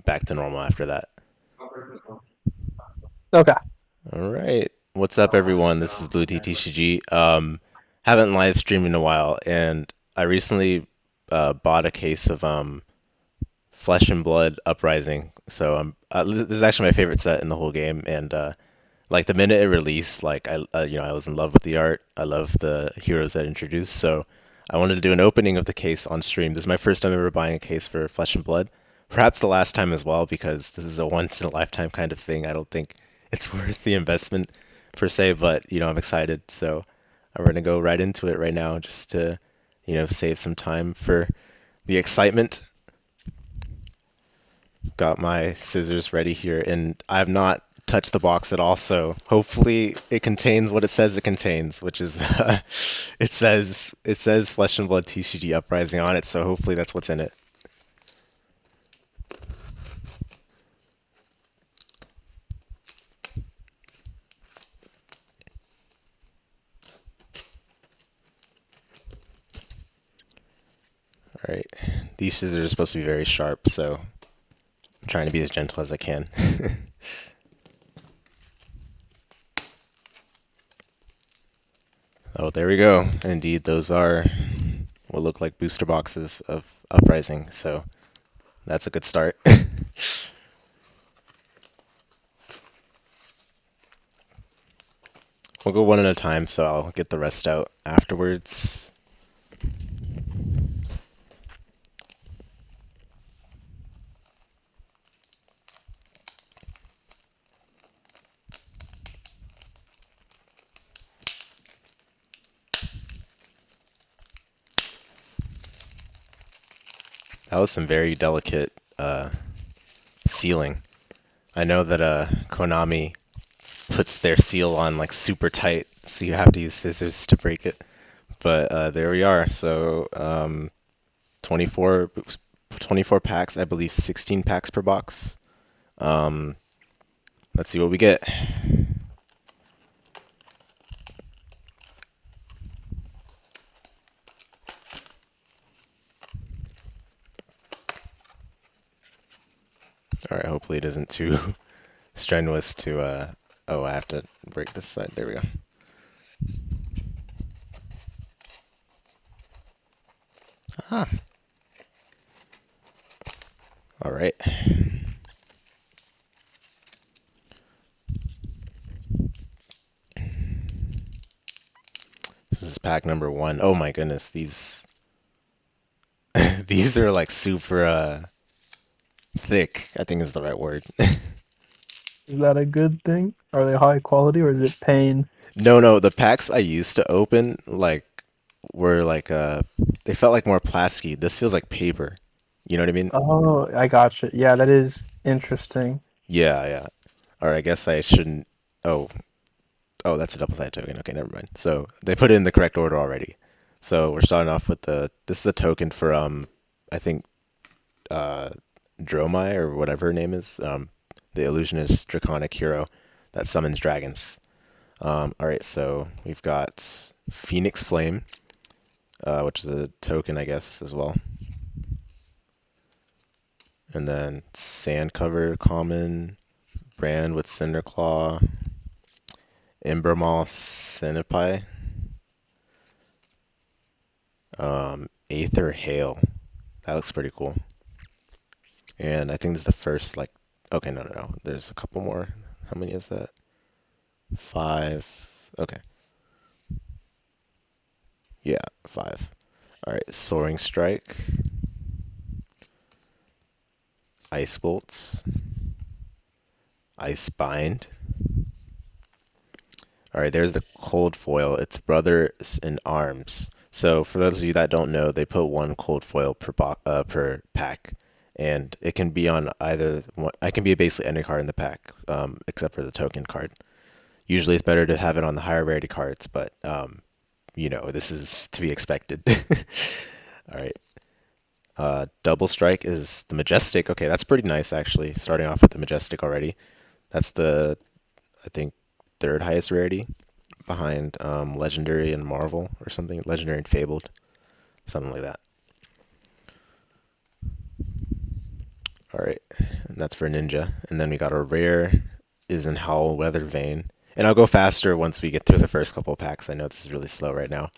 back to normal after that. Okay. All right. What's up, everyone? This is bluetea-TCG. Haven't live streamed in a while, and I recently bought a case of Flesh and Blood Uprising. So this is actually my favorite set in the whole game, and like the minute it released, like I was in love with the art. I love the heroes that it introduced. So I wanted to do an opening of the case on stream. This is my first time ever buying a case for Flesh and Blood. Perhaps the last time as well, because this is a once in a lifetime kind of thing. I don't think it's worth the investment per se, but I'm excited. So we're gonna go right into it right now, just to save some time for the excitement. Got my scissors ready here, and I have not touched the box at all, so hopefully it contains what it says it contains, which is it says Flesh and Blood TCG Uprising on it, so hopefully that's what's in it. All right, these scissors are supposed to be very sharp, so I'm trying to be as gentle as I can. Oh, there we go. Indeed, those are what look like booster boxes of Uprising, so that's a good start. We'll go one at a time, so I'll get the rest out afterwards. That was some very delicate sealing. I know that Konami puts their seal on like super tight, so you have to use scissors to break it. But there we are. So 24, 24 packs, I believe 16 packs per box. Um, let's see what we get. All right, hopefully it isn't too strenuous to. Oh, I have to break this side. There we go. Ah, all right. This is pack number one. Oh my goodness, these these are like super thick, I think is the right word. Is that a good thing? Are they high quality or is it pain? No, no, the packs I used to open like were like they felt like more plasticky. This feels like paper. You know what I mean? Oh, I gotcha. Yeah, that is interesting. Yeah, yeah. Or I guess I shouldn't. Oh, oh, that's a double-sided token. Okay, never mind. So they put it in the correct order already. So we're starting off with the this is the token for I think uh Dromai or whatever her name is. The illusionist draconic hero that summons dragons. All right, so we've got Phoenix Flame, which is a token, I guess, as well. And then Sand Cover Common, Brand with Cinderclaw, Embermaw Centipede, Aether Hail. That looks pretty cool. And I think this is the first, like, okay, no, no, no. There's a couple more. How many is that? Five. Okay. Yeah, five. All right, Soaring Strike, Ice Bolts, Ice Bind. All right, there's the cold foil. It's brothers in arms. So for those of you that don't know, they put one cold foil per pack, and it can be on either one. I can be basically any card in the pack, except for the token card. Usually, it's better to have it on the higher rarity cards, but this is to be expected. All right. Double strike is the majestic. Okay, that's pretty nice actually. Starting off with the majestic already. That's the I think third highest rarity behind Legendary and Marvel or something. Legendary and Fabled, something like that. All right, and That's for Ninja. And then we got a rare is in Howl Weather Vane. And I'll go faster once we get through the first couple packs. I know this is really slow right now.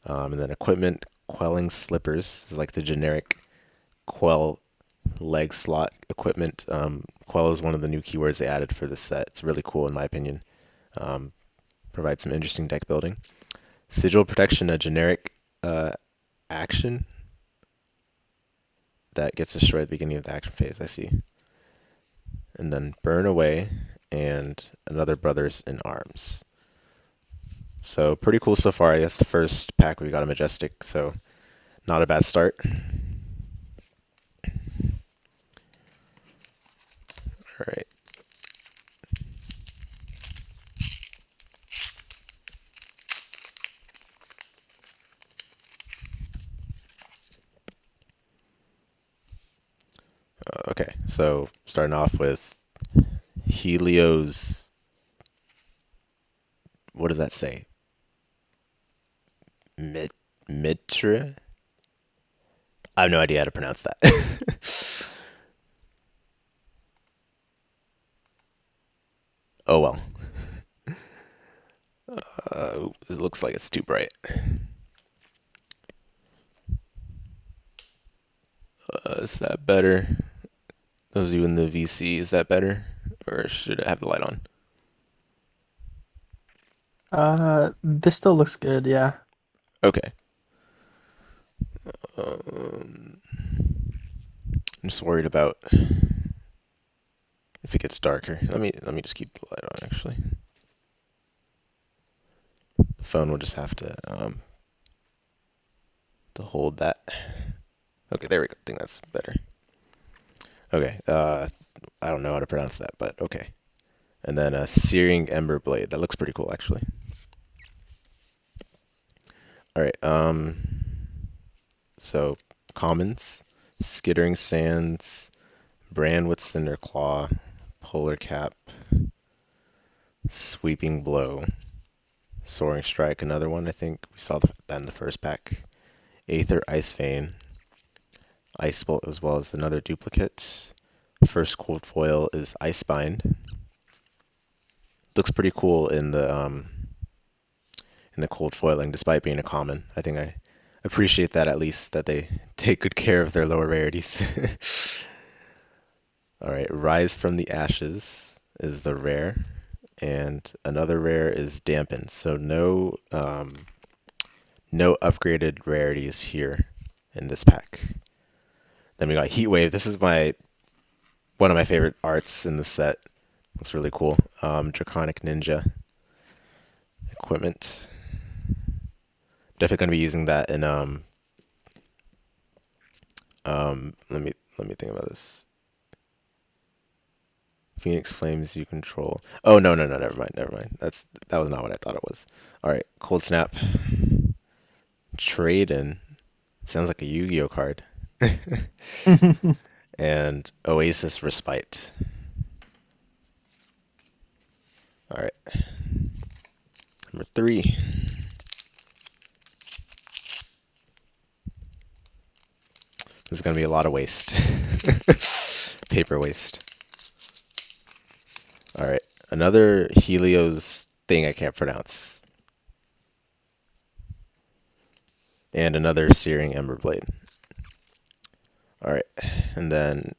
And then equipment, Quelling Slippers. This is like the generic Quell leg slot equipment. Quell is one of the new keywords they added for this set. It's really cool in my opinion. Um, Provides some interesting deck building. Sigil Protection, a generic action that gets destroyed at the beginning of the action phase. I see. And then Burn Away and another Brothers in Arms. So pretty cool so far. I guess the first pack we got a Majestic, so not a bad start. All right. Okay, so starting off with Helios. What does that say? Mit Mitra? I have no idea how to pronounce that. Oh well. It looks like it's too bright. Is that better? Those of you in the VC, is that better? Or should I have the light on? This still looks good, yeah. Okay. Um, I'm just worried about if it gets darker. Let me just keep the light on actually. The phone will just have to hold that. Okay, there we go. I think that's better. Okay. I don't know how to pronounce that, but okay. And then a Searing Ember Blade. That looks pretty cool actually. All right. So commons, Skittering Sands, Brand with Cinder Claw, Polar Cap, Sweeping Blow, Soaring Strike, another one I think we saw that in the first pack. Aether Ice Vein, Ice Bolt as well as another duplicate. First cold foil is Icebind. Looks pretty cool in the cold foiling despite being a common. I think I appreciate that at least that they take good care of their lower rarities. All right, Rise from the Ashes is the rare, and another rare is Dampen. So no upgraded rarities here in this pack. Then we got Heatwave. This is my one of my favorite arts in the set. Looks really cool. Draconic Ninja equipment. Definitely gonna be using that in let me think about this. Phoenix Flames you control. Oh no, never mind. That was not what I thought it was. All right, Cold Snap. Trade in. Sounds like a Yu-Gi-Oh card. And Oasis Respite. All right, number three. This is gonna be a lot of waste. Paper waste. All right, another Helios thing I can't pronounce, and another Searing Ember Blade. All right, and then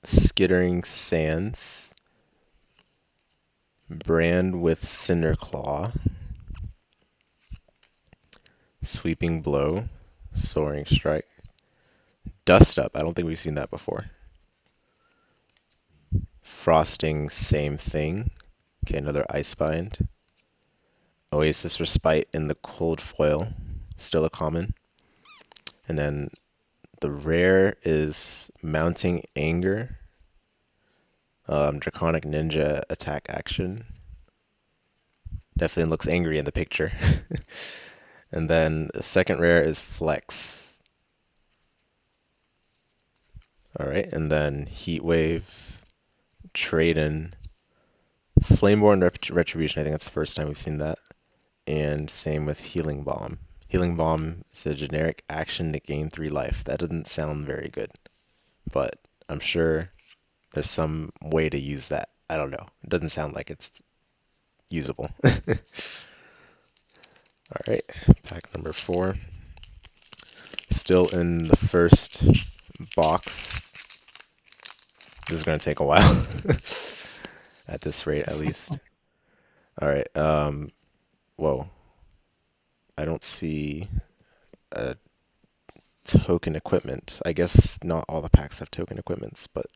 Skittering Sands, Brand with Cinder Claw, Sweeping Blow, Soaring Strike, Dust Up. I don't think we've seen that before. Frosting, same thing. Okay, another Icebind. Oasis Respite in the cold foil, still a common. And then the rare is Mounting Anger, Draconic Ninja attack action. Definitely looks angry in the picture. And then the second rare is Flex. All right, and then Heatwave, Trade-in, Flameborn Retribution. I think that's the first time we've seen that. And same with Healing Bomb. Healing Bomb is a generic action to gain 3 life. That doesn't sound very good, but I'm sure there's some way to use that. I don't know. It doesn't sound like it's usable. All right, pack number 4. Still in the first box. This is going to take a while at this rate, at least. All right. Whoa. I don't see a token equipment. I guess not all the packs have token equipments, but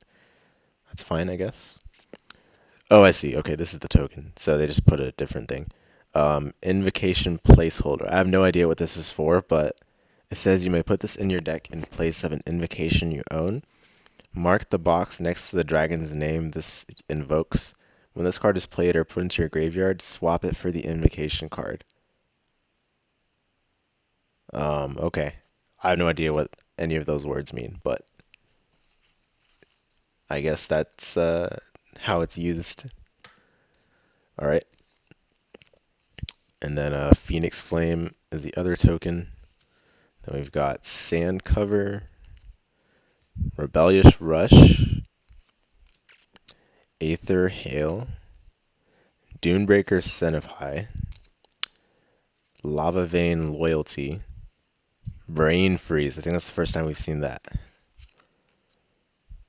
that's fine, I guess. Oh, I see. Okay, this is the token. So they just put a different thing. Invocation placeholder. I have no idea what this is for, but it says you may put this in your deck in place of an invocation you own. Mark the box next to the dragon's name this invokes. When this card is played or put into your graveyard, swap it for the invocation card. Okay. I have no idea what any of those words mean, but I guess that's how it's used. All right. And then Phoenix Flame is the other token. Then we've got Sand Cover, Rebellious Rush, Aether Hail, Dunebreaker Senpai, Lava Vein Loyalty, Brain Freeze. I think that's the first time we've seen that.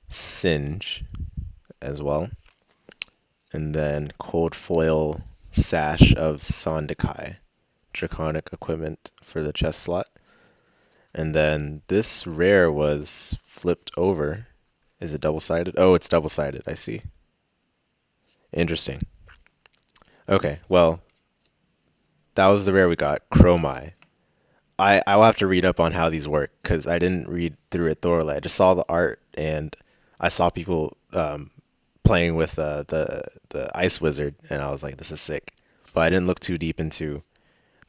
Singe as well. And then Cold Foil Sash of Sondakai. Draconic equipment for the chest slot. And then this rare was flipped over. Is it double-sided? Oh, it's double-sided. I see. Interesting. Okay, well, that was the rare we got. Chromai. I will have to read up on how these work because I didn't read through it thoroughly. I just saw the art and I saw people playing with the Ice Wizard, and I was like, this is sick. But I didn't look too deep into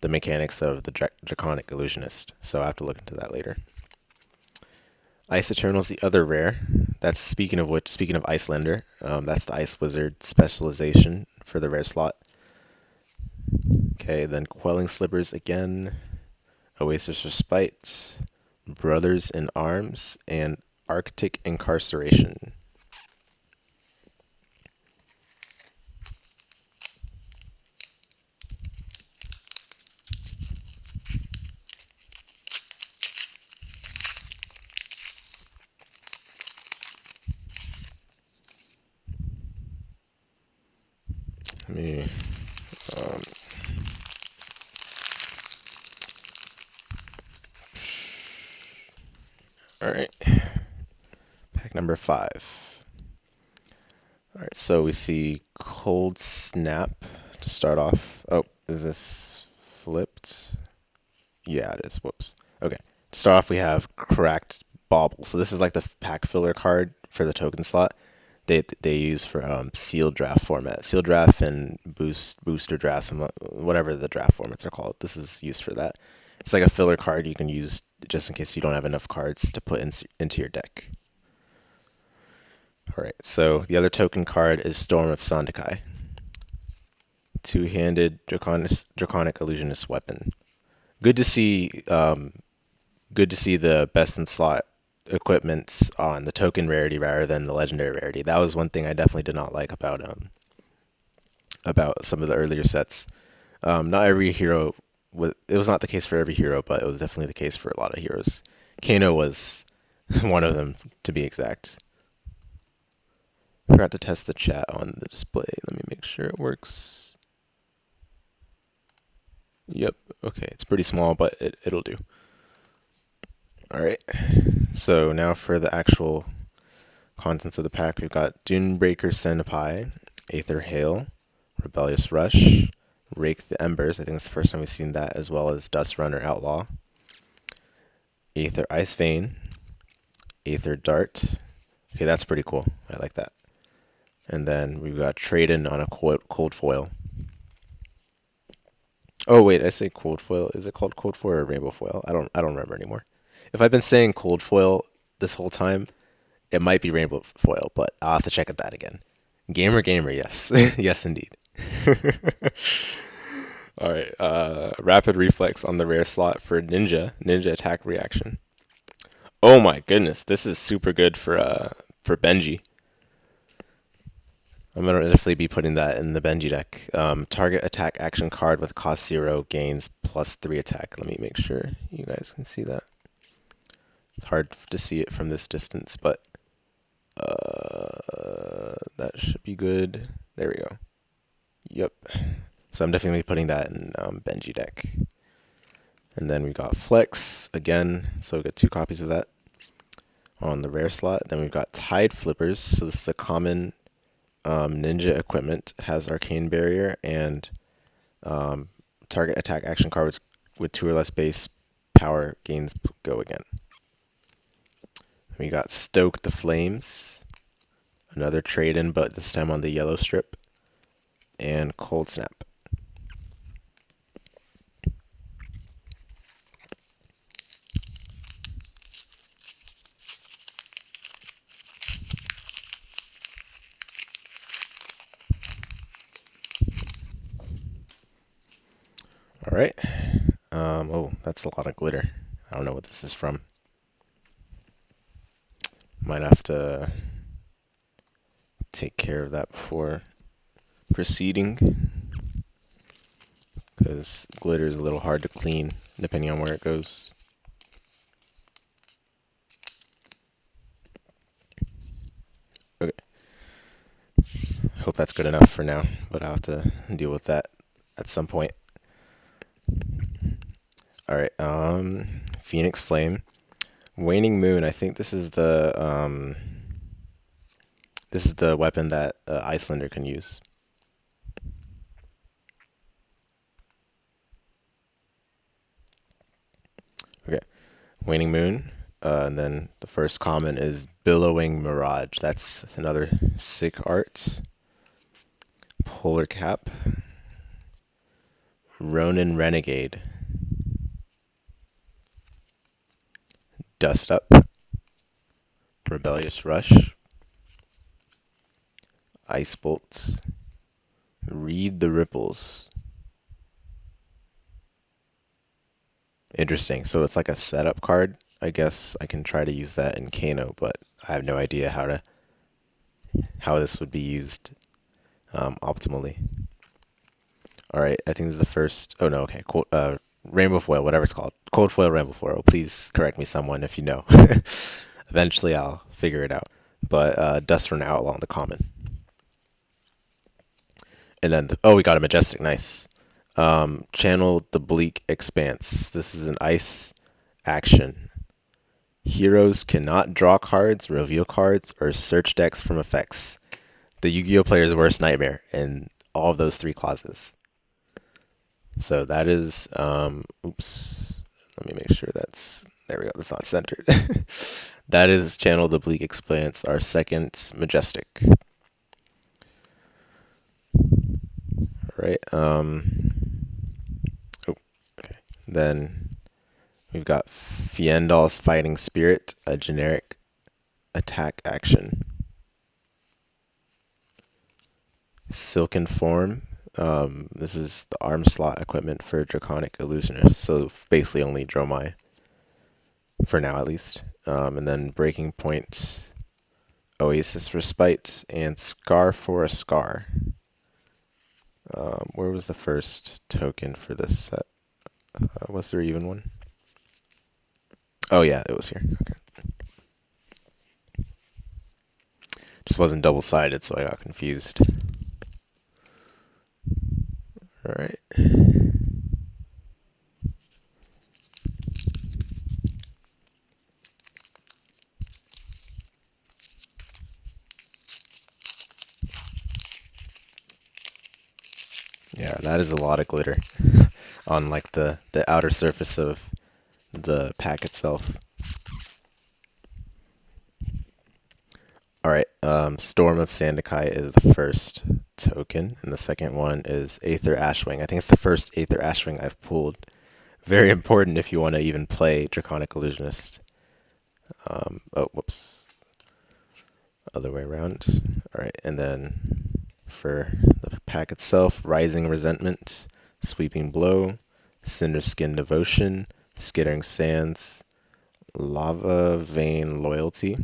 the mechanics of the Draconic Illusionist, so I have to look into that later. Ice Eternal's the other rare. That's speaking of which, speaking of Icelander, that's the Ice Wizard specialization for the rare slot. Okay, then Quelling Slippers again, Oasis Respite, Brothers in Arms, and Arctic Incarceration. Let me. Um, all right, pack number 5. All right, so we see Cold Snap to start off. Oh, is this flipped? Yeah, it is. Whoops. Okay. To start off, we have Cracked Bauble. So this is like the pack filler card for the token slot. They use for sealed draft format, sealed draft and booster drafts, and whatever the draft formats are called. This is used for that. It's like a filler card you can use just in case you don't have enough cards to put into your deck. All right. So the other token card is Storm of Sandakai, two-handed draconic illusionist weapon. Good to see. Good to see the best in slot equipment on the token rarity rather than the legendary rarity. That was one thing I definitely did not like about some of the earlier sets. Not every hero it was not the case for every hero, but it was definitely the case for a lot of heroes. Kano was one of them, to be exact. Forgot to test the chat on the display. Let me make sure it works. Yep. Okay, it's pretty small, but it'll do. All right. So now for the actual contents of the pack, we've got Dunebreaker Senpai, Aether Hail, Rebellious Rush, Rake the Embers. I think that's the first time we've seen that, as well as Dust Runner Outlaw, Aether Ice Vein, Aether Dart. Okay, that's pretty cool. I like that. And then we've got Trade-In on a cold foil. Oh wait, I say cold foil. Is it called cold foil or rainbow foil? I don't remember anymore. If I've been saying cold foil this whole time, it might be rainbow foil, but I'll have to check that again. Gamer, yes. Yes, indeed. All right, rapid reflex on the rare slot for ninja attack reaction. Oh my goodness, this is super good for Benji. I'm gonna definitely be putting that in the Benji deck. Target attack action card with cost 0 gains +3 attack. Let me make sure you guys can see that. It's hard to see it from this distance, but that should be good. There we go. Yep. So I'm definitely putting that in Benji deck. And then we got Flex again, so we got 2 copies of that on the rare slot. Then we've got Tide Flippers. So this is a common ninja equipment, has Arcane Barrier and um, target attack action cards with 2 or less base power gains go again. We got Stoke the Flames, another trade in, but this time on the yellow strip, and Cold Snap. All right. Oh, that's a lot of glitter. I don't know what this is from. Might have to take care of that before proceeding, because glitter is a little hard to clean depending on where it goes. Okay, hope that's good enough for now, but I'll have to deal with that at some point. All right, Phoenix Flame, Waning Moon. I think this is the weapon that Icelander can use. Okay, Waning Moon. And then the first common is Billowing Mirage. That's another sick art. Polar Cap. Ronin Renegade. Dust Up. Rebellious Rush. Ice Bolts. Read the Ripples. Interesting. So it's like a setup card. I guess I can try to use that in Kano, but I have no idea how this would be used optimally. All right, I think this is the first. Oh no, okay. Rainbow foil, whatever it's called. Cold foil rainbow foil. Please correct me, someone, if you know. Eventually, I'll figure it out. But Duster and Outlaw on the common, and then oh, we got a majestic. Nice. Channel the Bleak Expanse. This is an ice action. Heroes cannot draw cards, reveal cards, or search decks from effects. The Yu-Gi-Oh player's worst nightmare in all of those 3 clauses. So that is, oops, let me make sure there we go, that's not centered. That is Channel the Bleak Expanse, our second Majestic. All right, oh, okay. Then we've got Fiendal's Fighting Spirit, a generic attack action. Silken Form. This is the arm slot equipment for Draconic Illusionist, so basically only Dromai, for now at least. And then Breaking Point, Oasis Respite, and Scar for a Scar. Where was the first token for this set? Was there even one? Oh yeah, it was here. Okay. Just wasn't double-sided, so I got confused. All right. Yeah, that is a lot of glitter on like the outer surface of the pack itself. All right, Storm of Sandakai is the first token, and the second one is Aether Ashwing. I think it's the first Aether Ashwing I've pulled. Very important if you want to even play Draconic Illusionist. Oh, whoops. Other way around. All right, and then for the pack itself, Rising Resentment, Sweeping Blow, Cinder Skin Devotion, Skittering Sands, Lava Vein Loyalty,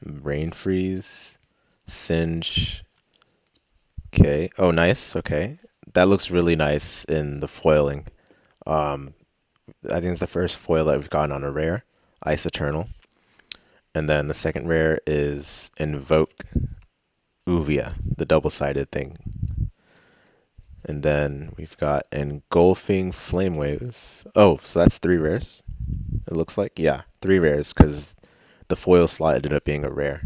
Brain Freeze, Singe, Okay. Oh, nice. Okay. That looks really nice in the foiling. Um, I think it's the first foil that we've gotten on a rare, Ice Eternal. And then the second rare is Invoke Uvia, the double-sided thing. And then we've got Engulfing Flame Wave. Oh, so that's three rares, it looks like. Yeah, three rares because the foil slot ended up being a rare.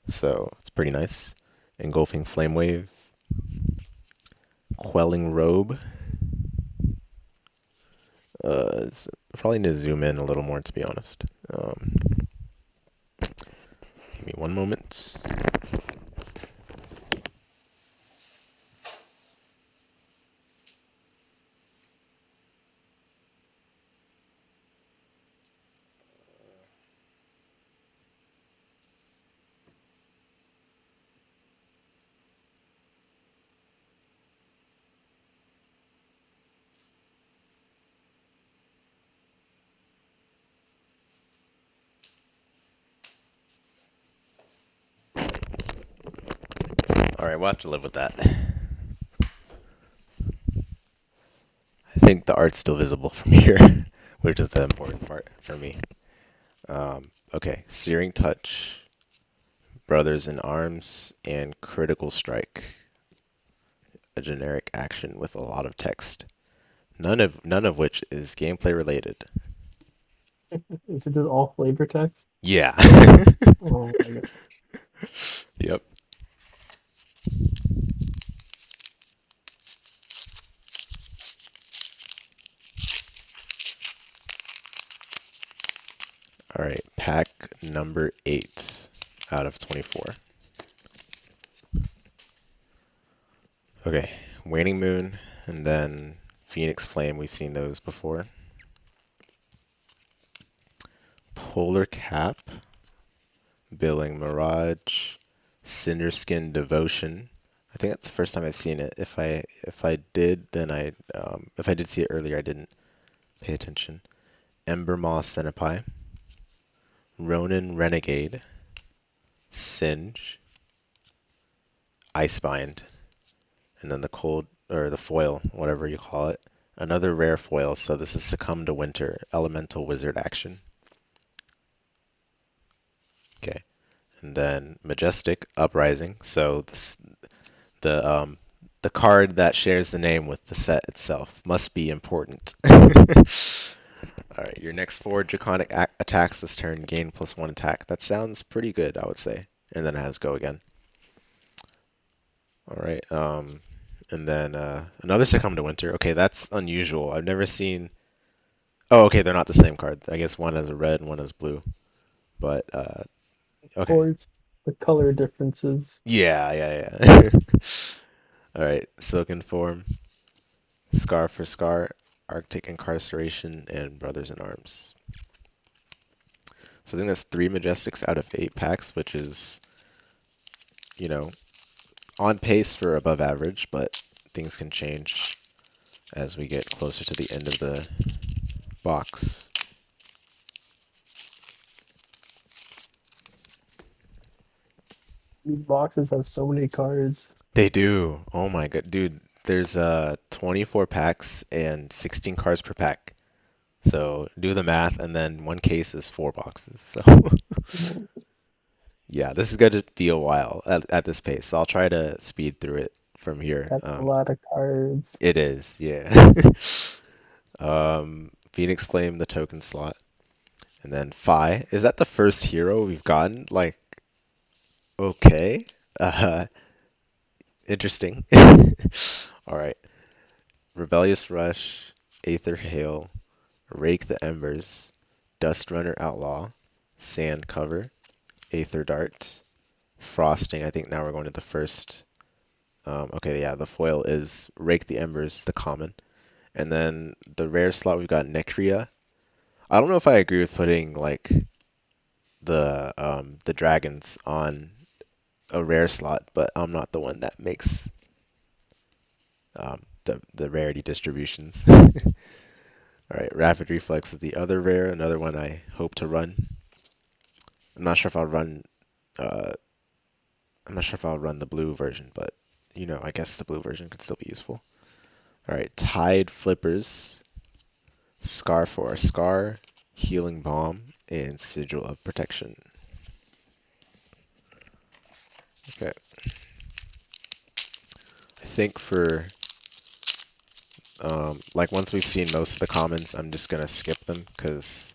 So it's pretty nice. Engulfing Flame Wave, Quelling Robe. Probably need to zoom in a little more to be honest. Give me one moment. All right, we'll have to live with that. I think the art's still visible from here, which is the important part for me. Okay, Searing Touch, Brothers in Arms, and Critical Strike, a generic action with a lot of text. None of which is gameplay related. Is it just all flavor text? Yeah. Oh my god. Yep. All right, pack number 8 out of 24. Okay, Waning Moon, and then Phoenix Flame. We've seen those before. Polar Cap, Billing Mirage, Cinderskin Devotion. I think that's the first time I've seen it. If I did, then if I did see it earlier, I didn't pay attention. Ember Moss Centipie, Ronin Renegade, Singe, Icebind, and then the cold or the foil, whatever you call it. Another rare foil, so this is Succumb to Winter, Elemental Wizard action. Okay. And then Majestic Uprising. So the card that shares the name with the set itself must be important. All right, your next four draconic attacks this turn gain +1 attack. That sounds pretty good, I would say. And then it has go again. All right, and then another Succumb to Winter. Okay, that's unusual. I've never seen. Oh, okay, they're not the same card. I guess one has a red and one has blue. But Of okay. course, the color differences. Yeah, yeah, yeah. All right, Silken Form, Scar for Scar, Arctic Incarceration, and Brothers in Arms. So I think that's three Majestics out of 8 packs, which is, you know, on pace for above average, but things can change as we get closer to the end of the box. These boxes have so many cards. They do. Oh my god, dude. There's 24 packs and 16 cards per pack. So do the math, and then one case is 4 boxes. So yeah, this is going to be a while at this pace. So I'll try to speed through it from here. That's a lot of cards. It is, yeah. Phoenix Flame, the token slot, and then Phi. Is that the first hero we've gotten? Like, okay, uh, interesting. All right, Rebellious Rush, Aether Hail, Rake the Embers, Dust Runner Outlaw, Sand Cover, Aether Dart, Frosting. I think now we're going to the first. Okay, yeah, the foil is Rake the Embers, the common. And then the rare slot we've got Necria. I don't know if I agree with putting like the dragons on a rare slot, but I'm not the one that makes the rarity distributions. All right, Rapid Reflex is the other rare, another one I hope to run. I'm not sure if I'll run. Uh, I'm not sure if I'll run the blue version, but I guess the blue version could still be useful. All right, Tide Flippers, Scar for a Scar, Healing Balm, and Sigil of Protection. Okay, I think for like once we've seen most of the commons, I'm just gonna skip them because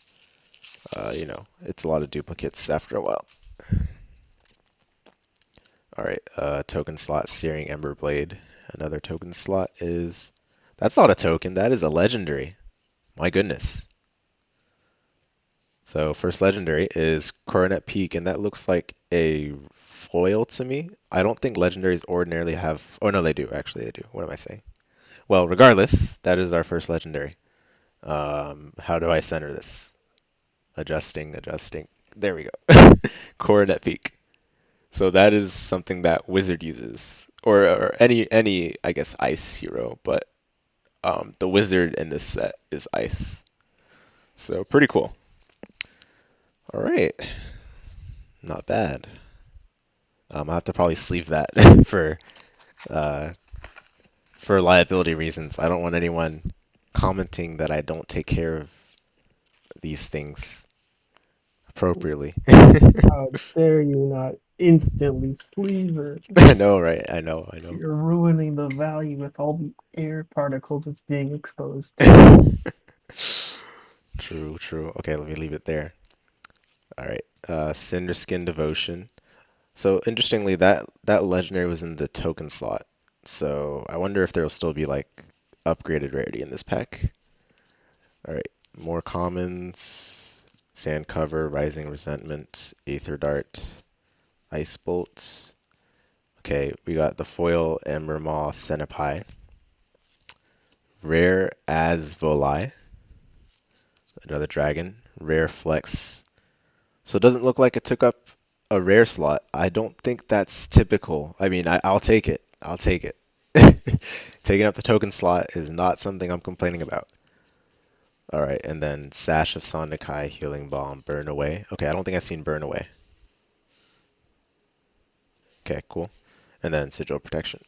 it's a lot of duplicates after a while. All right, token slot, Searing Ember Blade. Another token slot is that's not a token, that is a legendary. My goodness. So first legendary is Coronet Peak, and that looks like a foil to me. I don't think legendaries ordinarily have. Oh no, they do. Actually, they do. What am I saying? Well, regardless, that is our first legendary. How do I center this? Adjusting, adjusting. There we go. Coronet Peak. So that is something that Wizard uses, or any I guess Ice hero, but the Wizard in this set is Ice. So pretty cool. All right, not bad. I'll have to probably sleeve that for uh, for liability reasons. I don't want anyone commenting that I don't take care of these things appropriately. How dare you not instantly sleeve it? I know, right? I know, I know. You're ruining the value with all the air particles it's being exposed to. True, true. Okay, let me leave it there. All right. Cinderskin Devotion. So interestingly, that legendary was in the token slot. So I wonder if there will still be like upgraded rarity in this pack. All right, more commons: Sand Cover, Rising Resentment, Aether Dart, Ice Bolt. Okay, we got the foil Ember Maw Centipede, rare as Volai, another dragon, rare Flex. So it doesn't look like it took up a rare slot. I don't think that's typical. I mean, I'll take it. I'll take it. Taking up the token slot is not something I'm complaining about. All right, and then Sash of Sondikai, Healing Balm, Burn Away. Okay, I don't think I've seen Burn Away. Okay, cool. And then Sigil Protection.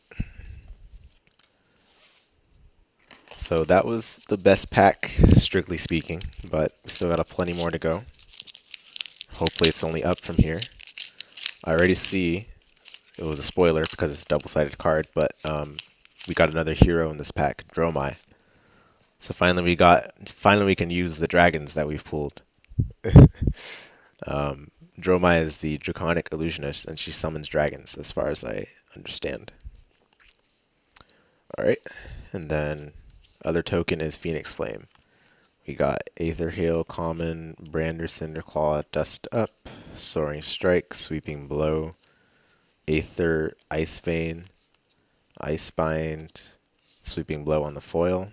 So that was the best pack, strictly speaking, but we still got a plenty more to go. Hopefully it's only up from here. I already see it was a spoiler because it's a double-sided card, but we got another hero in this pack, Dromai. So finally we can use the dragons that we've pulled. Dromai is the draconic illusionist, and she summons dragons, as far as I understand. All right, and then other token is Phoenix Flame. We got Aether Hail, Common, Brander, Cinderclaw, Dust Up, Soaring Strike, Sweeping Blow, Aether, Ice Vein, Ice Bind, Sweeping Blow on the foil.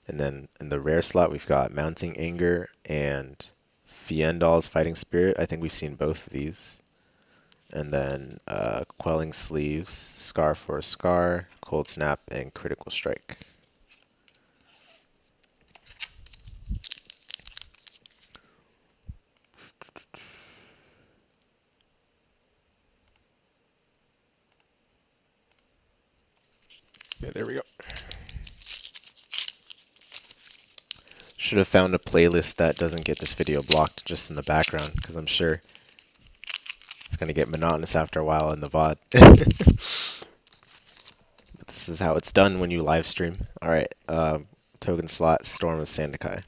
And then in the rare slot, we've got Mounting Anger and Fiendal's Fighting Spirit. I think we've seen both of these. And then Quelling Sleeves, Scar for a Scar, Cold Snap, and Critical Strike. Yeah, there we go. Should have found a playlist that doesn't get this video blocked just in the background, because I'm sure it's going to get monotonous after a while in the VOD. This is how it's done when you live stream. Alright, token slot, Storm of Sandakai.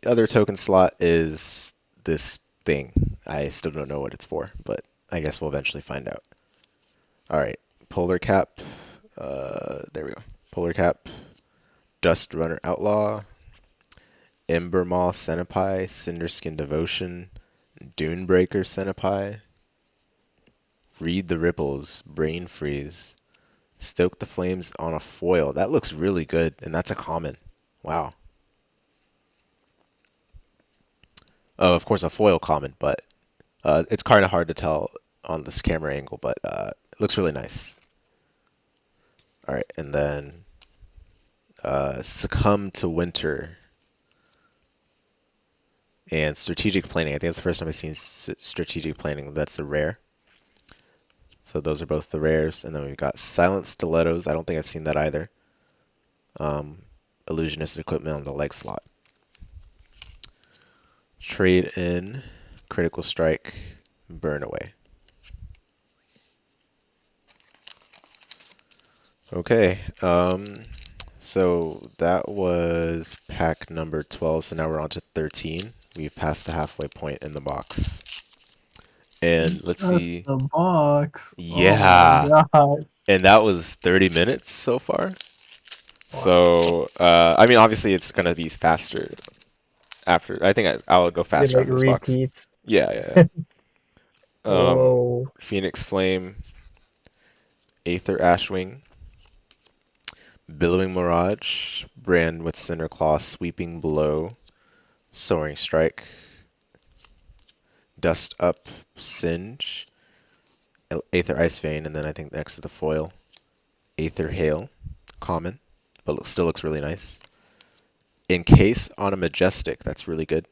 The other token slot is this thing. I still don't know what it's for, but I guess we'll eventually find out. Alright, Polar Cap. There we go. Polar Cap, Dust Runner Outlaw, Ember Maw Centipede, Cinderskin Devotion, Dunebreaker Centipede, Read the Ripples, Brain Freeze, Stoke the Flames on a foil. That looks really good, and that's a common. Wow. Oh, of course, a foil common, but it's kind of hard to tell on this camera angle, but it looks really nice. All right, and then Succumb to Winter and Strategic Planning. I think that's the first time I've seen Strategic Planning. That's a rare. So those are both the rares. And then we've got Silent Stilettos. I don't think I've seen that either. Um, Illusionist Equipment on the leg slot. Trade in, Critical Strike, Burn Away. Okay, so that was pack number 12. So now we're on to 13. We've passed the halfway point in the box. And let's Just see. the box. Oh my Yeah, god. and that was 30 minutes so far. Wow. So, I mean, obviously it's gonna be faster after. I think I'll go It faster like on this box. repeats. Yeah, yeah, yeah. Whoa. Phoenix Flame, Aether Ashwing, Billowing Mirage, Brand with Cinder Claw, Sweeping Blow, Soaring Strike, Dust Up, Singe, Aether Ice Vein, and then I think next to the foil, Aether Hail, common, but still looks really nice. Encase on a Majestic, that's really good.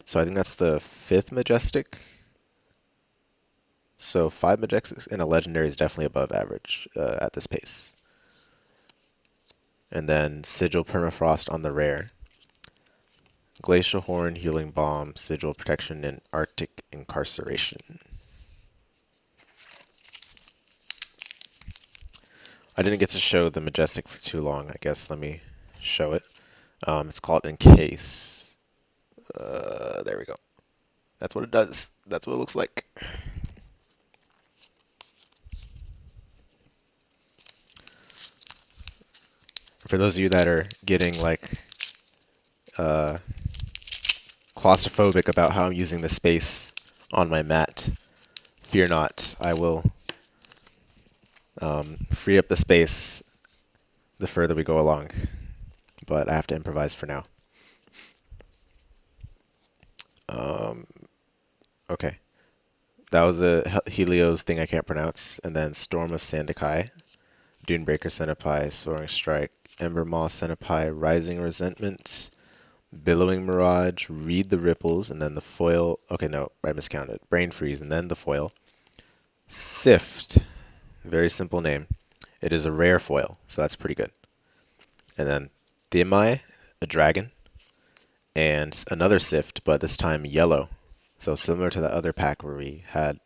So I think that's the fifth Majestic. So five Majestics in a Legendary is definitely above average at this pace. And then Sigil Permafrost on the rare. Glacial Horn, Healing Bomb, Sigil Protection, and Arctic Incarceration. I didn't get to show the Majestic for too long. I guess let me show it. It's called Encase. There we go. That's what it does. That's what it looks like. For those of you that are getting like uh, claustrophobic about how I'm using the space on my mat, fear not. I will free up the space the further we go along, but I have to improvise for now. Um, okay, that was a Helios thing I can't pronounce, and then Storm of Sandakai, Dunebreaker Senpai, Soaring Strike, Ember Maw Senpai, Rising Resentment, Billowing Mirage, Read the Ripples, and then the foil. Okay, no, I miscounted. Brain Freeze, and then the foil. Sift, very simple name. It is a rare foil, so that's pretty good. And then Themai, a dragon, and another Sift, but this time yellow. So similar to the other pack where we had,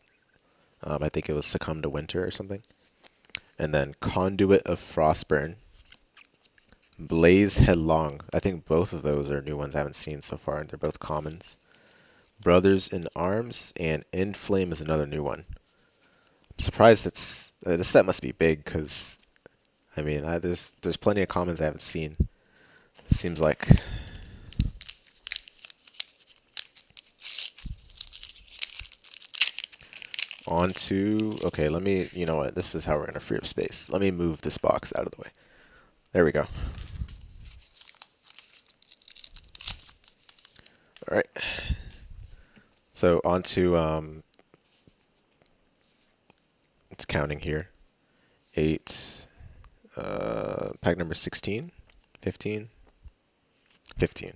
I think it was Succumb to Winter or something. And then Conduit of Frostburn, Blaze Headlong. I think both of those are new ones I haven't seen so far, and they're both commons. Brothers in Arms, and End Flame is another new one. I'm surprised it's this set must be big because I mean there's plenty of commons I haven't seen. It seems like. On to okay. Let me. You know what? This is how we're gonna free up space. Let me move this box out of the way. There we go. All right. So on to it's counting here. 8, pack number 16, 15, 15.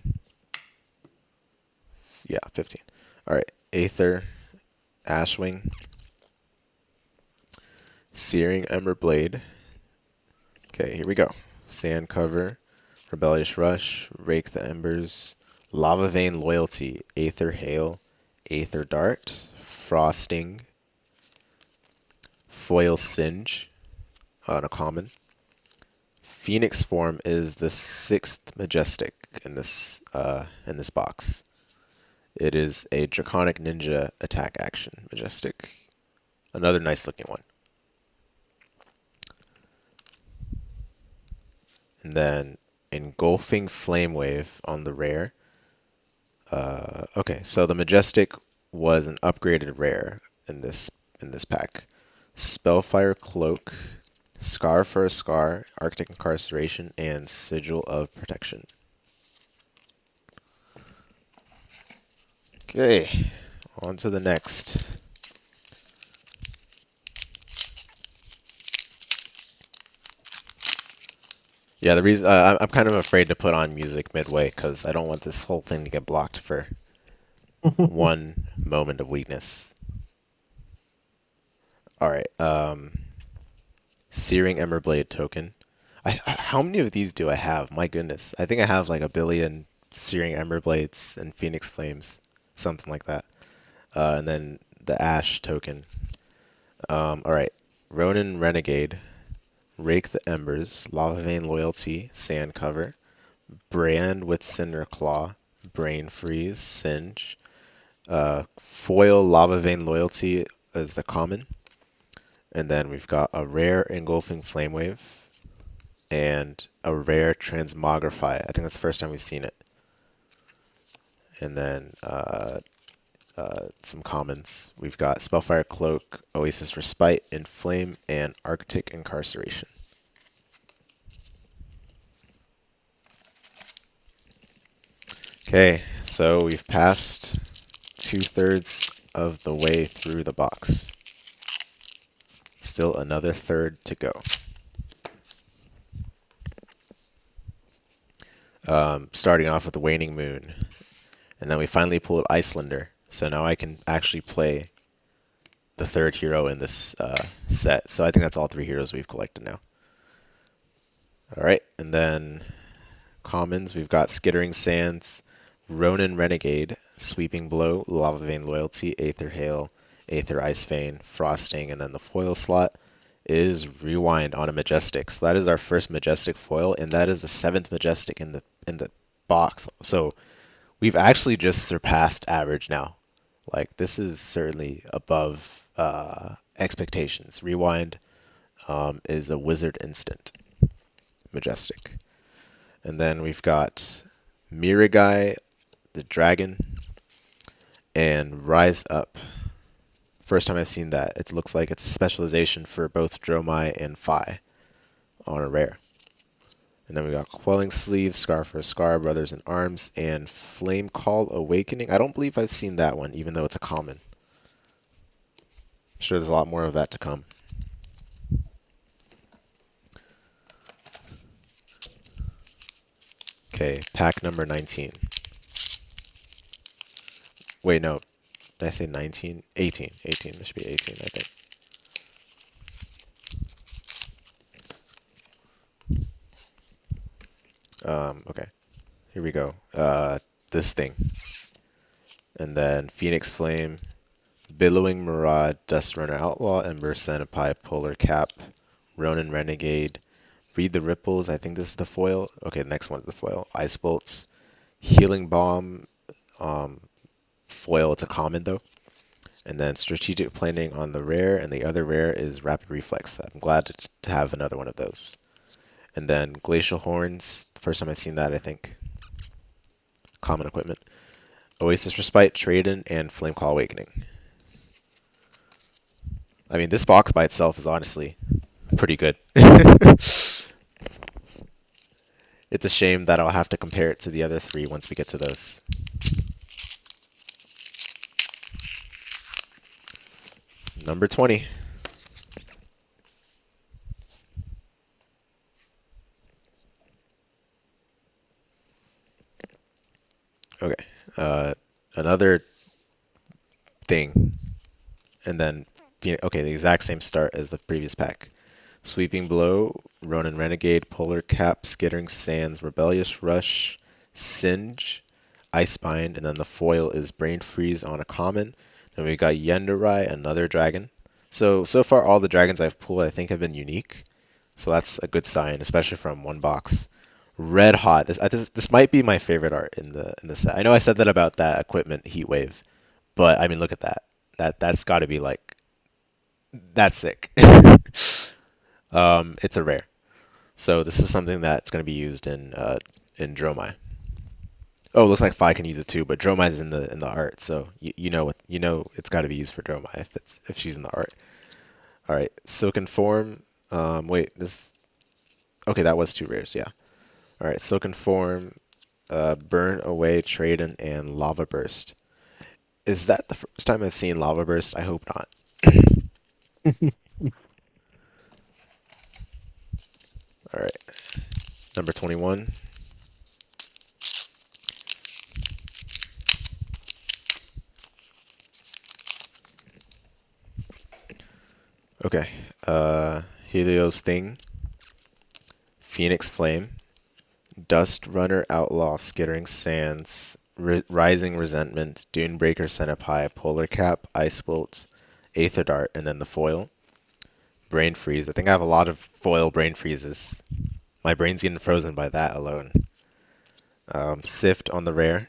Yeah, 15. All right. Aether, Ashwing, Searing Ember Blade. Okay, here we go. Sand Cover, Rebellious Rush, Rake the Embers, Lava Vein Loyalty, Aether Hail, Aether Dart, Frosting, Foil Singe on a common. Phoenix Form is the sixth Majestic in this box. It is a Draconic Ninja attack action Majestic. Another nice looking one. And then Engulfing Flame Wave on the rare. Okay, so the Majestic was an upgraded rare in this pack. Spellfire Cloak, Scar for a Scar, Arctic Incarceration, and Sigil of Protection. Okay, on to the next. Yeah, the reason I'm kind of afraid to put on music midway because I don't want this whole thing to get blocked for one moment of weakness. All right. Searing Emberblade token. How many of these do I have? My goodness. I think I have like a billion Searing Emberblades and Phoenix Flames, something like that. And then the Ash token. All right. Ronin Renegade. Rake the Embers. Lava Vein Loyalty. Sand Cover. Brand with Cinder Claw. Brain Freeze. Singe. Foil Lava Vein Loyalty is the common. And then we've got a rare Engulfing Flame Wave and a rare Transmogrify. I think that's the first time we've seen it. And then some commons. We've got Spellfire Cloak, Oasis Respite, Inflame, and Arctic Incarceration. Okay, so we've passed 2/3 of the way through the box. Still another third to go. Starting off with the Waning Moon. And then we finally pulled Icelander. So now I can actually play the third hero in this set. So I think that's all three heroes we've collected now. All right, and then commons, we've got Skittering Sands, Ronin Renegade, Sweeping Blow, Lava Vein Loyalty, Aether Hail, Aether Ice Vein, Frosting, and then the foil slot is Rewind on a Majestic. So that is our first Majestic foil, and that is the seventh Majestic in the box. So we've actually just surpassed average now. Like this is certainly above expectations. Rewind is a wizard instant, Majestic. And then we've got Miragai, the dragon, and Rise Up. First time I've seen that. It looks like it's a specialization for both Dromai and Phi on a rare. And then we got Quelling Sleeve, Scar for Scar, Brothers in Arms, and Flame Call Awakening. I don't believe I've seen that one, even though it's a common. I'm sure there's a lot more of that to come. Okay, pack number 19. Wait, no. Did I say 19? 18. 18. This should be 18, I think. Okay. Here we go. This thing. And then Phoenix Flame, Billowing Maraud, Dust Runner Outlaw, Ember Centipede, Polar Cap, Ronin Renegade, Read the Ripples. I think this is the foil. Okay, the next one's the foil. Ice Bolts, Healing Bomb, foil. It's a common though. And then Strategic Planning on the rare, and the other rare is Rapid Reflex. I'm glad to have another one of those. And then Glacial Horns. The first time I've seen that, I think. Common equipment. Oasis Respite, Trade-in, and Flame Call Awakening. I mean, this box by itself is honestly pretty good. It's a shame that I'll have to compare it to the other three once we get to those. Number 20. Okay. Another thing. And then, okay, the exact same start as the previous pack. Sweeping Blow, Ronin Renegade, Polar Cap, Skittering Sands, Rebellious Rush, Singe, Icebind, and then the foil is Brain Freeze on a common. Then we got Yenderai, another dragon. So far all the dragons I've pulled I think have been unique. So that's a good sign, especially from one box. Red hot. This might be my favorite art in the set. I know I said that about that equipment heat wave, but I mean look at that. That's got to be like that's sick. It's a rare. So this is something that's going to be used in Dromai. Oh, it looks like Phi can use it too, but Dromai is in the art, so you know what you know it's got to be used for Dromai if she's in the art. All right, Silken Form. Wait, this okay? That was two rares, yeah. All right, Silken Form, Burn Away, Trade-in, and Lava Burst. Is that the first time I've seen Lava Burst? I hope not. All right, number 21. Okay. Helios Thing, Phoenix Flame, Dust Runner Outlaw, Skittering Sands, Rising Resentment, Dunebreaker Centipie, Polar Cap, Ice Bolt, Aether Dart, and then the foil. Brain Freeze. I think I have a lot of foil Brain Freezes. My brain's getting frozen by that alone. Sift on the rare,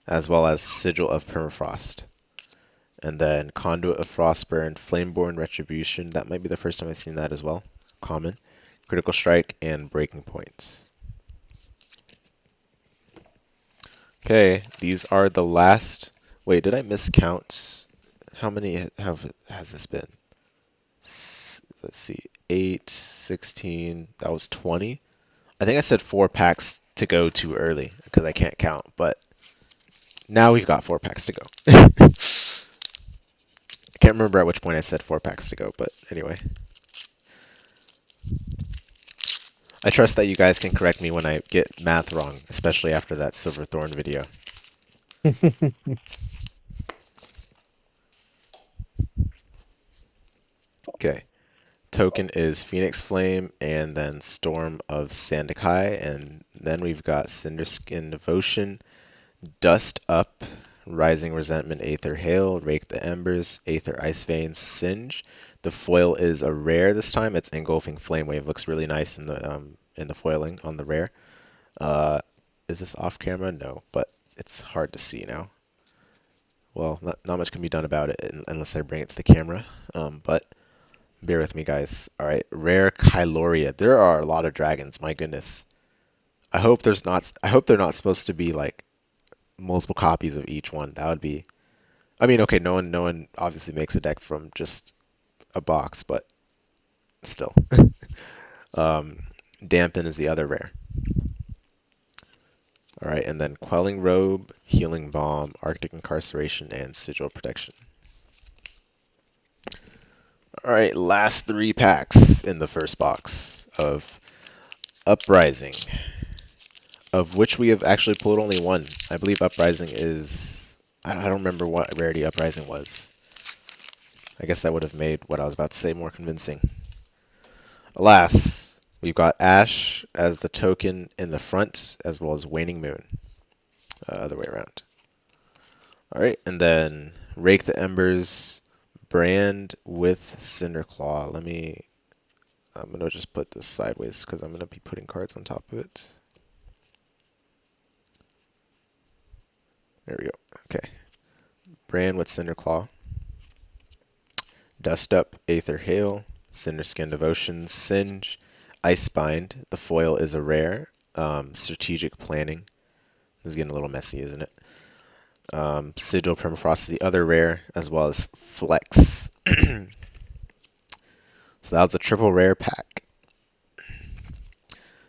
as well as Sigil of Permafrost. And then Conduit of Frostburn, Flameborn Retribution. That might be the first time I've seen that as well. Common. Critical Strike, and Breaking Point. Okay, these are the last. Wait, did I miscount? How many has this been? Let's see. 8, 16. That was 20. I think I said 4 packs to go too early because I can't count, but now we've got 4 packs to go. I can't remember at which point I said 4 packs to go, but anyway. I trust that you guys can correct me when I get math wrong, especially after that Silverthorn video. Okay. Token is Phoenix Flame and then Storm of Sandakai, and then we've got Cinderskin Devotion, Dust Up, Rising Resentment, Aether Hail, Rake the Embers, Aether Ice Veins, Singe. The foil is a rare this time. It's Engulfing Flame Wave. Looks really nice in the foiling on the rare. Uh, is this off camera? No, but it's hard to see now. Well, not much can be done about it unless I bring it to the camera. But bear with me, guys. All right, rare Kyloria. There are a lot of dragons. My goodness. I hope there's not. I hope they're not supposed to be like multiple copies of each one. That would be. I mean, okay, no one obviously makes a deck from just a box, but still. um, Dampen is the other rare. All right, and then Quelling Robe, Healing Bomb, Arctic Incarceration, and Sigil Protection. All right, last 3 packs in the first box of Uprising, of which we have actually pulled only one. I believe Uprising is. I don't remember what rarity Uprising was. I guess that would have made what I was about to say more convincing. Alas, we've got Ash as the token in the front, as well as Waning Moon. Other way around. All right, and then Rake the Embers, Brand with Cinderclaw. I'm gonna just put this sideways because I'm gonna be putting cards on top of it. There we go. Okay. Brand with Cinderclaw, Dust Up, Aether Hail, Cinderskin Devotion, Singe, Icebind. The foil is a rare. Strategic Planning. This is getting a little messy, isn't it? Sigil Permafrost is the other rare, as well as Flex. So that was a triple rare pack.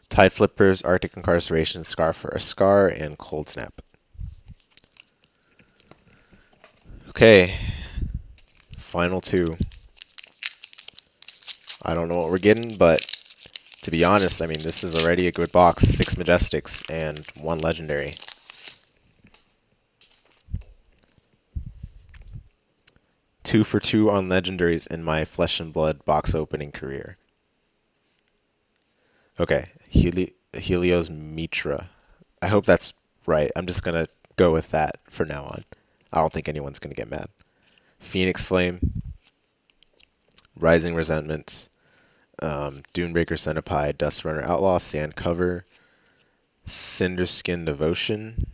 Tide Flippers, Arctic Incarceration, Scar for a Scar, and Cold Snap. Okay, final two. I don't know what we're getting, but to be honest, I mean, this is already a good box. 6 Majestics and 1 Legendary. Two for two on Legendaries in my Flesh and Blood box opening career. Okay, Helios Mitra. I hope that's right. I'm just going to go with that for now on. I don't think anyone's going to get mad. Phoenix Flame, Rising Resentment, Dunebreaker Centipede, Dust Runner Outlaw, Sand Cover, Cinderskin Devotion.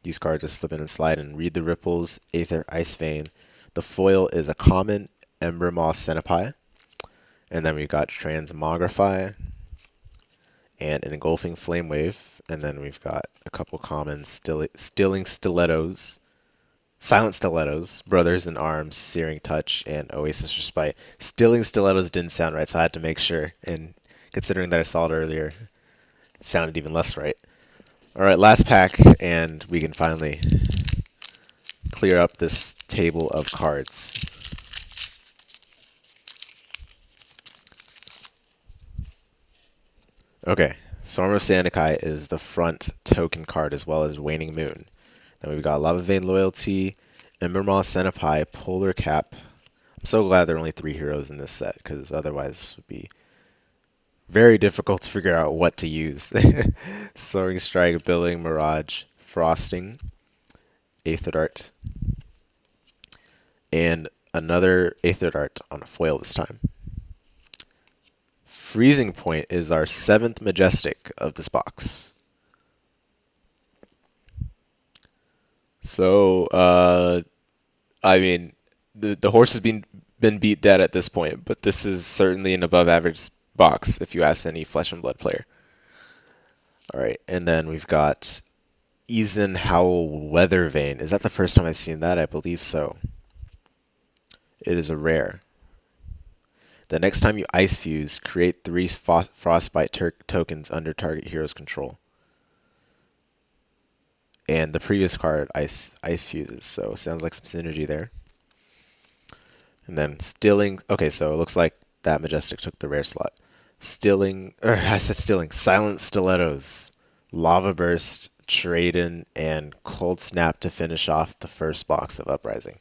These cards just slip in and slide and read the ripples. Aether Ice Vein. The foil is a common Ember Moss Centipede. And then we've got Transmogrify and an Engulfing Flame Wave. And then we've got a couple common Stilling Stilettos, Silent Stilettos, Brothers in Arms, Searing Touch, and Oasis Respite. Stilling Stilettos didn't sound right, so I had to make sure. And considering that I saw it earlier, it sounded even less right. All right, last pack, and we can finally clear up this table of cards. Okay, Storm of Sandakai is the front token card as well as Waning Moon. Then we've got Lava Vein Loyalty, Embermaw Centipede, Polar Cap. I'm so glad there are only three heroes in this set because otherwise it would be very difficult to figure out what to use. Soaring Strike, Billing, Mirage, Frosting, Aether Dart, and another Aether Dart on a foil this time. Freezing Point is our seventh Majestic of this box. So, I mean, the horse has been beat dead at this point, but this is certainly an above average box if you ask any Flesh and Blood player. All right, and then we've got Eisenhower Weathervane. Is that the first time I've seen that? I believe so. It is a rare. The next time you Ice Fuse, create three Frostbite tokens under target hero's control. And the previous card Ice Fuses, so sounds like some synergy there. And then Stilling. Okay, so it looks like that Majestic took the rare slot. Stilling, or I said Stilling. Silent Stilettos, Lava Burst, Trade-in, and Cold Snap to finish off the first box of Uprising.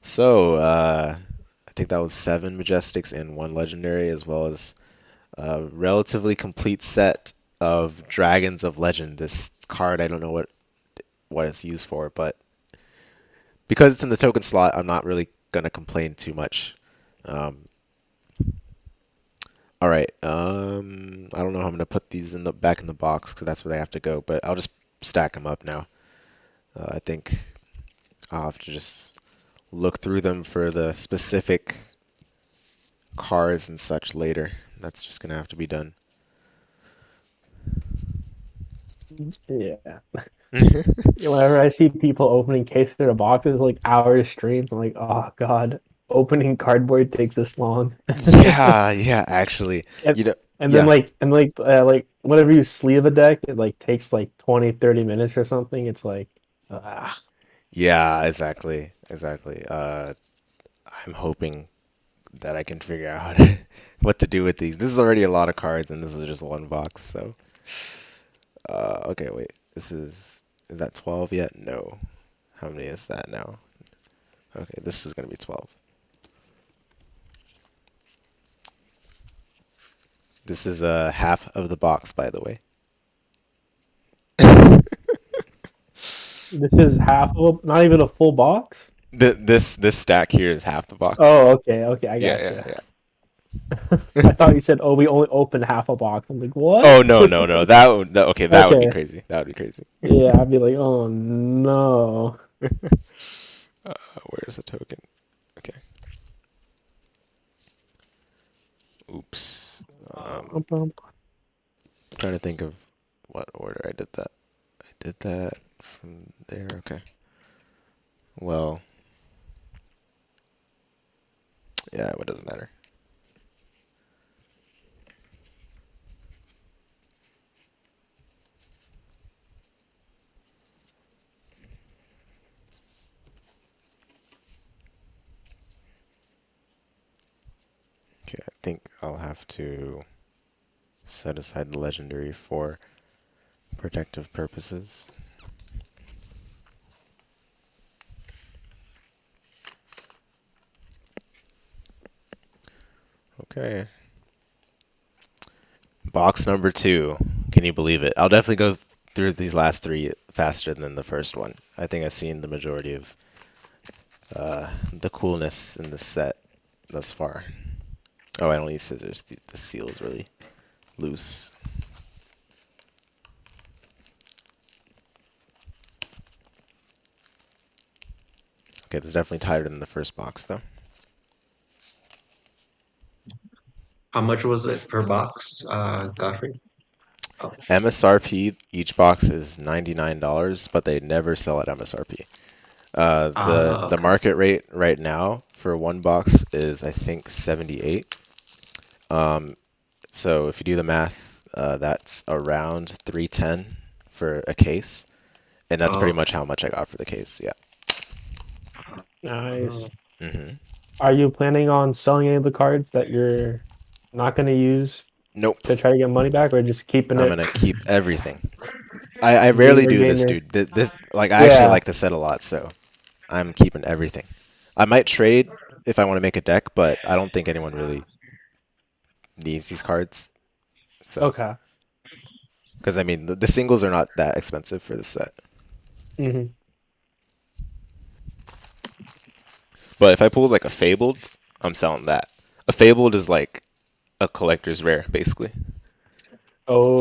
So, I think that was seven Majestics and one Legendary, as well as a relatively complete set of Dragons of Legend. This card, I don't know what it's used for, but because it's in the token slot, I'm not really gonna complain too much. Um, all right. I don't know how I'm gonna put these in the back in the box because that's where they have to go, but I'll just stack them up now. I think I'll have to just look through them for the specific cards and such later. That's just gonna have to be done. Yeah. Whenever I see people opening cases or boxes like hour streams, I'm like, oh God, opening cardboard takes this long. Yeah, yeah, actually, And you know, and then yeah, like whenever you sleeve a deck, it like takes like 20, 30 minutes or something. It's like ah. yeah, exactly, exactly. I'm hoping that I can figure out what to do with these. This is already a lot of cards, and this is just one box. So, okay, wait. Is that 12 yet? No. How many is that now? Okay, this is gonna be 12. This is half of the box, by the way. This is half of not even a full box. This stack here is half the box. Oh, okay, okay, I Yeah, got yeah, you. yeah. I thought you said, "Oh, we only opened half a box." I'm like, "What?" Oh no, no, no. Okay, that would be Okay, crazy. That would be crazy. yeah, I'd be like, "Oh no." Where's the token? Okay. Oops. I'm trying to think of what order I did that. I did that from there. Okay. Well, yeah, it doesn't matter. Okay, I think I'll have to set aside the legendary for protective purposes. Okay. Box number two. Can you believe it? I'll definitely go through these last three faster than the first one. I think I've seen the majority of the coolness in this set thus far. Oh, I don't need scissors. The seal is really loose. Okay, this is definitely tighter than the first box, though. How much was it per box, Godfrey? Oh, MSRP each box is $99, but they never sell at MSRP. The okay. market rate right now for one box is I think 78. Um, so if you do the math, that's around 310 for a case, and that's pretty Oh, much how much I got for the case. Yeah. Nice. hmm Are you planning on selling any of the cards that you're not going to use Nope. to try to get money back, or just keeping I'm it gonna keep everything. I rarely gainer do this, gainer? dude. This like I actually Yeah. like the set a lot, so I'm keeping everything. I might trade if I want to make a deck, but I don't think anyone really needs these cards. So, Okay. because I mean, the singles are not that expensive for this set. Hmm. But if I pulled like a Fabled, I'm selling that. A Fabled is like a collector's rare, basically.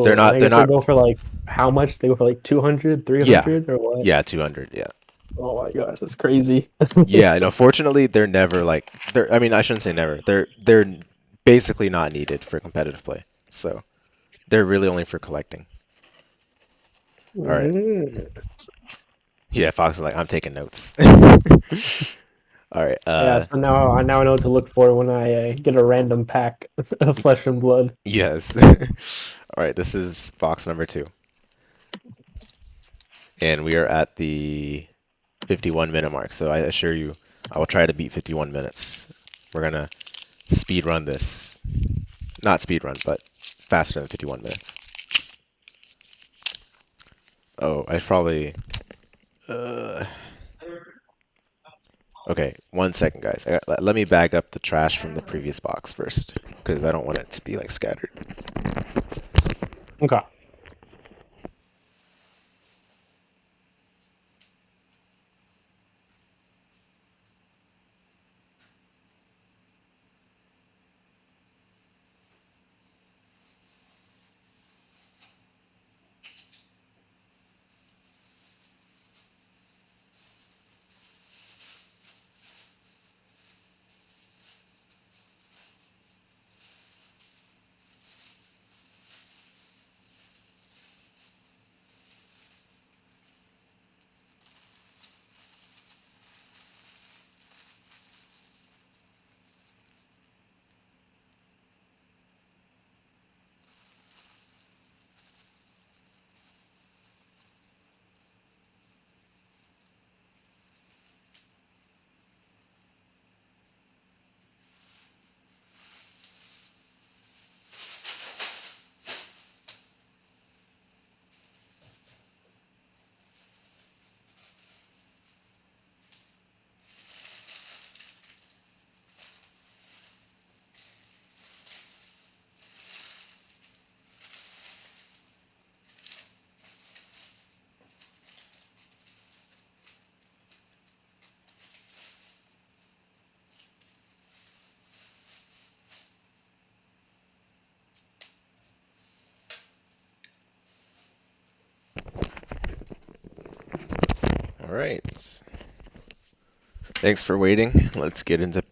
They're Oh, and not. I They're guess they not. go for like how much? They go for like 200, three Yeah, hundred, or what? yeah, 200. Yeah, Oh my gosh, that's crazy. yeah. I know. Fortunately, they're never like. They're. I mean, I shouldn't say never. They're basically not needed for competitive play. So they're really only for collecting. All right. Mm. Yeah, Fox is like, I'm taking notes. All right. Yeah, so now I know what to look for when I get a random pack of Flesh and Blood. Yes. All right. This is box number two, and we are at the 51-minute mark. So I assure you, I will try to beat 51 minutes. We're gonna speed run this. Not speed run, but faster than 51 minutes. Oh, I probably. Uh, okay, 1 second, guys. Let me bag up the trash from the previous box first, because I don't want it to be like scattered. Okay. All right. Thanks for waiting. Let's get into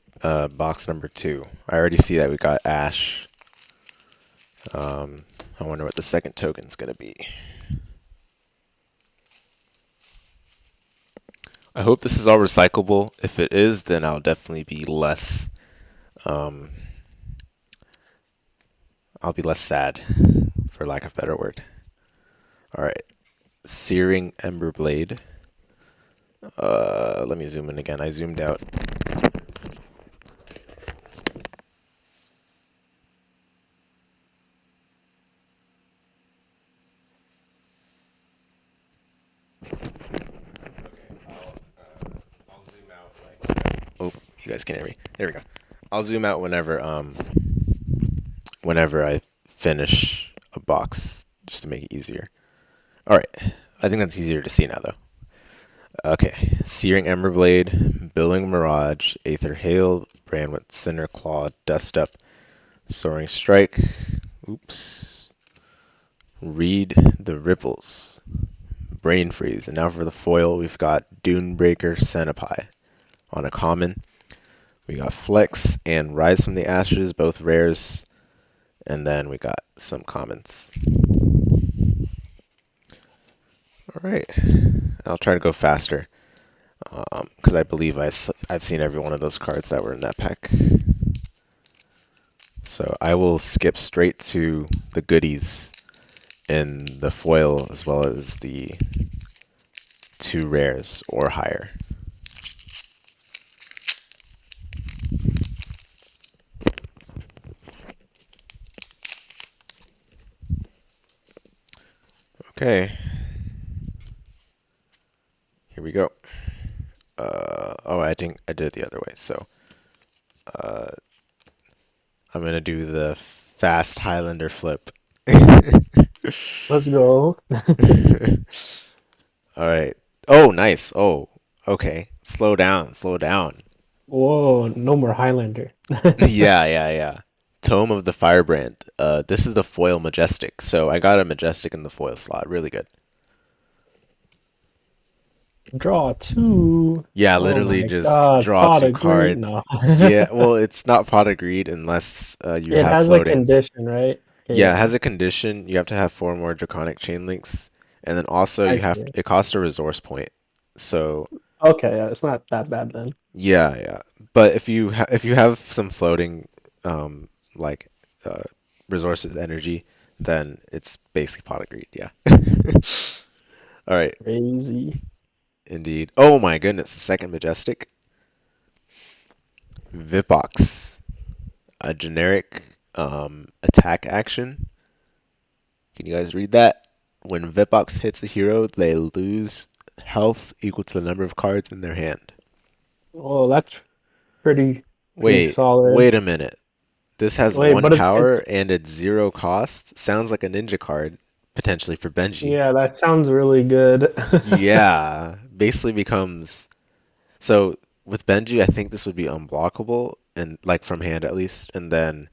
box number two. I already see that we got Ash. I wonder what the second token's going to be. I hope this is all recyclable. If it is, then I'll definitely be less. Um, I'll be less sad, for lack of a better word. All right. Searing Ember Blade. Let me zoom in again. I zoomed out. I'll zoom out like. Oh, you guys can hear me. There we go. I'll zoom out whenever I finish a box, just to make it easier. All right. I think that's easier to see now, though. Okay. Searing Emberblade, Billing Mirage, Aether Hail, Brandwidth, Cinder Claw, Dust Up, Soaring Strike. Oops. Read the Ripples, Brain Freeze. And now for the foil, we've got Dunebreaker Centipie. On a common, we got Flex and Rise from the Ashes, both rares. And then we got some commons. All right. I'll try to go faster, because I believe I've seen every one of those cards that were in that pack. So I will skip straight to the goodies in the foil as well as the two rares or higher. Okay, here we go. Oh, I think I did it the other way. So I'm gonna do the fast Highlander flip. Let's go. All right. Oh, nice. Oh, okay. Slow down, slow down. Whoa, no more Highlander. Yeah, yeah, yeah. Tome of the Firebrand. This is the foil Majestic. So I got a Majestic in the foil slot. Really good. Draw two. Yeah, Oh literally my just God, draw pot two of greed. cards. No. Yeah, well, it's not Pot of Greed unless you It have has a floating. condition, right? Yeah, it has Yeah, a condition. You have to have four more Draconic Chain Links, and then also I you have see. it costs a resource point. So Okay, yeah, it's not that bad then. yeah, yeah. But if you have some floating, like uh, resources energy, then it's basically Pot of Greed. Yeah. All right. Crazy. Indeed. Oh my goodness, the second Majestic. Vipox, a generic attack action. Can you guys read that? When Vipox hits a hero, they lose health equal to the number of cards in their hand. Oh, that's pretty Wait solid. a minute. This has Wait, one but it's power and it's zero cost. Sounds like a ninja card, potentially for Benji. yeah, that sounds really good. Yeah, basically becomes so with Benji, I think this would be unblockable and like from hand at least. And then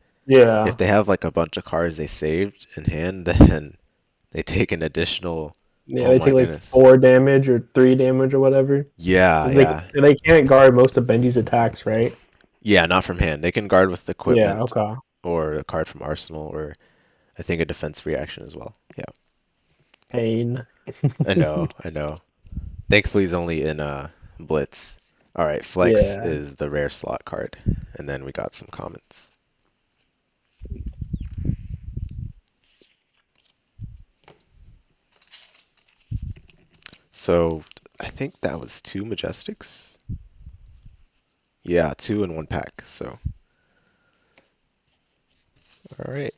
if Yeah. they have like a bunch of cards they saved in hand, then they take an additional. Yeah, Oh they my take like goodness. 4 damage or 3 damage or whatever. Yeah, They yeah. they can't guard most of Benji's attacks, right? Yeah, not from hand. They can guard with Yeah, equipment okay. or a card from Arsenal or I think a defense reaction as well. Yeah, Pain. I know, I know. Thankfully, he's only in Blitz. All right, Flex Yeah. is the rare slot card, and then we got some commons. So I think that was two Majestics. Yeah, two in one pack. So all right,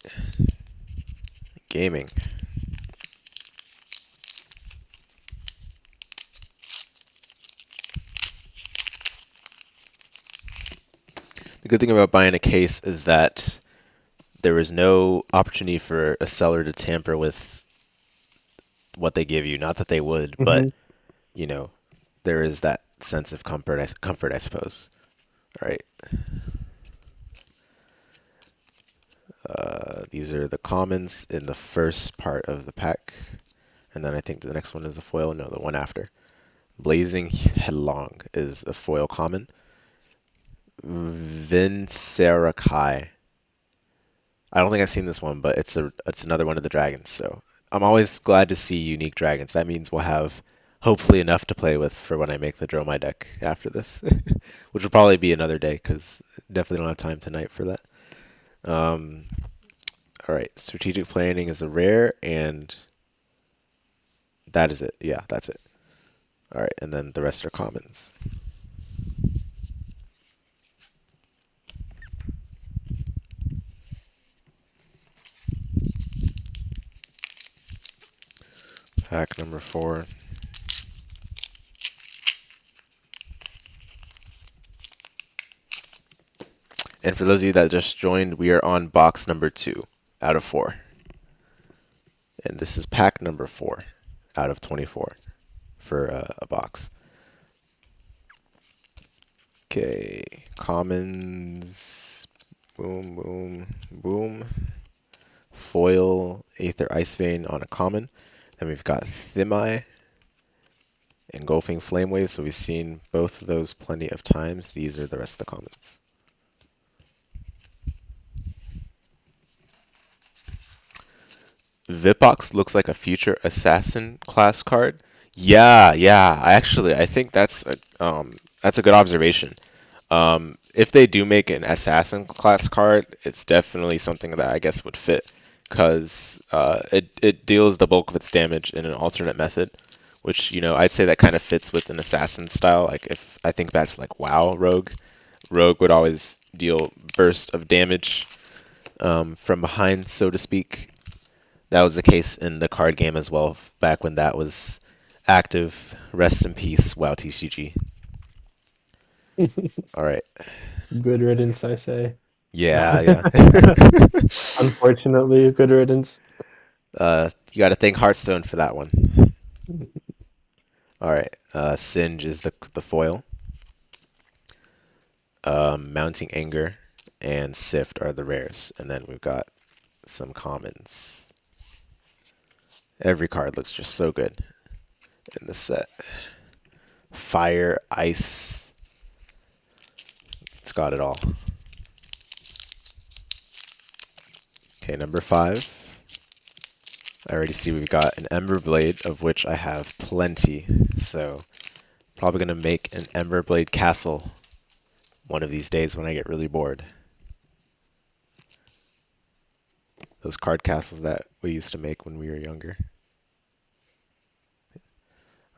gaming. The good thing about buying a case is that there is no opportunity for a seller to tamper with what they give you. Not that they would, but Hmm. you know, there is that sense of comfort, I suppose. All right, these are the commons in the first part of the pack, and then I think the next one is a foil. No, the one after. Blazing Headlong is a foil common. Vincerakai. I don't think I've seen this one, but it's another one of the dragons. So I'm always glad to see unique dragons. That means we'll have hopefully enough to play with for when I make the Dromai deck after this, which will probably be another day because definitely don't have time tonight for that. Um, all right, strategic planning is a rare, and that is it. Yeah, that's it. All right, and then the rest are commons. Pack number four. And for those of you that just joined, we are on box number two out of four. And this is pack number four out of 24 for a box. Okay, commons. Boom, boom, boom. Foil, Aether Ice Vein on a common. Then we've got Thimai, Engulfing Flame Wave. So we've seen both of those plenty of times. These are the rest of the commons. Vipox looks like a future assassin class card. Yeah, yeah. I think that's a good observation. If they do make an assassin class card, it's definitely something that I guess would fit because it deals the bulk of its damage in an alternate method, which I'd say that kind of fits with an assassin style. Like if I think back to like WoW Rogue would always deal burst of damage from behind, so to speak. That was the case in the card game as well, back when that was active. Rest in peace, WoW TCG. All right. Good riddance, I say. Yeah, yeah. Unfortunately, good riddance. You got to thank Hearthstone for that one. All right. Singe is the foil. Mounting Anger and Sift are the rares, and then we've got some commons. Every card looks just so good in this set. Fire, ice, it's got it all. Okay, number 5. I already see we've got an Ember Blade, of which I have plenty. So probably gonna make an Ember Blade castle one of these days when I get really bored. Those card castles that we used to make when we were younger.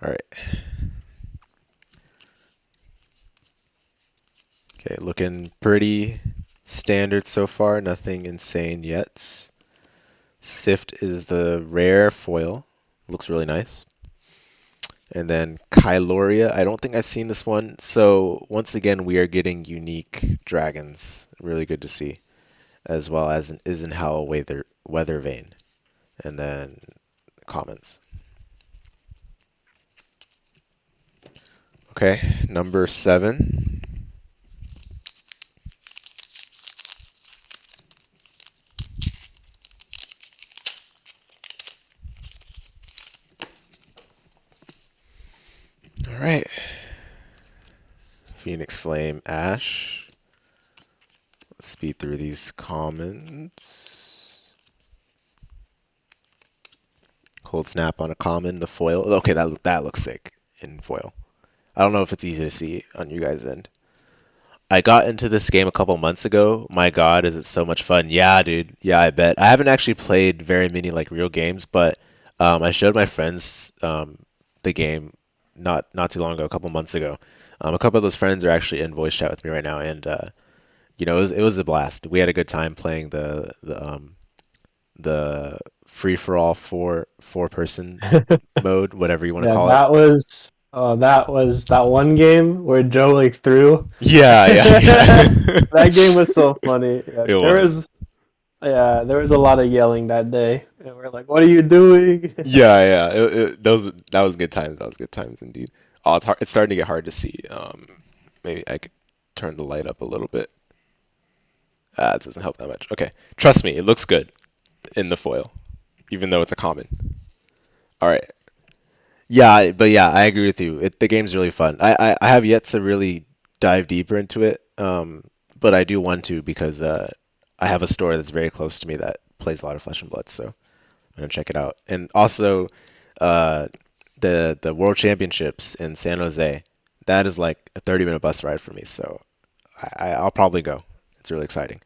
All right. Okay, looking pretty standard so far. Nothing insane yet. Sift is the rare foil. Looks really nice. And then Kyloria, I don't think I've seen this one. So once again, we are getting unique dragons. Really good to see. As well as an Isenhowl Weather Vane. And then commons. Okay, number 7. All right, Phoenix Flame Ash. Let's speed through these commons. Cold Snap on a common, the foil. Okay, that looks sick in foil. I don't know if it's easy to see on you guys' end. I got into this game a couple months ago. My God, is it so much fun? Yeah, dude. Yeah, I bet. I haven't actually played very many like real games, but I showed my friends the game not too long ago, a couple months ago. A couple of those friends are actually in voice chat with me right now, and it was a blast. We had a good time playing the free for all four person mode, whatever you want to Yeah, call it. that was that one game where Joe like threw. Yeah, yeah, yeah. That game was so funny. Yeah, It there was. was there was a lot of yelling that day. And we're like, "What are you doing?" Yeah, yeah. That was good times. That was good times indeed. Oh, it's hard. It's starting to get hard to see. Maybe I could turn the light up a little bit. It doesn't help that much. Okay, trust me, it looks good in the foil, even though it's a common. All right. Yeah, but yeah, I agree with you. The game's really fun. I have yet to really dive deeper into it, but I do want to because I have a store that's very close to me that plays a lot of Flesh and Blood, so I'm gonna check it out. And also, uh, the World Championships in San Jose, that is like a 30-minute bus ride for me, so I'll probably go. It's really exciting.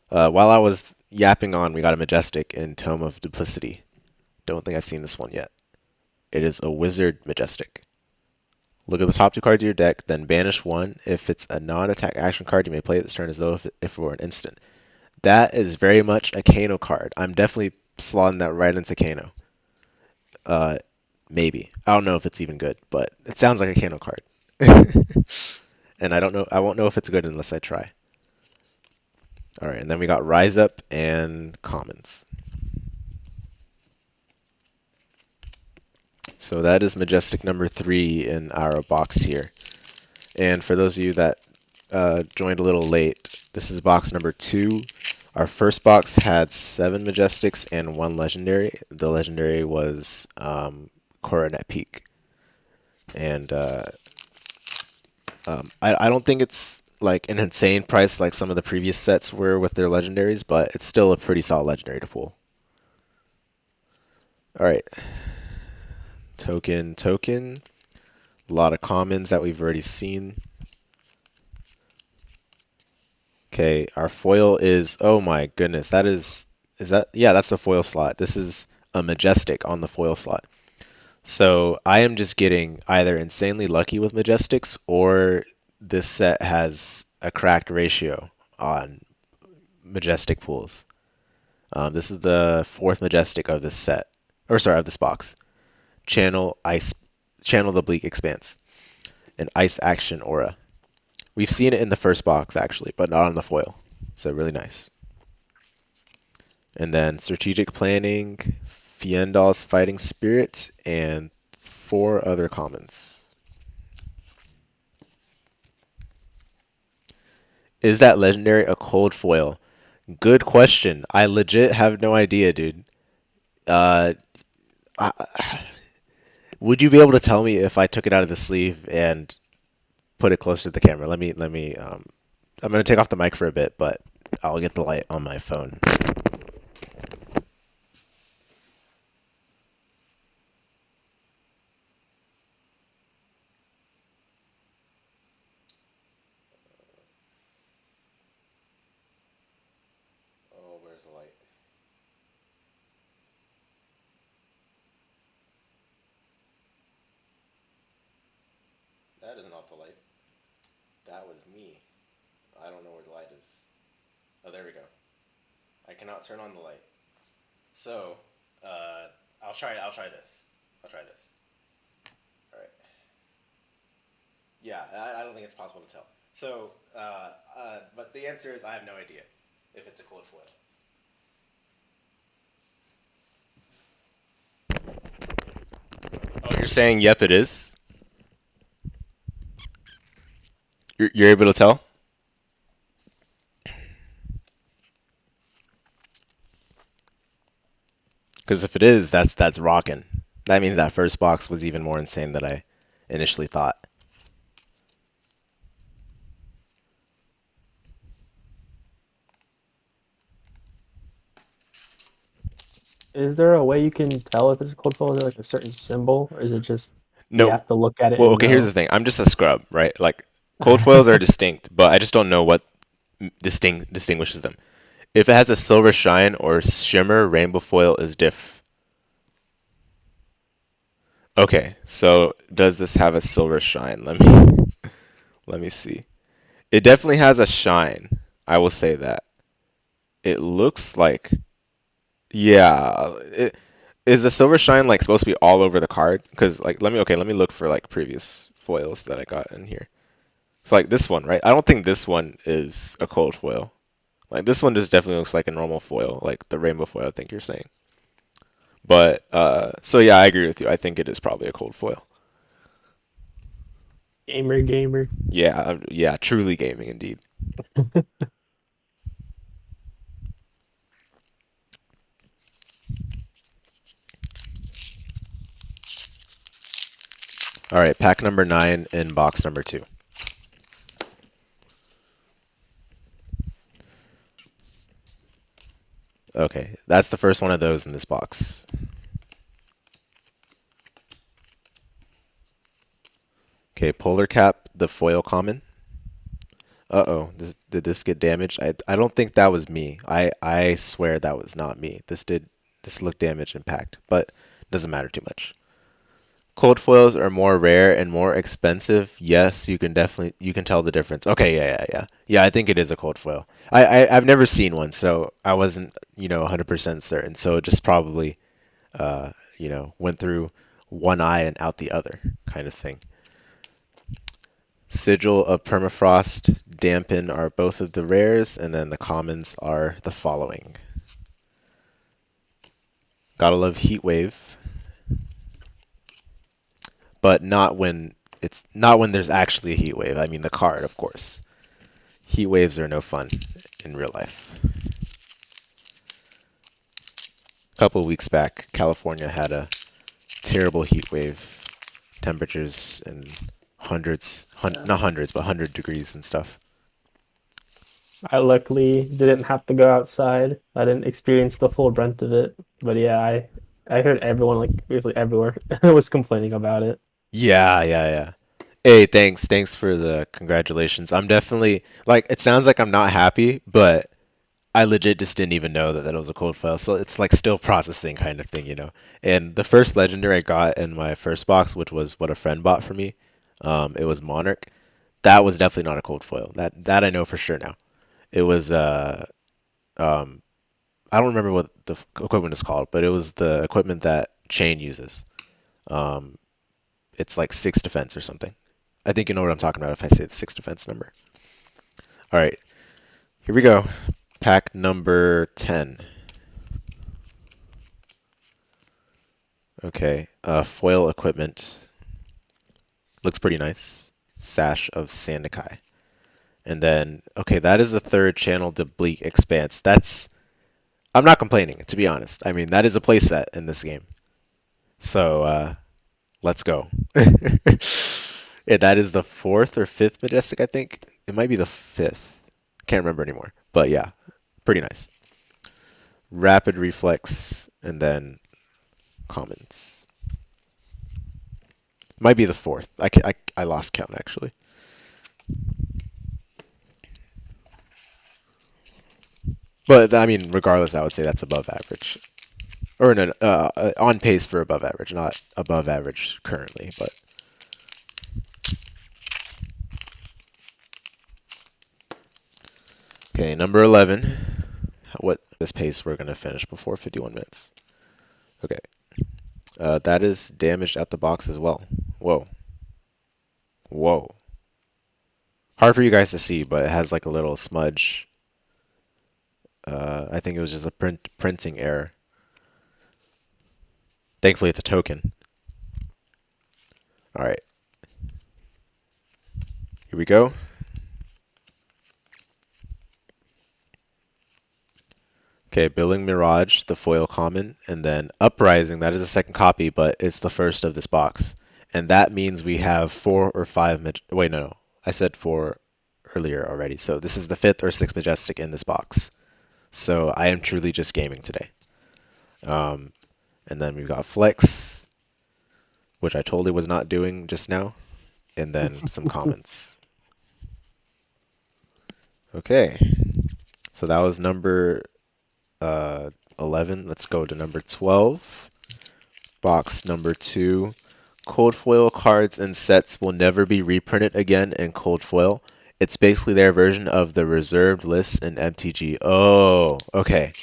While I was yapping on, we got a Majestic in Tome of Duplicity. Don't think I've seen this one yet. It is a Wizard Majestic. Look at the top 2 cards of your deck, then banish one. If it's a non-attack action card, you may play it this turn as though if it were an instant. That is very much a Kano card. I'm definitely slotting that right into Kano. Uh, Maybe. I don't know if it's even good, but it sounds like a Kano card. And I don't know. I won't know if it's good unless I try. All right, and then we got Rise Up and Commons. So that is Majestic number 3 in our box here. And for those of you that joined a little late, this is box number 2. Our first box had 7 Majestics and 1 Legendary. The Legendary was Coronet Peak. And I don't think it's like an insane price like some of the previous sets were with their legendaries, but it's still a pretty solid legendary to pull. All right, token. A lot of commons that we've already seen. Okay, our foil is, oh my goodness, is that, yeah, that's the foil slot. This is a Majestic on the foil slot. So I am just getting either insanely lucky with Majestics or this set has a cracked ratio on Majestic pools. This is the 4th Majestic of this set, or sorry, of this box. Channel Ice, Channel the Bleak Expanse, an Ice Action Aura. We've seen it in the first box actually, but not on the foil. So really nice. And then strategic planning, Fiendal's fighting spirit, and four other commons. Is that legendary a cold foil? Good question. I legit have no idea, dude. Uh, I, would you be able to tell me if I took it out of the sleeve and put it closer to the camera? Let me. I'm gonna take off the mic for a bit, but I'll get the light on my phone. Oh, where's the light? That is not the light. That was me. I don't know where the light is. Oh, there we go. I cannot turn on the light. So, uh, I'll try. I'll try this. I'll try this. All right. Yeah, I don't think it's possible to tell. So, but the answer is I have no idea if it's a cold foil. Oh, you're saying yep, it is. You're able to tell? Because if it is, that's rocking. That means that first box was even more insane than I initially thought. Is there a way you can tell if it's a cold foil? Is there like a certain symbol, or is it just you No, have to look at it well, and okay. Here's the know? thing. I'm just a scrub, right? Like cold foils are distinct, but I just don't know what distinguishes them. If it has a silver shine or shimmer, rainbow foil is diff. Okay, so does this have a silver shine? Let me see. It definitely has a shine. I will say that. It looks like yeah. Is the silver shine like supposed to be all over the card? Because like let me look for like previous foils that I got in here. So like this one, right? I don't think this one is a cold foil. Like this one just definitely looks like a normal foil, like the rainbow foil I think you're saying. But so yeah, I agree with you. I think it is probably a cold foil. Gamer, gamer. Yeah, yeah, truly gaming indeed. All right, pack number 9 in box number 2. Okay, that's the first one of those in this box. Okay, polar cap, the foil common. Uh-oh, did this get damaged? I don't think that was me. I swear that was not me. This looked damaged and packed, but doesn't matter too much. Cold foils are more rare and more expensive. Yes, you can tell the difference. Okay, yeah. Yeah, I think it is a cold foil. I've never seen one, so I wasn't, 100% certain. So it just probably went through one eye and out the other kind of thing. Sigil of Permafrost, Dampen are both of the rares, and then the commons are the following. Gotta love Heatwave, but not when there's actually a heat wave. I mean the card, of course. Heat waves are no fun in real life. A couple of weeks back, California had a terrible heat wave. Temperatures in not hundreds, but 100 degrees and stuff. I luckily didn't have to go outside. I didn't experience the full brunt of it. But yeah, I heard everyone like basically everywhere was complaining about it. Yeah. Hey, thanks for the congratulations. I'm definitely like it sounds like I'm not happy, but I legit just didn't even know that it was a cold file. So it's like still processing kind of thing. And the first legendary I got in my first box, which was what a friend bought for me, it was Monarch. That was definitely not a cold foil. That I know for sure now. It was um I don't remember what the equipment is called, but it was the equipment that Chain uses. Um it's like 6 defense or something. I think you know what I'm talking about if I say the 6 defense number. All right. Here we go. Pack number 10. Okay, foil equipment. Looks pretty nice. Sash of Sandakai. And then, okay, that is the third channel to Bleak Expanse. I'm not complaining, to be honest. I mean, that is a playset in this game. So, let's go. Yeah, that is the fourth or fifth Majestic, I think. It might be the fifth. Can't remember anymore. But yeah, pretty nice. Rapid Reflex, and then Commons. Might be the fourth. I lost count, actually. But, I mean, regardless, I would say that's above average. Or no, on pace for above average, not above average currently, but okay, number 11. What this pace we're gonna finish before 51 minutes. Okay, that is damaged at the box as well. Whoa, whoa. Hard for you guys to see, but it has like a little smudge. I think it was just a printing error. Thankfully, it's a token. All right, here we go. Okay, Billing Mirage, the foil common, and then Uprising, that is a second copy, but it's the first of this box. And that means we have four or five, wait, no, I said four earlier already. So this is the fifth or sixth Majestic in this box. So I am truly just gaming today. Um, and then we've got Flex, which I totally was not doing just now, and then some commons. Okay, so that was number 11. Let's go to number 12. Box number 2. Cold foil cards and sets will never be reprinted again in cold foil. It's basically their version of the reserved list in MTG. Oh, okay.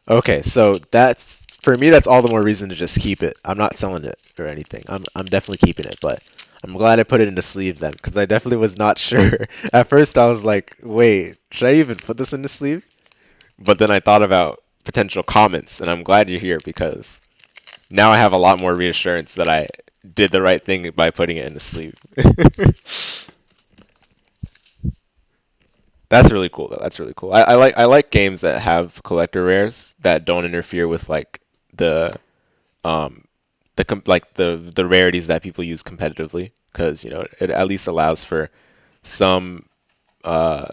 Okay, so that's for me that's all the more reason to just keep it. I'm not selling it or anything. I'm definitely keeping it, but I'm glad I put it in the sleeve then because I definitely was not sure. At first I was like, "Wait, should I even put this in the sleeve?" But then I thought about potential comments and I'm glad you're here because now I have a lot more reassurance that I did the right thing by putting it in the sleeve. That's really cool though. That's really cool. I like games that have collector rares that don't interfere with like the um like the rarities that people use competitively because it at least allows for some uh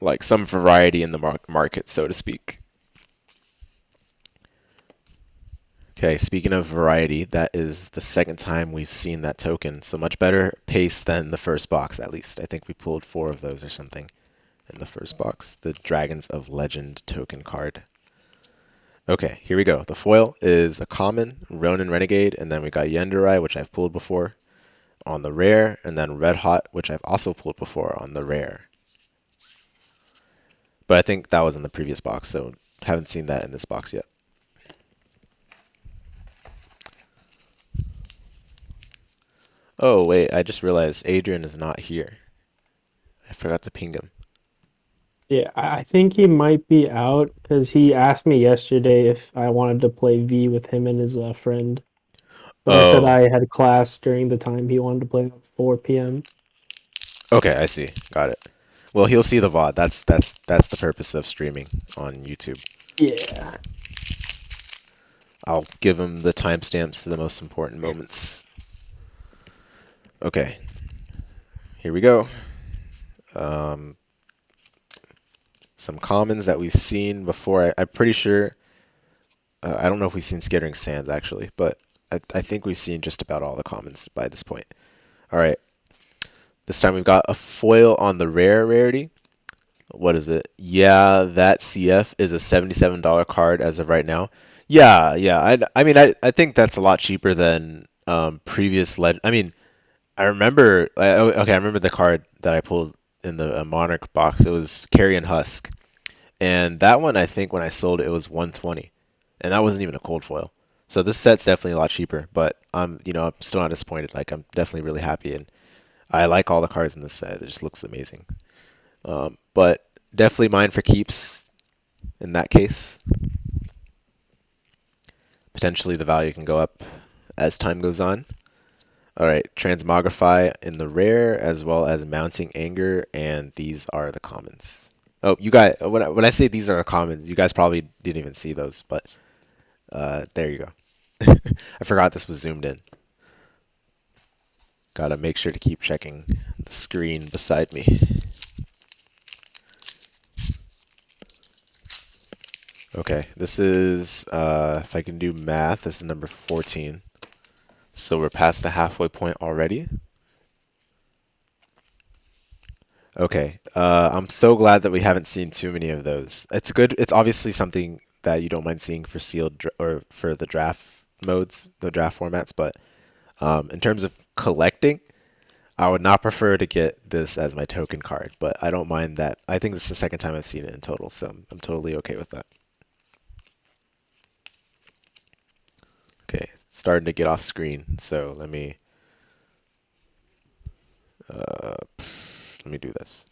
like some variety in the market so to speak. Okay, speaking of variety, that is the second time we've seen that token. So much better pace than the first box, at least. I think we pulled four of those or something in the first box. The Dragons of Legend token card. Okay, here we go. The foil is a common, Ronin Renegade, and then we got Yendurai, which I've pulled before on the rare, and then Red Hot, which I've also pulled before on the rare. But I think that was in the previous box, so haven't seen that in this box yet. Oh, wait, I just realized Adrian is not here. I forgot to ping him. Yeah, I think he might be out because he asked me yesterday if I wanted to play V with him and his friend. But I said Oh, I had class during the time he wanted to play at 4 p.m. okay, I see. Got it. Well, he'll see the VOD. That's the purpose of streaming on YouTube. Yeah. I'll give him the timestamps to the most important moments. Okay, here we go. Um, some commons that we've seen before. I'm pretty sure. I don't know if we've seen Skittering Sands actually, but I think we've seen just about all the commons by this point. All right, this time we've got a foil on the rare rarity. What is it? Yeah, that CF is a $77 card as of right now. Yeah, yeah. I mean, I think that's a lot cheaper than previous I mean, I remember. Okay, I remember the card that I pulled in the Monarch box. It was Carrion Husk, and that one I think when I sold it, it was 120, and that wasn't even a cold foil. So this set's definitely a lot cheaper, but I'm still not disappointed. Like I'm definitely really happy, and I like all the cards in this set. It just looks amazing. But definitely mine for keeps in that case. Potentially the value can go up as time goes on. All right, transmogrify in the rare as well as mounting anger, and these are the commons. Oh, you guys, when I say these are the commons, you guys probably didn't even see those, but there you go. I forgot this was zoomed in. Gotta make sure to keep checking the screen beside me. Okay, this is, if I can do math, this is number 14. So we're past the halfway point already. Okay, I'm so glad that we haven't seen too many of those. It's good. It's obviously something that you don't mind seeing for or for the draft modes, the draft formats. But in terms of collecting, I would not prefer to get this as my token card. But I don't mind that. I think this is the second time I've seen it in total, so I'm totally okay with that. Okay, starting to get off screen. So let me do this.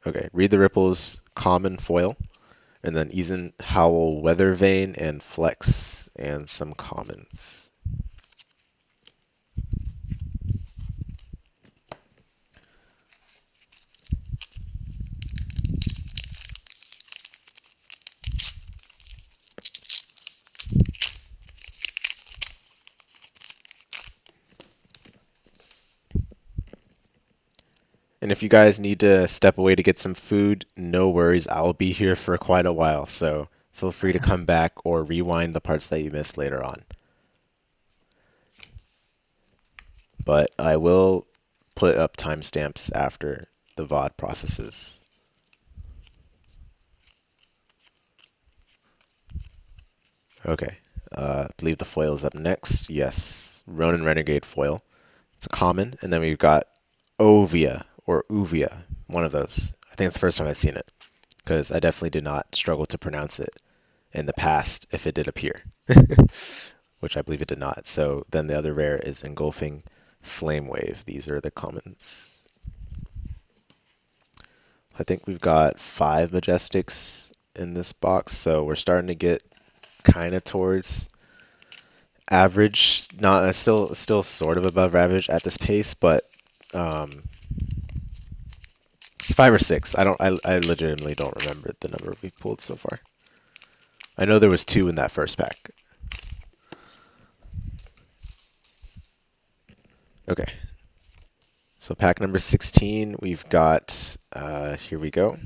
Okay, read the ripples, common foil. And then Eisenhowl, Weathervane, and Flex, and some commons. And if you guys need to step away to get some food, no worries. I'll be here for quite a while, so feel free to come back or rewind the parts that you missed later on. But I will put up timestamps after the VOD processes. Okay, I believe the foil is up next. Yes, Ronin Renegade foil. It's a common, and then we've got Ovia or Uvia, one of those. I think it's the first time I've seen it because I definitely did not struggle to pronounce it in the past if it did appear, which I believe it did not. So then the other rare is Engulfing Flame Wave. These are the commons. I think we've got 5 Majestics in this box, so we're starting to get kind of towards average. Not still sort of above average at this pace, but um, it's 5 or 6. I legitimately don't remember the number we've pulled so far. I know there was 2 in that first pack. Okay. So pack number 16, we've got, here we go.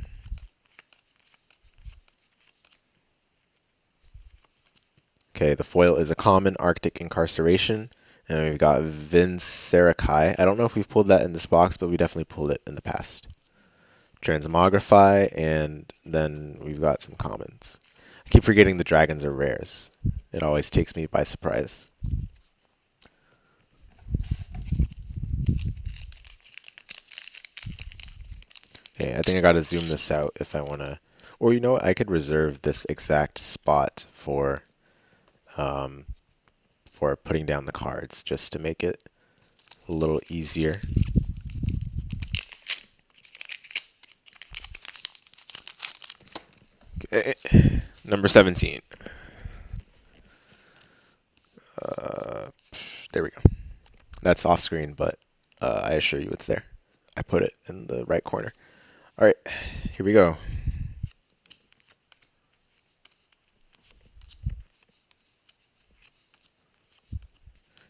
Okay, the foil is a common Arctic Incarceration, and we've got Vincerakai. I don't know if we've pulled that in this box, but we definitely pulled it in the past. Transmogrify, and then we've got some commons. I keep forgetting the dragons are rares. It always takes me by surprise. Okay, I think I gotta zoom this out if I wanna, or you know what, I could reserve this exact spot um, for putting down the cards just to make it a little easier. Okay. Number 17. Uh, there we go. That's off screen, but I assure you it's there. I put it in the right corner. All right, here we go.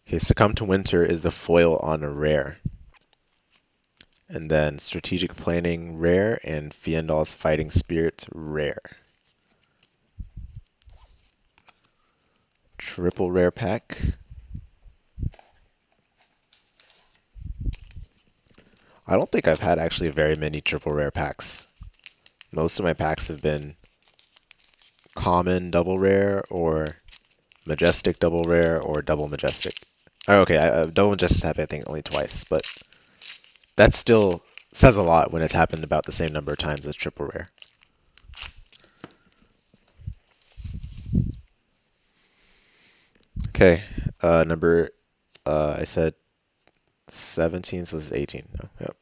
Okay, Succumb to Winter is the foil on a rare. And then Strategic Planning rare and Fiendal's Fighting Spirit rare. Triple rare pack. I don't think I've had actually very many triple rare packs. Most of my packs have been common double rare or majestic double rare or double majestic. Oh, okay, double majestic happened I think only twice, but that still says a lot when it's happened about the same number of times as triple rare. Okay, number I said 17, so this is 18. Oh, yep.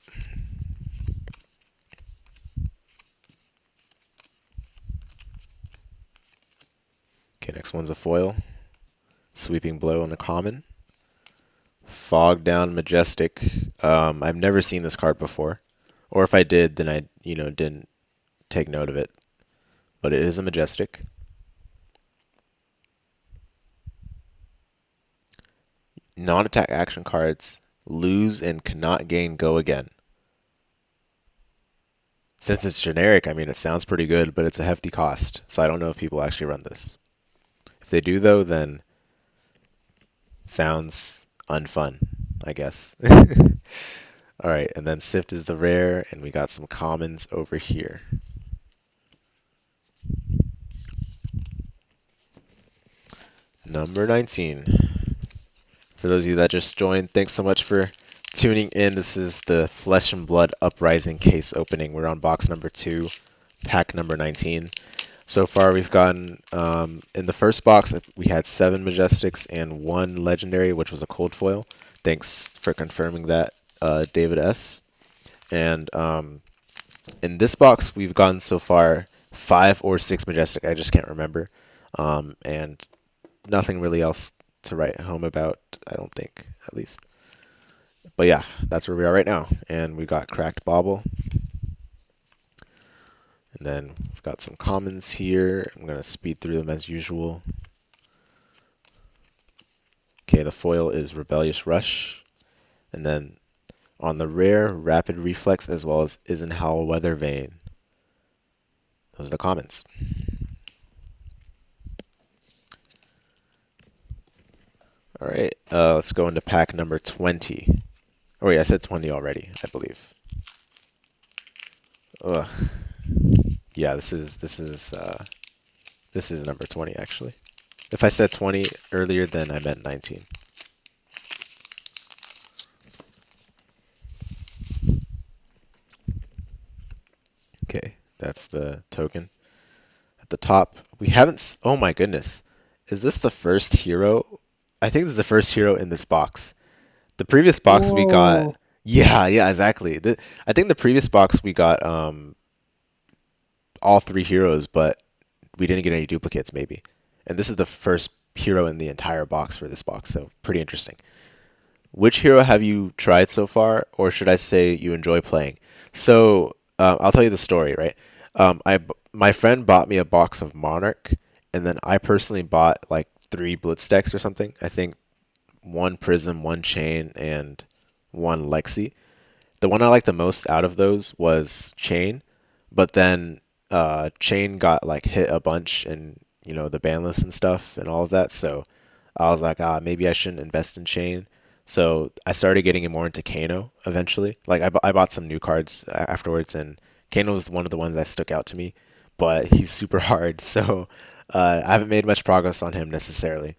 Okay, next one's a foil. Sweeping blow on a common. Fog down majestic. I've never seen this card before, or if I did, then I didn't take note of it. But it is a majestic. Non-attack action cards lose and cannot gain go again. Since it's generic, I mean, it sounds pretty good, but it's a hefty cost. So I don't know if people actually run this. If they do, though, then sounds unfun, I guess. All right, and then Sift is the rare, and we got some commons over here. Number 19. For those of you that just joined, thanks so much for tuning in. This is the Flesh and Blood Uprising case opening. We're on box number 2, pack number 19. So far, we've gotten, in the first box, we had 7 Majestics and 1 Legendary, which was a cold foil. Thanks for confirming that, David S. And in this box, we've gotten so far 5 or 6 Majestic. I just can't remember. And nothing really else to write home about, I don't think, at least. But yeah, that's where we are right now. And we got Cracked Bauble. And then we've got some commons here. I'm going to speed through them as usual. Okay, the foil is Rebellious Rush. And then on the rare, Rapid Reflex as well as Isenhowl Weather Vane. Those are the commons. All right, let's go into pack number 20. Oh wait, I said 20 already, I believe. Ugh. Yeah, this is number 20 actually. If I said 20 earlier, then I meant 19. Okay, that's the token. At the top, we haven't. Oh my goodness. Is this the first hero? I think this is the first hero in this box. The previous box we got. Whoa. Yeah, yeah, exactly. I think the previous box we got all 3 heroes, but we didn't get any duplicates maybe. And this is the first hero in the entire box for this box, so pretty interesting. Which hero have you tried so far, or should I say you enjoy playing? So I'll tell you the story, right? My friend bought me a box of Monarch, and then I personally bought like 3 Blitz decks or something. I think 1 Prism, 1 Chain, and 1 Lexi. The one I liked the most out of those was Chain, but then Chain got like hit a bunch in the ban list and stuff and all of that. So I was like, maybe I shouldn't invest in Chain. So I started getting more into Kano eventually. Like I bought some new cards afterwards, and Kano was one of the ones that stuck out to me. But he's super hard, so I haven't made much progress on him necessarily.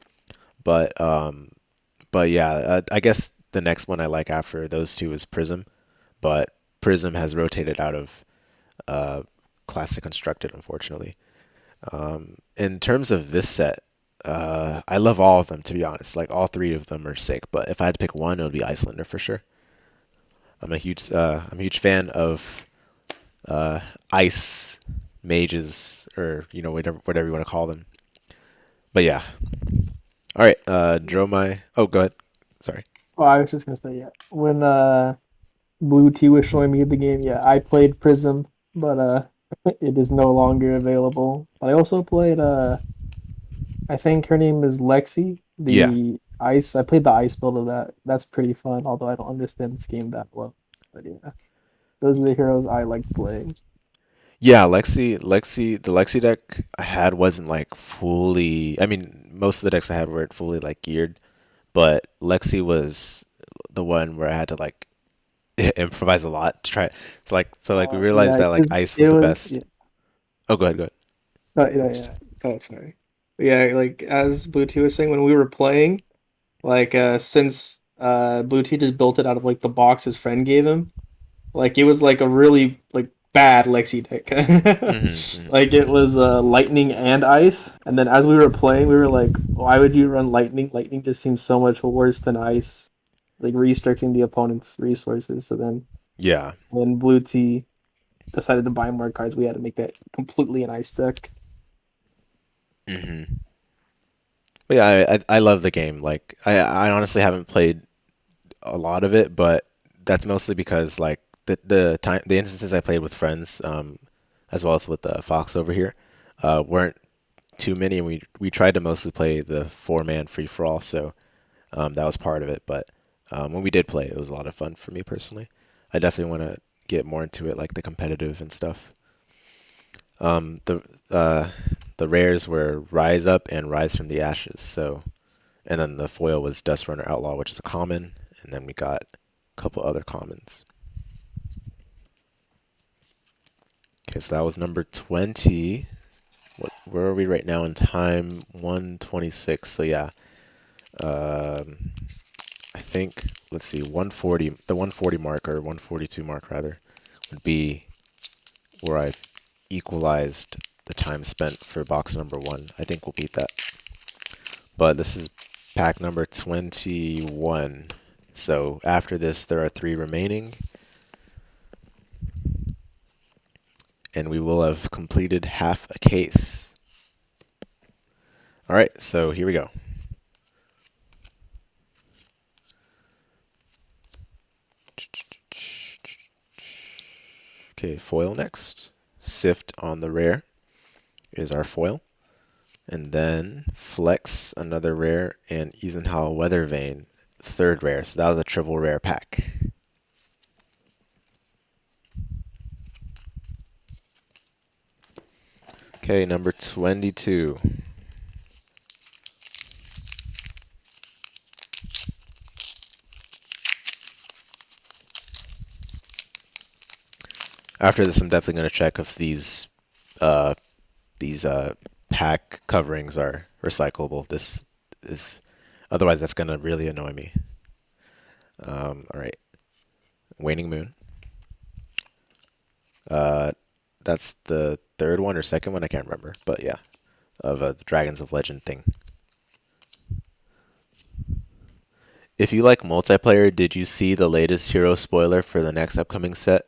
But yeah, I guess the next one I like after those two is Prism, but Prism has rotated out of uh, Classic Constructed, unfortunately. In terms of this set, I love all of them to be honest. Like all 3 of them are sick, but if I had to pick one, it would be Icelander for sure. I'm a huge fan of uh, ice mages, or whatever you want to call them. But yeah, all right. Dromai. Oh, go ahead. Sorry. Oh, I was just gonna say, yeah. When Blue Tea was showing me the game, yeah, I played Prism, but it is no longer available. But I also played I think her name is Lexi, Yeah, the ice. I played the ice build of that. That's pretty fun, although I don't understand this game that well. But yeah, those are the heroes I liked playing. yeah. The Lexi deck I had wasn't like fully. I mean, most of the decks I had weren't fully like geared, but Lexi was the one where I had to like improvise a lot to try. So we realized Yeah, that like because ice was it the was best. yeah. Oh, go ahead, go ahead. Yeah, yeah. Oh, sorry. But yeah, like as Blue Tea was saying, when we were playing, like since Blue Tea just built it out of like the box his friend gave him, like it was like a really like bad Lexi deck. Like it was lightning and ice, and then as we were playing, we were like, why would you run lightning? Lightning just seems so much worse than ice, like restricting the opponent's resources. So then Yeah. when Blue Tea decided to buy more cards, we had to make that completely an ice deck. hmm But yeah, I love the game. Like I honestly haven't played a lot of it, but that's mostly because like the instances I played with friends, as well as with Fox over here, weren't too many, and we tried to mostly play the four-man free for all, so that was part of it. But when we did play, it was a lot of fun for me personally. I definitely want to get more into it, like the competitive and stuff. Um, the uh, the rares were Rise Up and Rise from the Ashes. So, and then the foil was Dust Runner Outlaw, which is a common, and then we got a couple other commons. Okay, so that was number 20. Where are we right now in time? 126. So yeah, um, I think let's see, 140. The 140 mark or 142 mark rather would be where I've equalized the time spent for box number one. I think we'll beat that. But this is pack number 21. So after this, there are three remaining, and we will have completed half a case. All right, so here we go. Okay, foil next. Sift on the rare is our foil. And then Flex, another rare, and Eisenhower Weather Vane, third rare. So that was a triple rare pack. Okay, number 22. After this, I'm definitely going to check if uh, these pack coverings are recyclable. This is otherwise that's going to really annoy me. All right, Waning Moon. Uh, that's the third one or second one. I can't remember, but yeah, of the Dragons of Legend thing. If you like multiplayer, did you see the latest hero spoiler for the next upcoming set?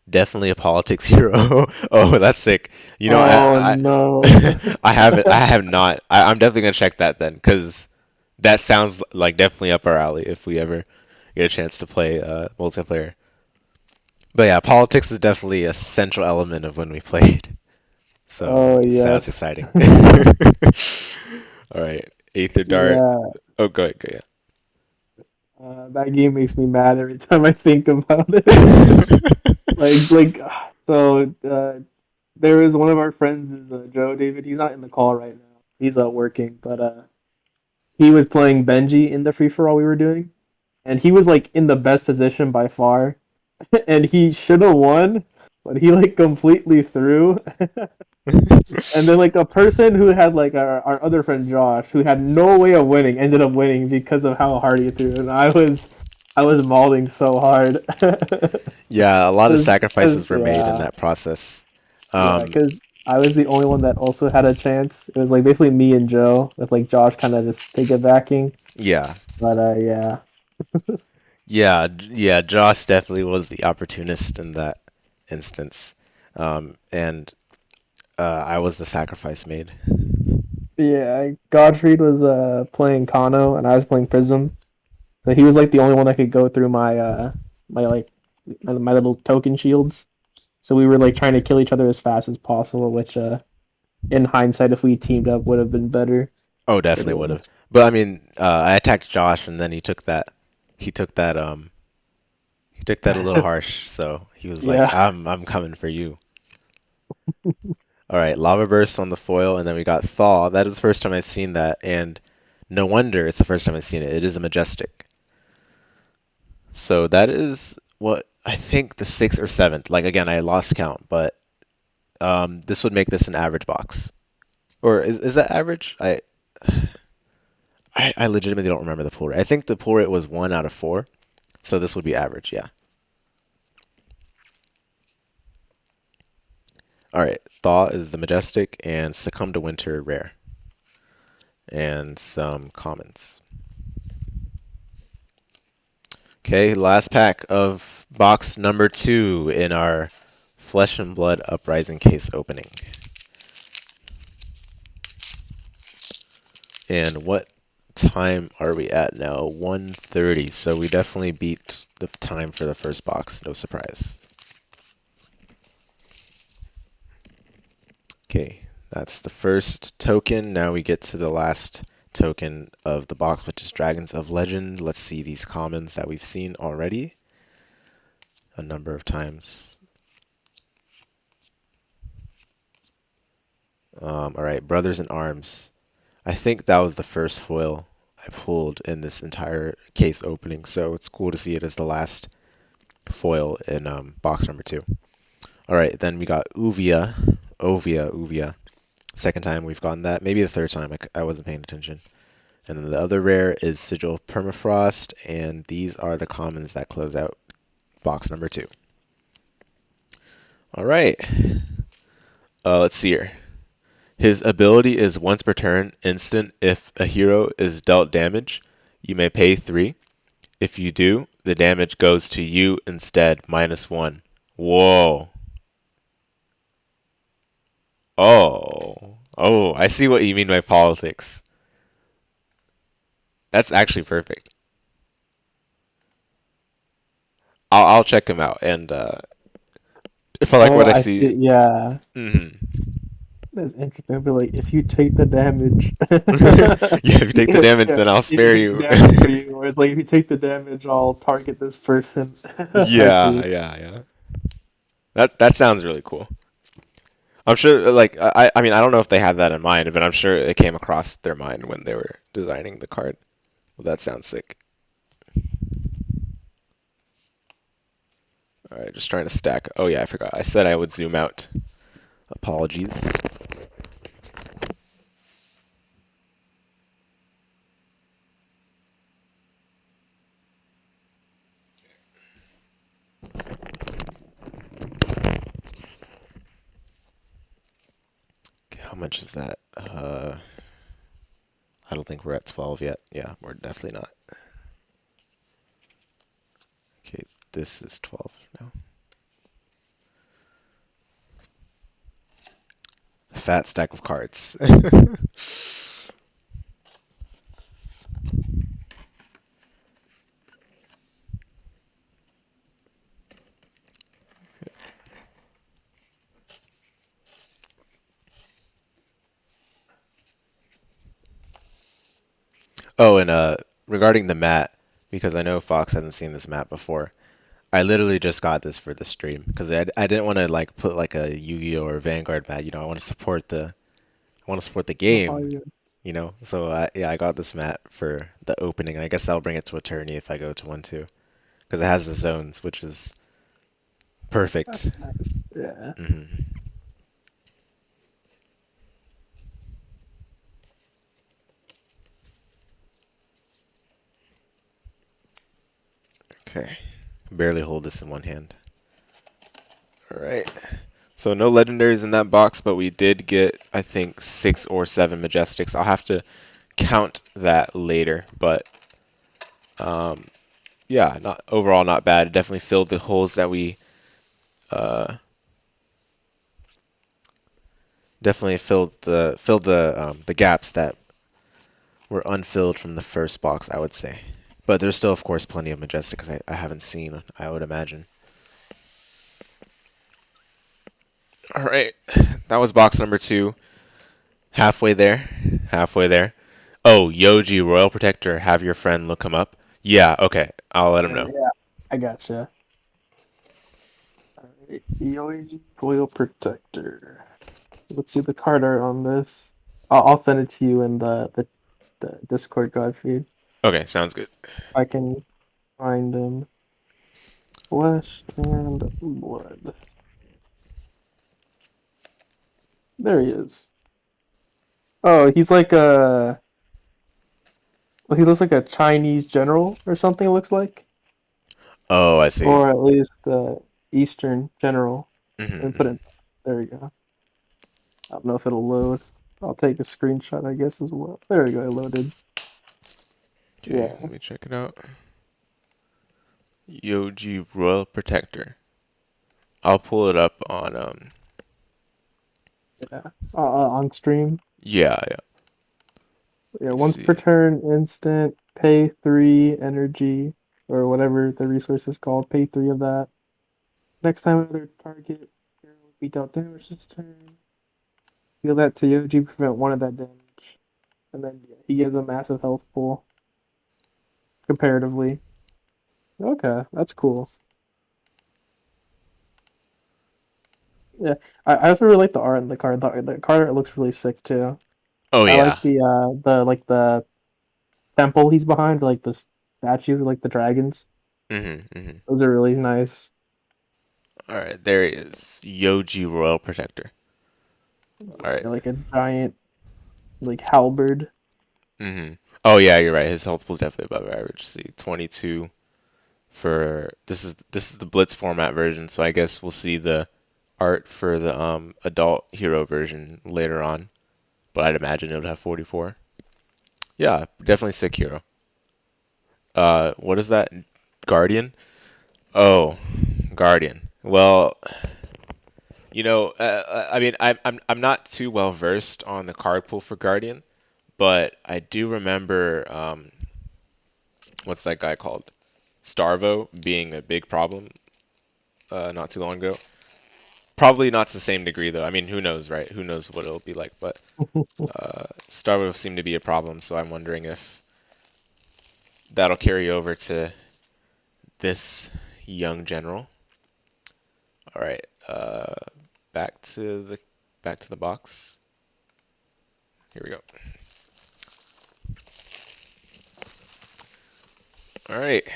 Definitely a politics hero. Oh, that's sick. You know, Oh no. I haven't, I have not. I'm definitely gonna check that then, because that sounds like definitely up our alley if we ever get a chance to play multiplayer. But yeah, politics is definitely a central element of when we played. So Oh sounds yes. exciting. All right, Aether Dart. Yeah. Oh, go ahead, go That game makes me mad every time I think about it. yeah. Like so there was one of our friends is Joe David. He's not in the call right now. He's working, but he was playing Benji in the free for all we were doing, and he was like in the best position by far, and he should have won, but he like completely threw. And then like a person who had like our other friend Josh, who had no way of winning, ended up winning because of how hard he threw. And I was mauling so hard. Yeah, a lot of Cause, sacrifices were made in yeah, that process. yeah, Um, because I was the only one that also had a chance. It was like basically me and Joe with like Josh kind of just take it backing. yeah, But yeah, yeah. Josh definitely was the opportunist in that instance, and I was the sacrifice made. yeah. Godfried was playing Kano and I was playing Prism. So he was like the only one that could go through my like my little token shields. So we were like trying to kill each other as fast as possible, which in hindsight, if we teamed up, would have been better. Oh, It definitely would have. was. But I mean, I attacked Josh, and then he took that, he took that a little harsh. So he was like, Yeah. I'm coming for you." All right, Lava Burst on the foil, and then we got Thaw. That is the first time I've seen that, and no wonder it's the first time I've seen it. It is a majestic. So that is what I think the sixth or seventh. Like again, I lost count, but this would make this an average box. Or is that average? I legitimately don't remember the pull rate. I think the pull rate was 1 out of 4, so this would be average. Yeah. All right. Thaw is the majestic, and Succumb to Winter rare, and some commons. Okay, last pack of box number 2 in our Flesh and Blood Uprising case opening. And what time are we at now? 1:30. So we definitely beat the time for the first box. No surprise. Okay, that's the first token. Now we get to the last token of the box, which is Dragons of Legend. Let's see these commons that we've seen already a number of times. All right, Brothers in Arms. I think that was the first foil I pulled in this entire case opening, so it's cool to see it as the last foil in box number two. All right, then we got Uvia. Second time we've gotten that. Maybe the third time. I wasn't paying attention. And then the other rare is Sigil Permafrost, and these are the commons that close out box number two. All right, let's see here. His ability is once per turn, instant. If a hero is dealt damage, you may pay 3. If you do, the damage goes to you instead, -1. Whoa. Oh, I see what you mean by politics. That's actually perfect. I'll check him out, and if I like Oh, what I I see, see. Yeah, mhm. that's interesting. I'd be like, if you take the damage, Yeah, if you take the yeah, damage, yeah, then I'll you spare take the you. damage for you. Or it's like, if you take the damage, I'll target this person. I Yeah, see. yeah, yeah. That sounds really cool. I'm sure, like, I mean, I don't know if they had that in mind, but I'm sure it came across their mind when they were designing the card. Well, that sounds sick. All right, just trying to stack. Oh yeah, I forgot. I said I would zoom out. Apologies. Okay, how much is that? I don't think we're at 12 yet. Yeah, we're definitely not. Okay, this is 12 now. Fat stack of cards. Oh, and regarding the mat, because I know Fox hasn't seen this mat before. I literally just got this for the stream because I didn't want to like put like a Yu-Gi-Oh or Vanguard mat. I want to support the Oh, game. yeah. So yeah, I got this mat for the opening. And I guess I'll bring it to a tourney if I go to one too, because it has the zones, which is That's perfect. nice. Yeah. Hmm. Okay, barely hold this in one hand. All right. So no legendaries in that box, but we did get I think 6 or 7 majestics. I'll have to count that later, but um, yeah, not overall not bad. It definitely filled the holes that we uh, definitely filled the gaps that were unfilled from the first box, I would say. But there's still, of course, plenty of majestics I haven't seen. I would imagine. All right, that was box number two. Halfway there, halfway there. Oh, Yoji Royal Protector, have your friend look him up. Yeah, okay, I'll let him know. Yeah, I gotcha. Alright, EOAG Foil Protector. Let's see the card art on this. I'll send it to you in the Discord god feed. Okay, sounds good. I can find him. Flesh and blood. There he is. Oh, he's like a. Well, he looks like a Chinese general or something. It looks like, Oh, I see. or at least Eastern general. Let me put Hmm. it. There we go. I don't know if it'll load. I'll take a screenshot, I guess, as well. There we go. It loaded. Okay, Yeah, let me check it out. Yoji Royal Protector. I'll pull it up on yeah. On stream. yeah, yeah. Yeah, Let's once per see. turn, instant, pay 3 energy, or whatever the resource is called, pay 3 of that. Next time another target hero would be dealt damage this turn. Heal that to Yoji, prevent 1 of that damage. And then yeah, he gives a massive health pool, comparatively. Okay, that's cool. Yeah, I also really like the art in the card. The card art looks really sick too. Oh I like yeah. the temple he's behind, like the statue, like the dragons. Hmm. Those are really nice. All right, there he is. Yoji Royal Protector. All It's right. like a giant like halberd. Hmm. Oh yeah, you're right. His health pool is definitely above average. See, 22 for this is the Blitz format version, so I guess we'll see the art for the adult hero version later on. But I'd imagine it would have 44. Yeah, definitely sick hero. What is that? Guardian? Oh, Guardian. Well, I mean, I'm not too well versed on the card pool for Guardian, but I do remember what's that guy called? Starvo being a big problem not too long ago. Probably not to the same degree though. I mean, who knows, right? Who knows what it'll be like? But Starvo seemed to be a problem, so I'm wondering if that'll carry over to this young general. All right, back to the back to the box. Here we go. All right,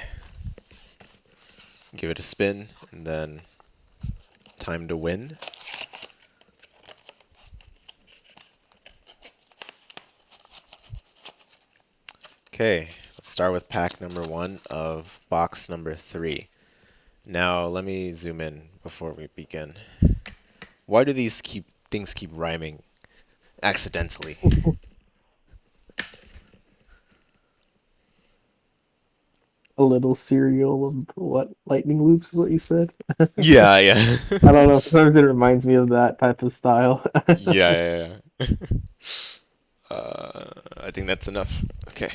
give it a spin, and then time to win. Okay, let's start with pack number 1 of box number 3. Now let me zoom in before we begin. Why do these things keep rhyming accidentally? A little cereal of what lightning loops is what you said. Yeah, yeah. I don't know. Sometimes it reminds me of that type of style. Yeah, yeah, yeah. I think that's enough. Okay.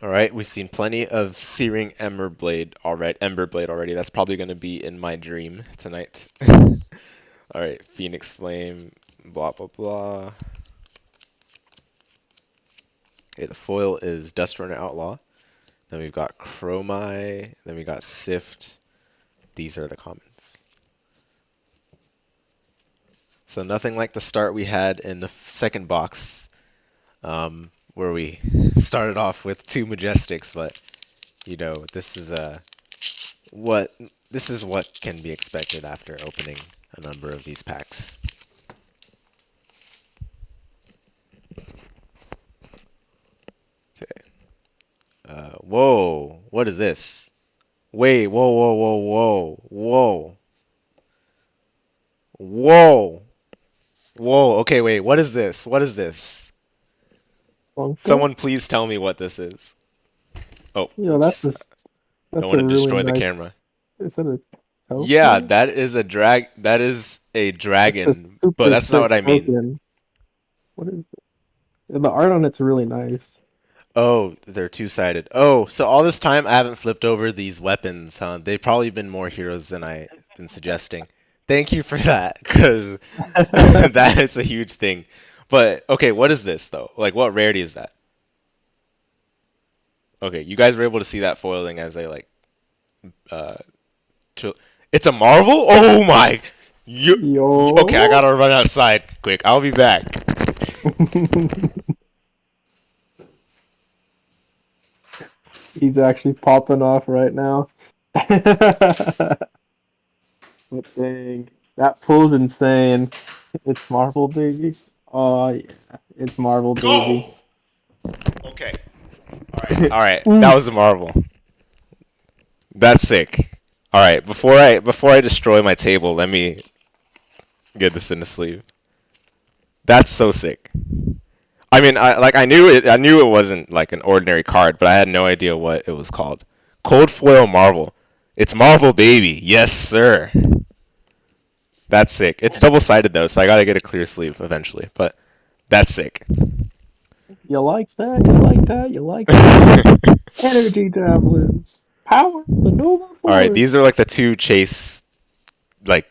All right, we've seen plenty of Searing Ember Blade already. That's probably going to be in my dream tonight. All right, Phoenix Flame, blah blah blah. Okay, the foil is Dust Runner Outlaw. Then we've got Chromai. Then we got Sift. These are the commons. So nothing like the start we had in the second box, where we started off with 2 Majestics, but this is what this is what can be expected after opening a number of these packs. Okay. Whoa, what is this? Wait, whoa, whoa, whoa, whoa, whoa, whoa, whoa. Okay, wait, what is this? What is this? Funko? Someone please tell me what this is. Oh, You know, oops. Don't that's want a to really destroy the nice. camera. Is that a Yeah, token? that is a That's a dragon, but super that's not sick what I mean. token. What is it? The art on it's really nice. Oh, they're two-sided. Oh, so all this time I haven't flipped over these weapons, huh? They've probably been more heroes than I've been suggesting. Thank you for that, because that is a huge thing. But okay, what is this though? Like, what rarity is that? Okay, you guys were able to see that foiling as I like. Uh, to, it's a marvel. Oh my! Okay, I Yo. gotta run outside quick. I'll be back. He's actually popping off right now. But dang, that pull's insane. It's Marvel, baby. Oh yeah, it's Marvel, baby. Go. Okay. All right. That was a Oof. marvel. That's sick. All right. Before I destroy my table, let me get this in the sleeve. That's so sick. I mean, I knew it. I knew it wasn't like an ordinary card, but I had no idea what it was called. Cold foil Marvel. It's Marvel, baby. Yes, sir. That's sick. It's double sided though, so I gotta get a clear sleeve eventually. But that's sick. You like that? You like that? You like that? Energy javelins. Power. The Nova All right, Force. these are like the two chase, like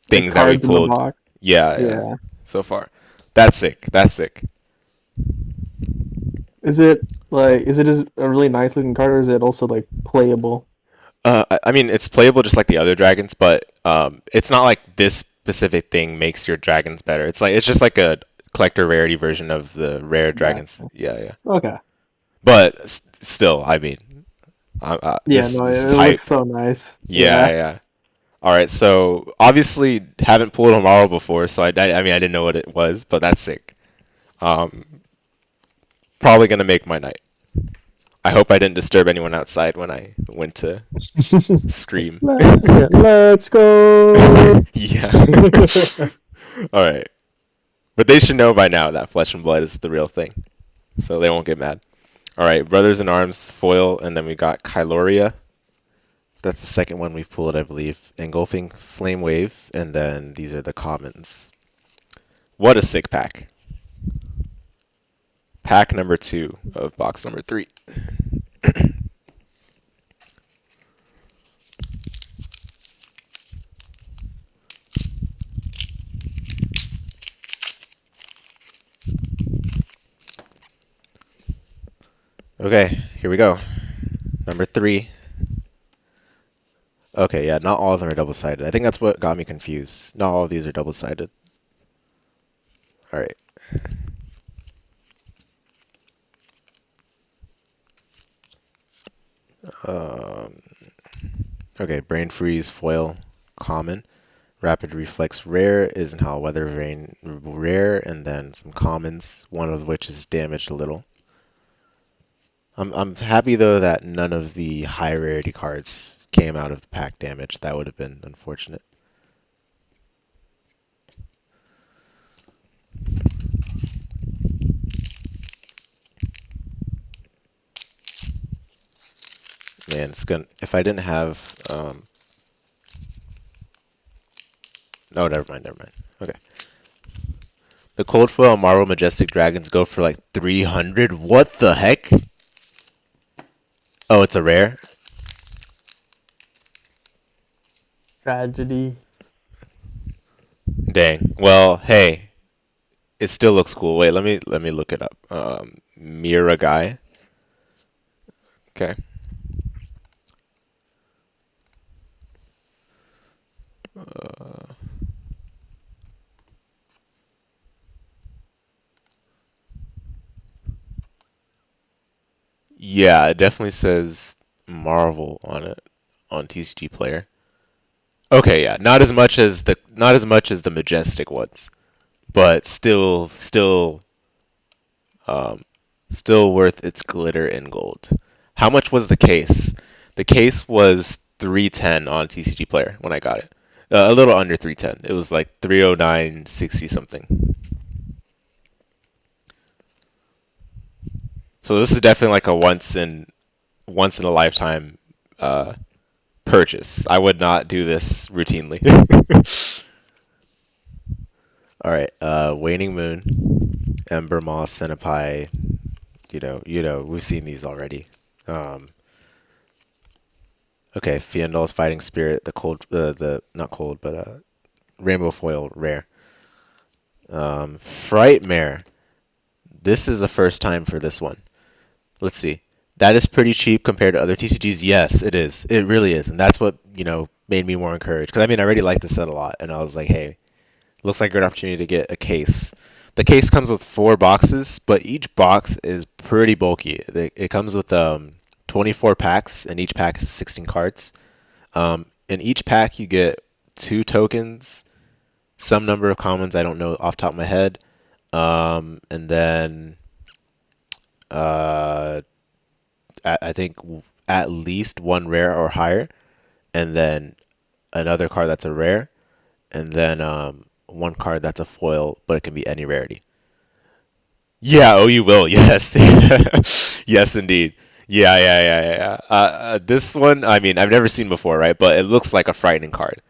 Like things that we cards in the pulled. box. Yeah, yeah. Yeah. So far, that's sick. That's sick. Is it just a really nice looking card or is it also like playable? I mean, it's playable just like the other dragons, but it's not like this specific thing makes your dragons better. It's just like a collector rarity version of the rare dragons. Gotcha. Yeah, yeah. Okay. But still, I mean, Yeah, this no, this is it looks hype. so nice. Yeah, Yeah. yeah. All right, so obviously haven't pulled a Marvel before, so I mean I didn't know what it was, but that's sick. Um, Probably gonna make my night. I hope I didn't disturb anyone outside when I went to scream. Yeah, let's go. Yeah. All right, but they should know by now that flesh and blood is the real thing, so they won't get mad. All right, Brothers in Arms foil, and then we got Kyloria. That's the second one we've pulled, I believe. Engulfing Flame Wave, and then these are the commons. What a sick pack. Pack number 2 of box number 3. Okay, here we go. Number 3. Okay, yeah, not all of them are double-sided. I think that's what got me confused. Not all of these are double-sided. All right. Um, okay, Brain Freeze foil common. Rapid Reflex rare, Isenhowl Weather Vane rare, and then some commons, one of which is damaged a little. I'm happy though that none of the high rarity cards came out of the pack damage. That would have been unfortunate. Man, it's gonna. If I didn't have, no, never mind, never mind. Okay, the cold foil Marvel Majestic Dragons go for like 300. What the heck? Oh, it's a rare. Tragedy. Dang. Well, hey, it still looks cool. Wait, let me look it up. Mira guy. Okay. Uh, yeah, it definitely says Marvel on it on TCG Player. Okay, yeah, not as much as the majestic ones, but um, still worth its glitter and gold. How much was the case? The case was 310 on TCG Player when I got it. A little under 310. It was like 309.60 something. So this is definitely like a once in a lifetime uh, purchase. I would not do this routinely. All right, Waning Moon, Ember Moss, Centipie. We've seen these already. Um, okay, Fiendal's Fighting Spirit, the not cold, but Rainbow Foil rare. Frightmare. This is the first time for this one. Let's see. That is pretty cheap compared to other TCGs. Yes, it is. It really is, and that's what made me more encouraged. Because I mean, I already like the set a lot, and I was like, hey, looks like a good opportunity to get a case. The case comes with 4 boxes, but each box is pretty bulky. It comes with 24 packs, and each pack is 16 cards. In each pack, you get 2 tokens, some number of commons I don't know off the top of my head, and then uh, I think at least one rare or higher, and then another card that's a rare, and then one card that's a foil, but it can be any rarity. Yeah, oh, you will. Yes. Yes, indeed. Yeah, yeah, yeah, yeah. Yeah. This one, I mean, I've never seen before, right? But it looks like a frightening card.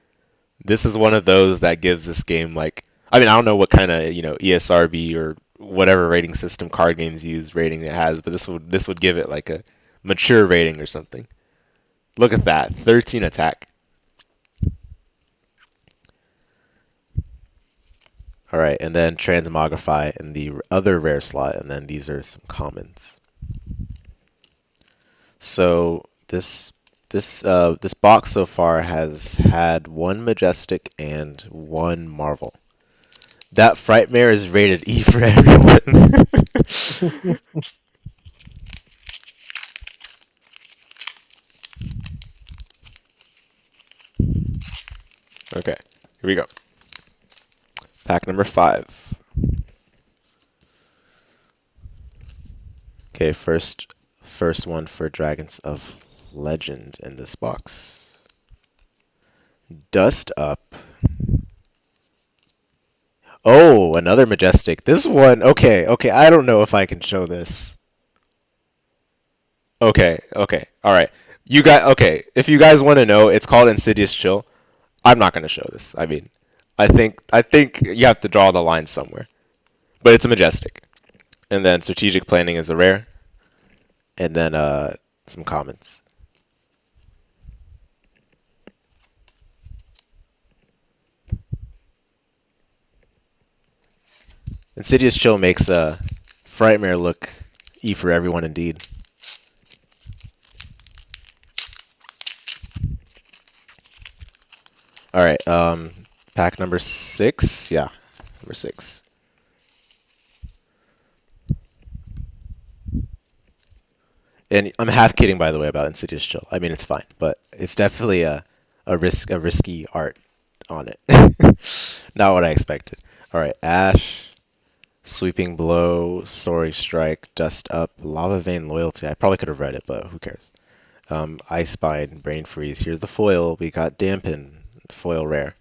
This is one of those that gives this game like, I mean, I don't know what kind of, ESRB or whatever rating system card games use rating it has, but this would give it like a mature rating or something. Look at that, 13 attack. All right, and then transmogrify in the other rare slot, and then these are some commons. So this box so far has had one majestic and one marvel. That Frightmare is rated E for everyone. Okay, here we go. Pack number 5. Okay, first one for Dragons of Legend in this box. Dust Up. Oh, another majestic. This one, okay, okay. I don't know if I can show this. Okay, okay, all right. You guys, okay. If you guys want to know, it's called Insidious Chill. I'm not gonna show this. I mean, I think you have to draw the line somewhere. But it's a majestic, and then Strategic Planning is a rare, and then some commons. Insidious Chill makes Frightmare look E for everyone indeed. All right, pack number 6. Yeah, number 6. And I'm half kidding, by the way, about Insidious Chill. I mean, it's fine, but it's definitely a risky art on it. Not what I expected. All right, Ash, Sweeping Blow, Soaring Strike, Dust Up, Lava Vein Loyalty. I probably could have read it, but who cares? Ice Bind, Brain Freeze. Here's the foil. We got Dampen, foil rare.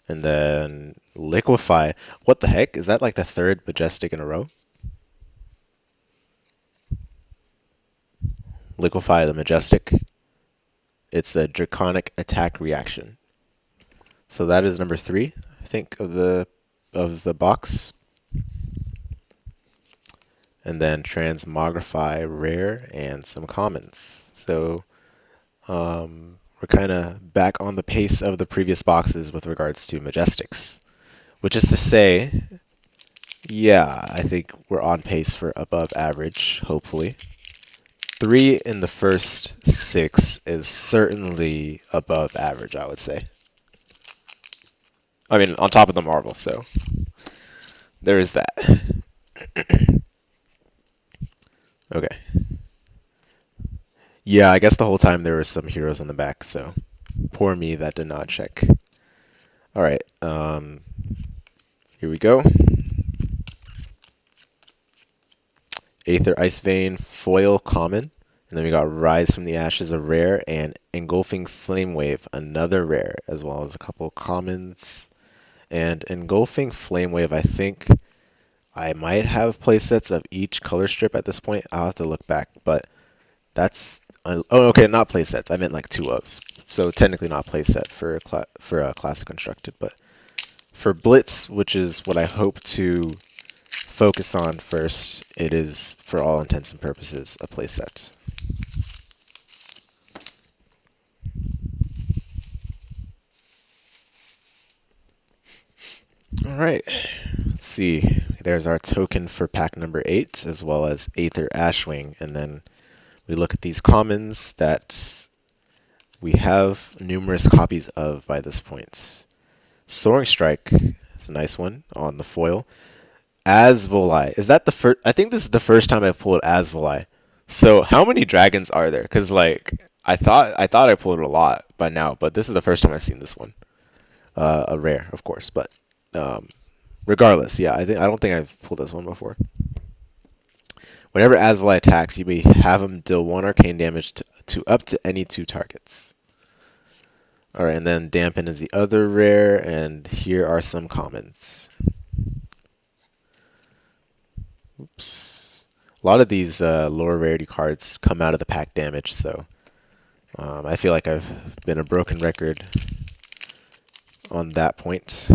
And then Liquefy. What the heck? Is that like the third majestic in a row? Liquefy the majestic. It's a draconic attack reaction. So that is number 3, I think, of the box. And then Transmogrify rare and some commons. So we're kind of back on the pace of the previous boxes with regards to majestics, which is to say, yeah, I think we're on pace for above average, hopefully. 3 in the first 6 is certainly above average, I would say. I mean, on top of the Marvel, so there is that. Okay. Yeah, I guess the whole time there were some heroes on the back, so poor me that did not check. All right, here we go. Aether Ice Vein foil common, and then we got Rise from the Ashes, a rare, and Engulfing Flame Wave, another rare, as well as a couple commons. And Engulfing Flame Wave, I think I might have playsets of each color strip at this point. I'll have to look back, but that's oh, okay, not playsets. I meant like 2 ofs. So technically not playset for a classic constructed, but for Blitz, which is what I hope to focus on first, it is for all intents and purposes a playset. All right, let's see. There's our token for pack number 8, as well as Aether Ashwing, and then we look at these commons that we have numerous copies of by this point. Soaring Strike is a nice one on the foil. Asvolai. Is that the first? I think this is the first time I've pulled Asvolai. So how many dragons are there? Because like I thought I pulled a lot by now, but this is the first time I've seen this one. A rare, of course, but um, regardless, yeah, I don't think I've pulled this one before. Whenever Asvolai attacks, you may have him deal 1 arcane damage to up to any 2 targets. Alright, and then Dampen is the other rare, and here are some commons. Oops. A lot of these lower rarity cards come out of the pack damage, so I feel like I've been a broken record on that point.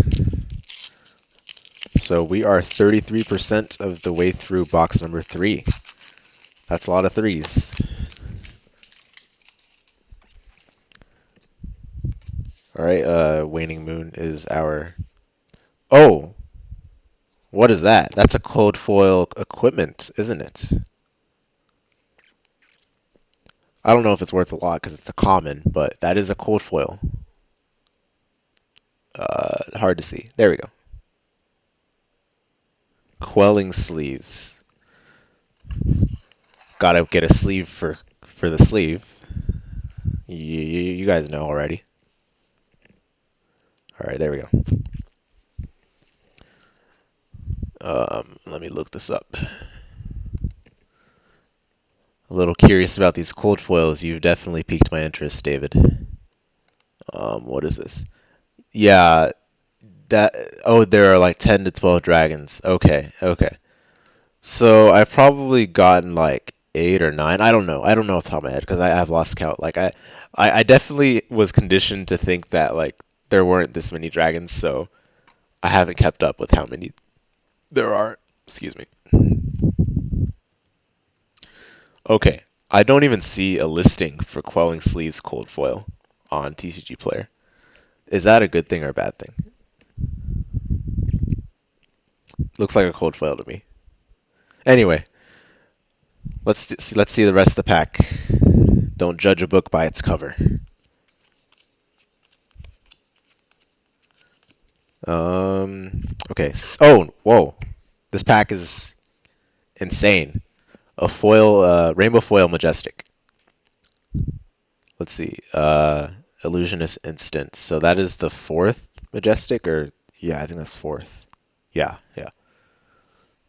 So we are 33% of the way through box number 3. That's a lot of threes. All right, Waning Moon is our... Oh, what is that? That's a cold foil equipment, isn't it? I don't know if it's worth a lot because it's a common, but that is a cold foil. Hard to see. There we go. Quelling sleeves. Gotta get a sleeve for the sleeve. You guys know already. All right, there we go. Let me look this up. A little curious about these cold foils. You've definitely piqued my interest, David. What is this? Yeah, that. Oh, there are like 10 to 12 dragons. Okay, okay. So I've probably gotten like 8 or 9. I don't know. I don't know off the top of my head because I've lost count. I definitely was conditioned to think that like there weren't this many dragons, so I haven't kept up with how many there are. Excuse me. Okay, I don't even see a listing for Quelling Sleeves Cold Foil on TCG Player. Is that a good thing or a bad thing? Looks like a cold foil to me. Anyway, let's see the rest of the pack. Don't judge a book by its cover. Okay. Oh, whoa. This pack is insane. A foil, rainbow foil majestic. Let's see. Illusionist instant. So that is the fourth majestic, or yeah, I think that's fourth. Yeah, yeah.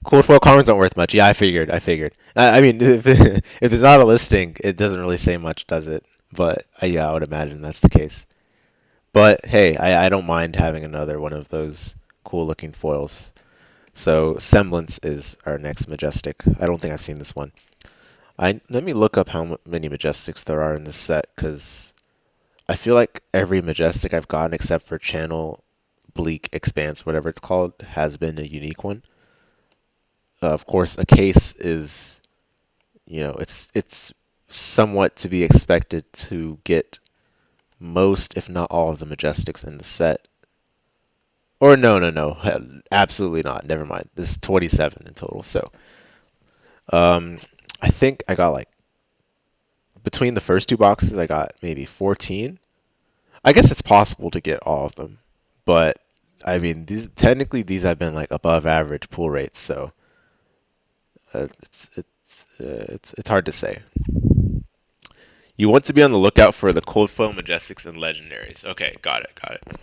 Cold foil commons aren't worth much. Yeah, I figured. I figured. I mean, if it's not a listing, it doesn't really say much, does it? But yeah, I would imagine that's the case. But hey, I don't mind having another one of those cool looking foils. So Semblance is our next majestic. I don't think I've seen this one. Let me look up how many majestics there are in this set because I feel like every majestic I've gotten except for Channel Bleak Expanse, whatever it's called, has been a unique one. Of course, a case is, it's somewhat to be expected to get most, if not all, of the majestics in the set. Or no, no, no, absolutely not. Never mind. This is 27 in total. So, um, I think I got like between the first two boxes, I got maybe 14. I guess it's possible to get all of them, but I mean, these have been like above average pull rates, so it's hard to say. You want to be on the lookout for the cold foil majestics and legendaries. Okay, got it, got it.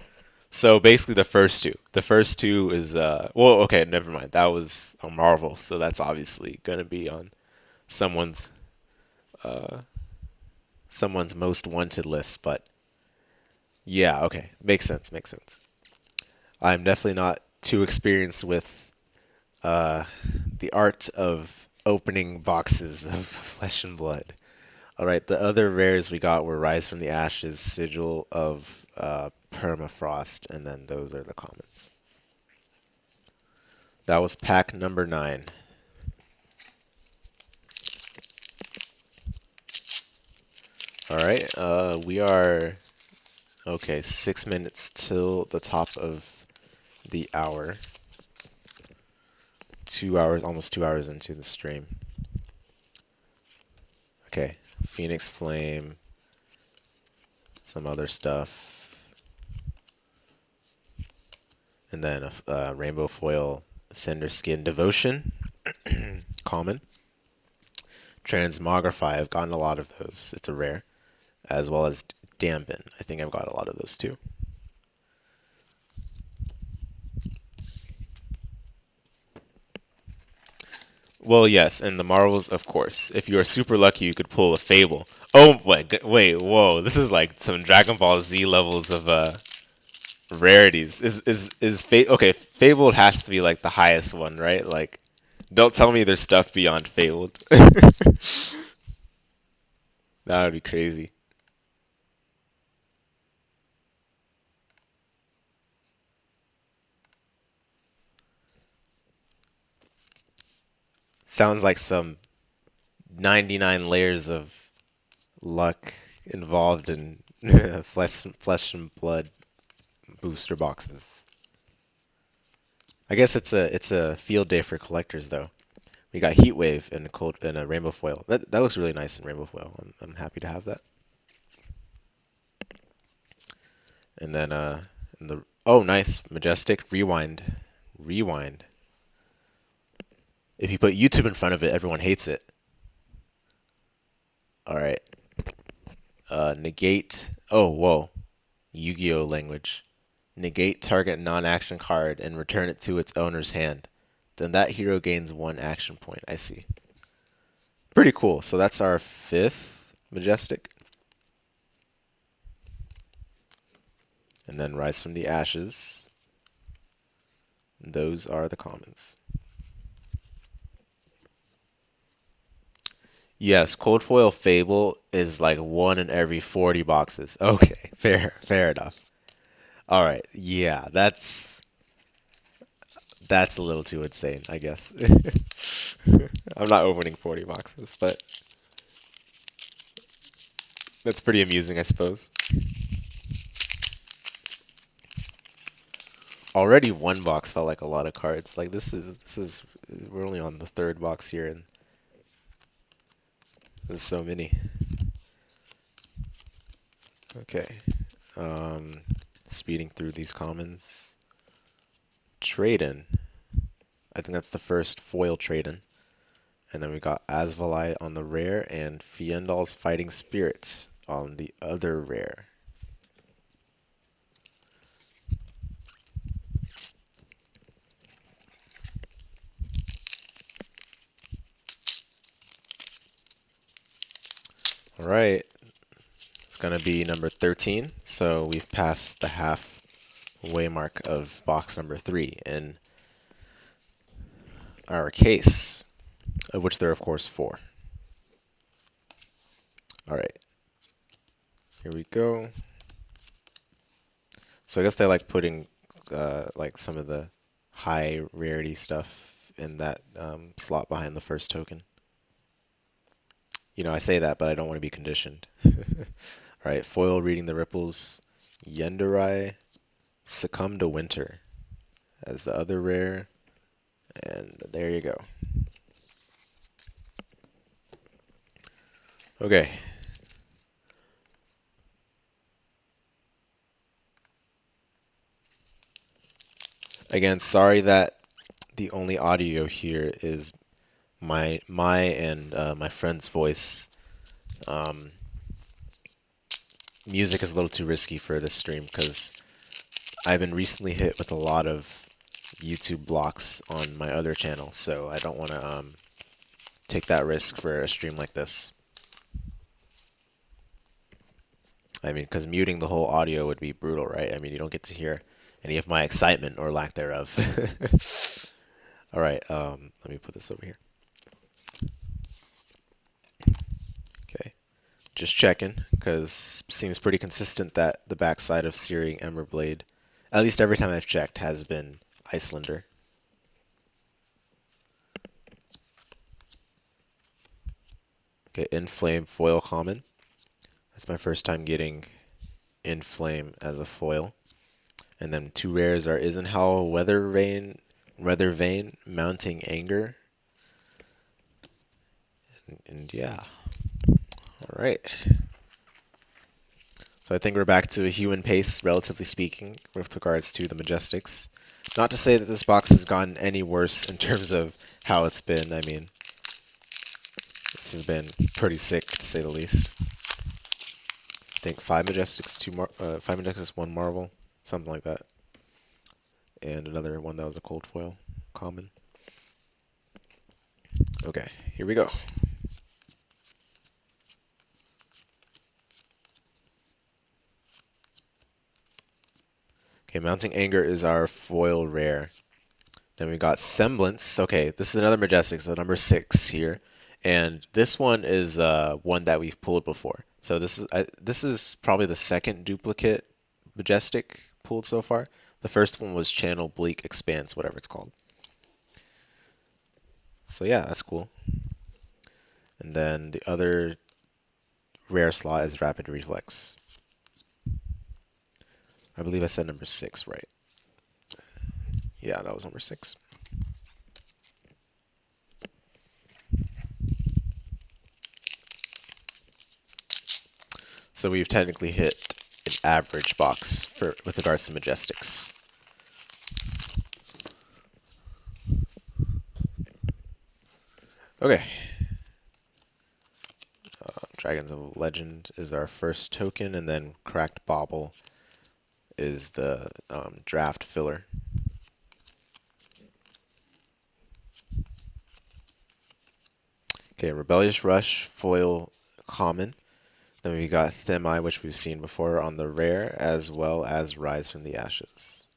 So basically, the first two. The first two is well, okay, never mind. That was a Marvel, so that's obviously gonna be on someone's uh someone's most wanted list. But yeah, okay, makes sense, makes sense. I'm definitely not too experienced with uh the art of opening boxes of flesh and blood. All right, the other rares we got were Rise from the Ashes, Sigil of Permafrost, and then those are the commons. That was pack number 9. All right, we are okay. 6 minutes till the top of the hour. 2 hours, almost 2 hours into the stream. Okay, Phoenix Flame, some other stuff, and then a Rainbow Foil Cinder Skin Devotion, common. Transmogrify, I've gotten a lot of those. It's a rare, as well as Dampen. I think I've got a lot of those too. Well, yes, and the Marvels, of course. If you are super lucky, you could pull a Fable. Oh, wait, whoa! This is like some Dragon Ball Z levels of rarities. Okay? Fable has to be like the highest one, right? Like Don't tell me there's stuff beyond Fabled. That would be crazy. Sounds like some 99 layers of luck involved in flesh and blood booster boxes. I guess it's a field day for collectors though. We got Heat Wave and a cold and a rainbow foil. That looks really nice in rainbow foil. I'm happy to have that. And then in the oh nice majestic rewind, rewind. If you put YouTube in front of it, everyone hates it. All right. Negate. Oh whoa. Yu-Gi-Oh language. Negate target non-action card and return it to its owner's hand. Then that hero gains 1 action point. I see. Pretty cool. So that's our 5th majestic. And then Rise from the Ashes. Those are the commons. Yes, Cold Foil Fable is like 1 in every 40 boxes. Okay, fair enough. All right, yeah, that's a little too insane, I guess. I'm not opening 40 boxes, but that's pretty amusing, I suppose. Already 1 box felt like a lot of cards. Like this is we're only on the 3rd box here, and there's so many. Okay, um, speeding through these commons. Trade-in. I think that's the first foil trade-in. And then we got Asvalai on the rare and Fiendal's Fighting Spirits on the other rare. All right, it's gonna be number 13. So we've passed the halfway mark of box number 3 in our case, of which there are of course 4. All right, here we go. So I guess they like putting like some of the high rarity stuff in that slot behind the first token. You know, I say that, but I don't want to be conditioned. All right, foil reading the ripples. Yenderai succumb to winter as the other rare, and there you go. Okay. Again, sorry that the only audio here is my and my friend's voice. Um, Music is a little too risky for this stream because I've been recently hit with a lot of YouTube blocks on my other channel, so I don't want to take that risk for a stream like this. I mean, because muting the whole audio would be brutal, right? I mean, you don't get to hear any of my excitement or lack thereof. All right, let me put this over here. Okay, just checking, because seems pretty consistent that the backside of Searing Emberblade, at least every time I've checked, has been Icelander. Okay, Inflame foil common. That's my first time getting Inflame as a foil. And then 2 rares are Isenhowl Weather Vane, Mounting Anger, and yeah. All right. So I think we're back to a human pace, relatively speaking, with regards to the Majestics. Not to say that this box has gotten any worse in terms of how it's been. I mean, this has been pretty sick, to say the least. I think 5 Majestics, 5 Majestics, 1 Marvel, something like that. And another one that was a cold foil, common. Okay, here we go. Okay, Mounting Anger is our foil rare. Then we got Semblance. Okay, this is another Majestic, so number 6 here. And this one is one that we've pulled before. So this is probably the second duplicate Majestic pulled so far. The first one was Channel Bleak Expanse, whatever it's called. So yeah, that's cool. And then the other rare slot is Rapid Reflex. I believe I said number 6, right? Yeah, that was number 6. So we've technically hit an average box for with regards to Majestics. Okay. Dragons of Legend is our first token, and then Cracked Bauble is the draft filler. Okay, Rebellious Rush, foil common. Then we got Themi, which we've seen before on the rare, as well as Rise from the Ashes.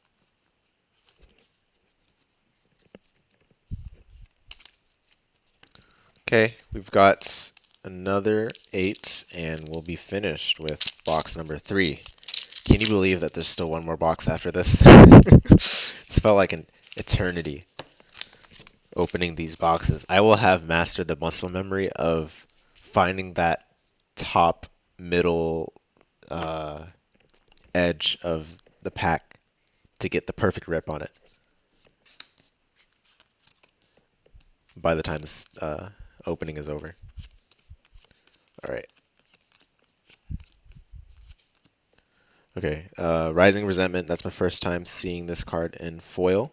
Okay, we've got another 8, and we'll be finished with box number 3. Can you believe that there's still one more box after this? It's felt like an eternity opening these boxes. I will have mastered the muscle memory of finding that top middle uh, edge of the pack to get the perfect rip on it by the time this opening is over. All right. Okay. Rising Resentment. That's my first time seeing this card in foil.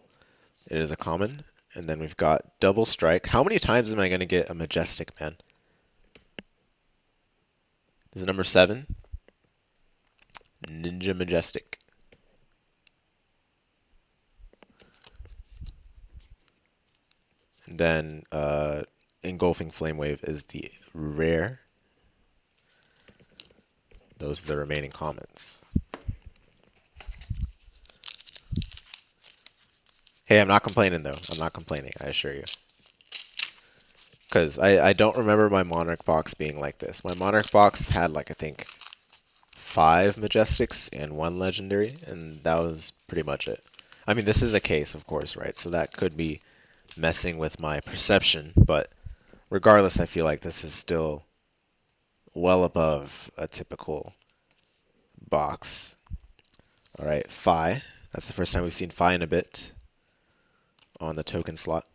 It is a common. And then we've got Double Strike. How many times am I going to get a Majestic, man? This is number 7. Ninja Majestic. And then Engulfing Flame Wave is the rare. Those are the remaining commons. Hey, I'm not complaining though. I'm not complaining, I assure you. Because I don't remember my Monarch box being like this. My Monarch box had like, I think, 5 Majestics and 1 Legendary, and that was pretty much it. I mean, this is a case, of course, right? So that could be messing with my perception, but regardless, I feel like this is still well above a typical box. All right, Phi. That's the first time we've seen Phi in a bit on the token slot.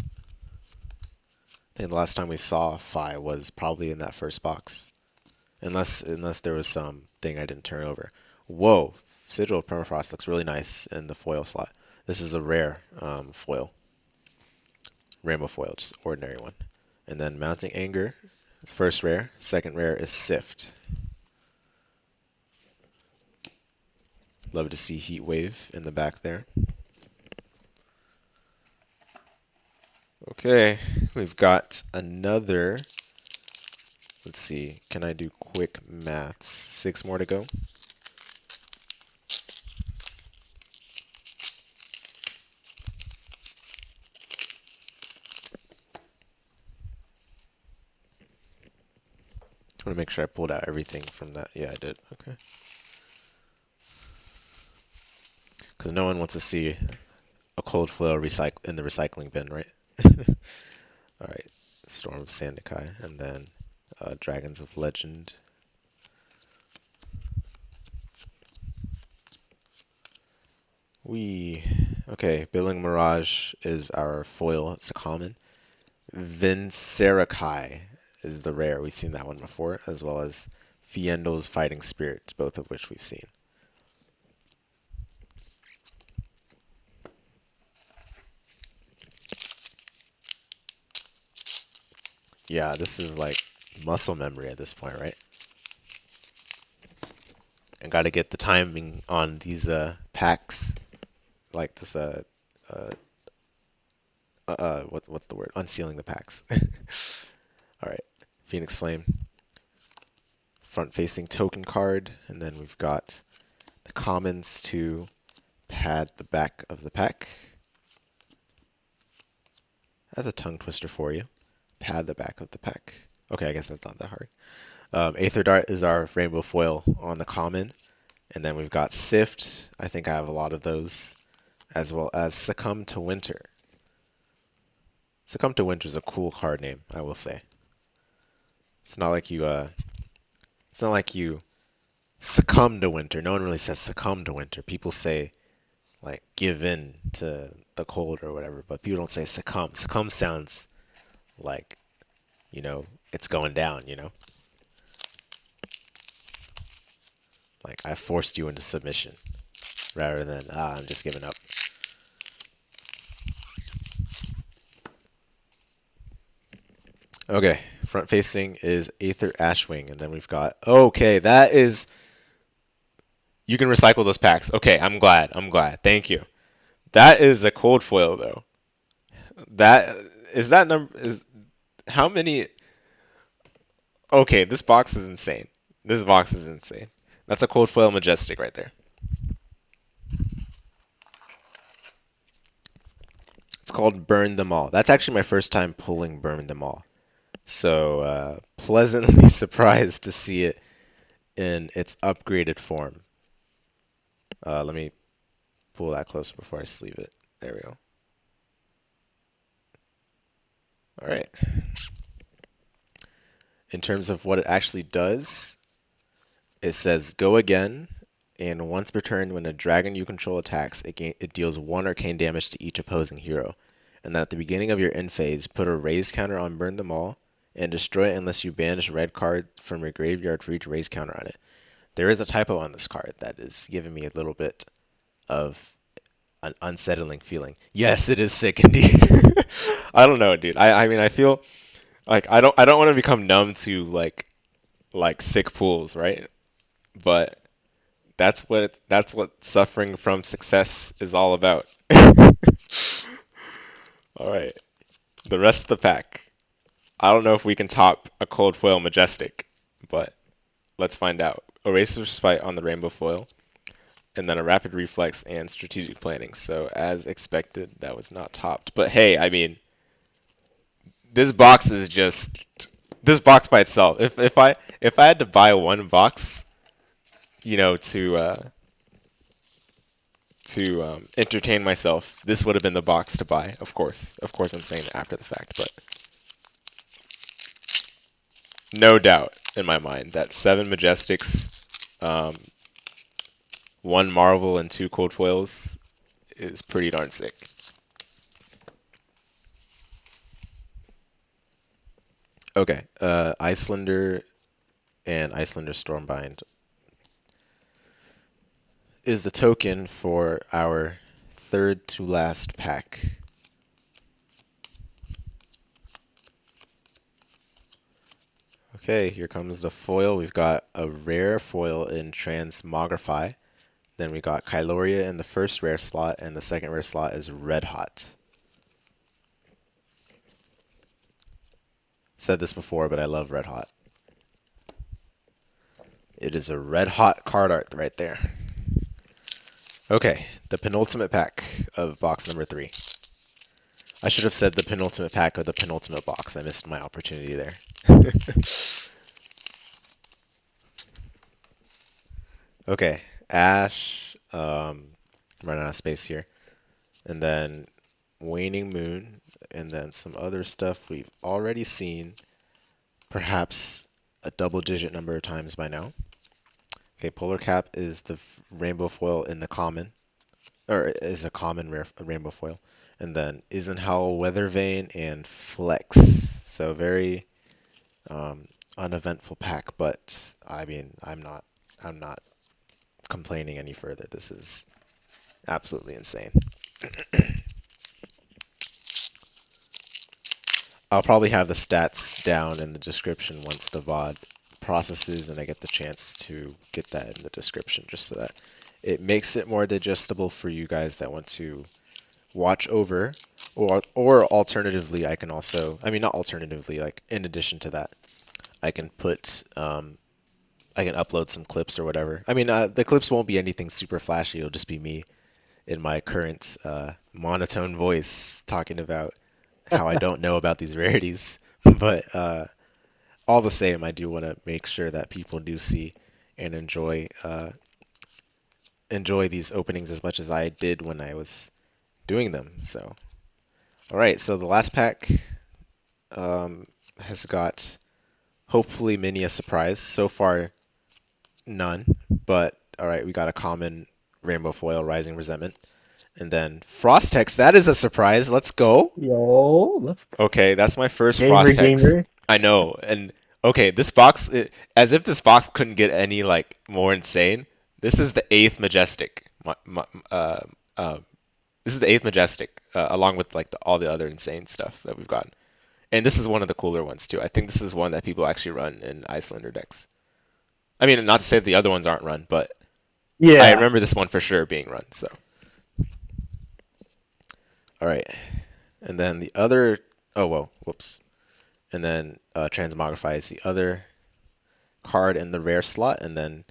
I think the last time we saw Phi was probably in that first box. Unless there was some thing I didn't turn over. Whoa, Sigil of Permafrost looks really nice in the foil slot. This is a rare foil. Rainbow foil, just ordinary one. And then Mounting Anger, it's first rare. Second rare is Sift. Love to see Heat Wave in the back there. Okay, we've got another. Let's see, can I do quick maths? 6 more to go. I want to make sure I pulled out everything from that. Yeah, I did. Okay. Because no one wants to see a cold foil in the recycling bin, right? All right. Storm of Sandakai, and then Dragons of Legend. Okay. Billing Mirage is our foil. It's a common. Vincerakai is the rare. We've seen that one before, as well as Fiendo's Fighting Spirit, both of which we've seen. Yeah, this is like muscle memory at this point, right? And got to get the timing on these packs, like this uh, what's the word? Unsealing the packs. All right, Phoenix Flame, front-facing token card, and then we've got the commons to Pad the back of the pack. That's a tongue twister for you. Pad the back of the pack. Okay, I guess that's not that hard. Aether Dart is our rainbow foil on the common. And then we've got Sift. I think I have a lot of those. As well as Succumb to Winter. Succumb to Winter is a cool card name, I will say. It's not like you succumb to winter. No one really says succumb to winter. People say like give in to the cold or whatever, but people don't say succumb. Succumb sounds like, you know, it's going down. Like I forced you into submission rather than I'm just giving up. Okay, front facing is Aether Ashwing, and then we've got okay, that is you can recycle those packs. Okay, I'm glad. I'm glad. Thank you. That is a cold foil though. That is that number is how many okay, this box is insane. This box is insane. That's a cold foil majestic right there. It's called Burn Them All. That's actually my first time pulling Burn Them All. So pleasantly surprised to see it in its upgraded form. Let me pull that closer before I sleeve it. There we go. All right. In terms of what it actually does, it says go again, and once per turn, when a dragon you control attacks, it deals 1 arcane damage to each opposing hero. And then at the beginning of your end phase, put a raise counter on Burn Them All, and destroy it unless you banish a red card from your graveyard for each raise counter on it. There is a typo on this card that is giving me a little bit of an unsettling feeling. Yes, it is sick indeed. I don't know, dude. I mean I feel like I don't want to become numb to like sick pools, right? But that's what suffering from success is all about. All right, the rest of the pack. I don't know if we can top a cold foil majestic, but let's find out. Eraser Spite on the rainbow foil, and then a rapid reflex and strategic planning. So as expected, that was not topped. But hey, I mean, this box is just this box by itself. If I had to buy one box, to entertain myself, this would have been the box to buy. Of course, I'm saying it after the fact, but no doubt in my mind that 7 Majestics, um, 1 Marvel, and 2 Cold Foils is pretty darn sick. Okay, Icelander and Icelander Stormbind is the token for our third to last pack. Okay, here comes the foil. We've got a rare foil in Transmogrify. Then we got Kyloria in the first rare slot, and the second rare slot is Red Hot. Said this before, but I love Red Hot. It is a red hot card art right there. Okay, the penultimate pack of box number 3. I should have said the penultimate pack of the penultimate box. I missed my opportunity there. Okay, Ash, running out of space here. And then Waning Moon, and then some other stuff we've already seen, perhaps a double-digit number of times by now. Okay, Polar Cap is the rainbow foil in the common, or is a common rainbow foil. And then Isenhowl, Weathervane, and Flex. So very uneventful pack, but I mean, I'm not complaining any further. This is absolutely insane. I'll probably have the stats down in the description once the VOD processes and I get the chance to get that in the description, just so that it makes it more digestible for you guys that want to watch over, or alternatively, I can also, I mean, not alternatively, like in addition to that, I can put I can upload some clips or whatever. I mean, the clips won't be anything super flashy. It'll just be me in my current monotone voice talking about how I don't know about these rarities. But all the same, I do want to make sure that people do see and enjoy these openings as much as I did when I was doing them. So, all right. So the last pack has got hopefully many a surprise. So far, none. But all right, we got a common rainbow foil, rising resentment, and then frost hex. That is a surprise. Let's go. Yo, let's Okay, that's my first gamer frost hex. gamer. I know, and okay, this box, as if this box couldn't get any like more insane. This is the eighth majestic. Uh, uh, this is the eighth majestic, along with like all the other insane stuff that we've gotten. And this is one of the cooler ones too. I think this is one that people actually run in Icelander decks. I mean, not to say that the other ones aren't run, but I Yeah. remember this one for sure being run. So, all right, and then the other. Oh whoa, whoops. And then Transmogrify is the other card in the rare slot, and then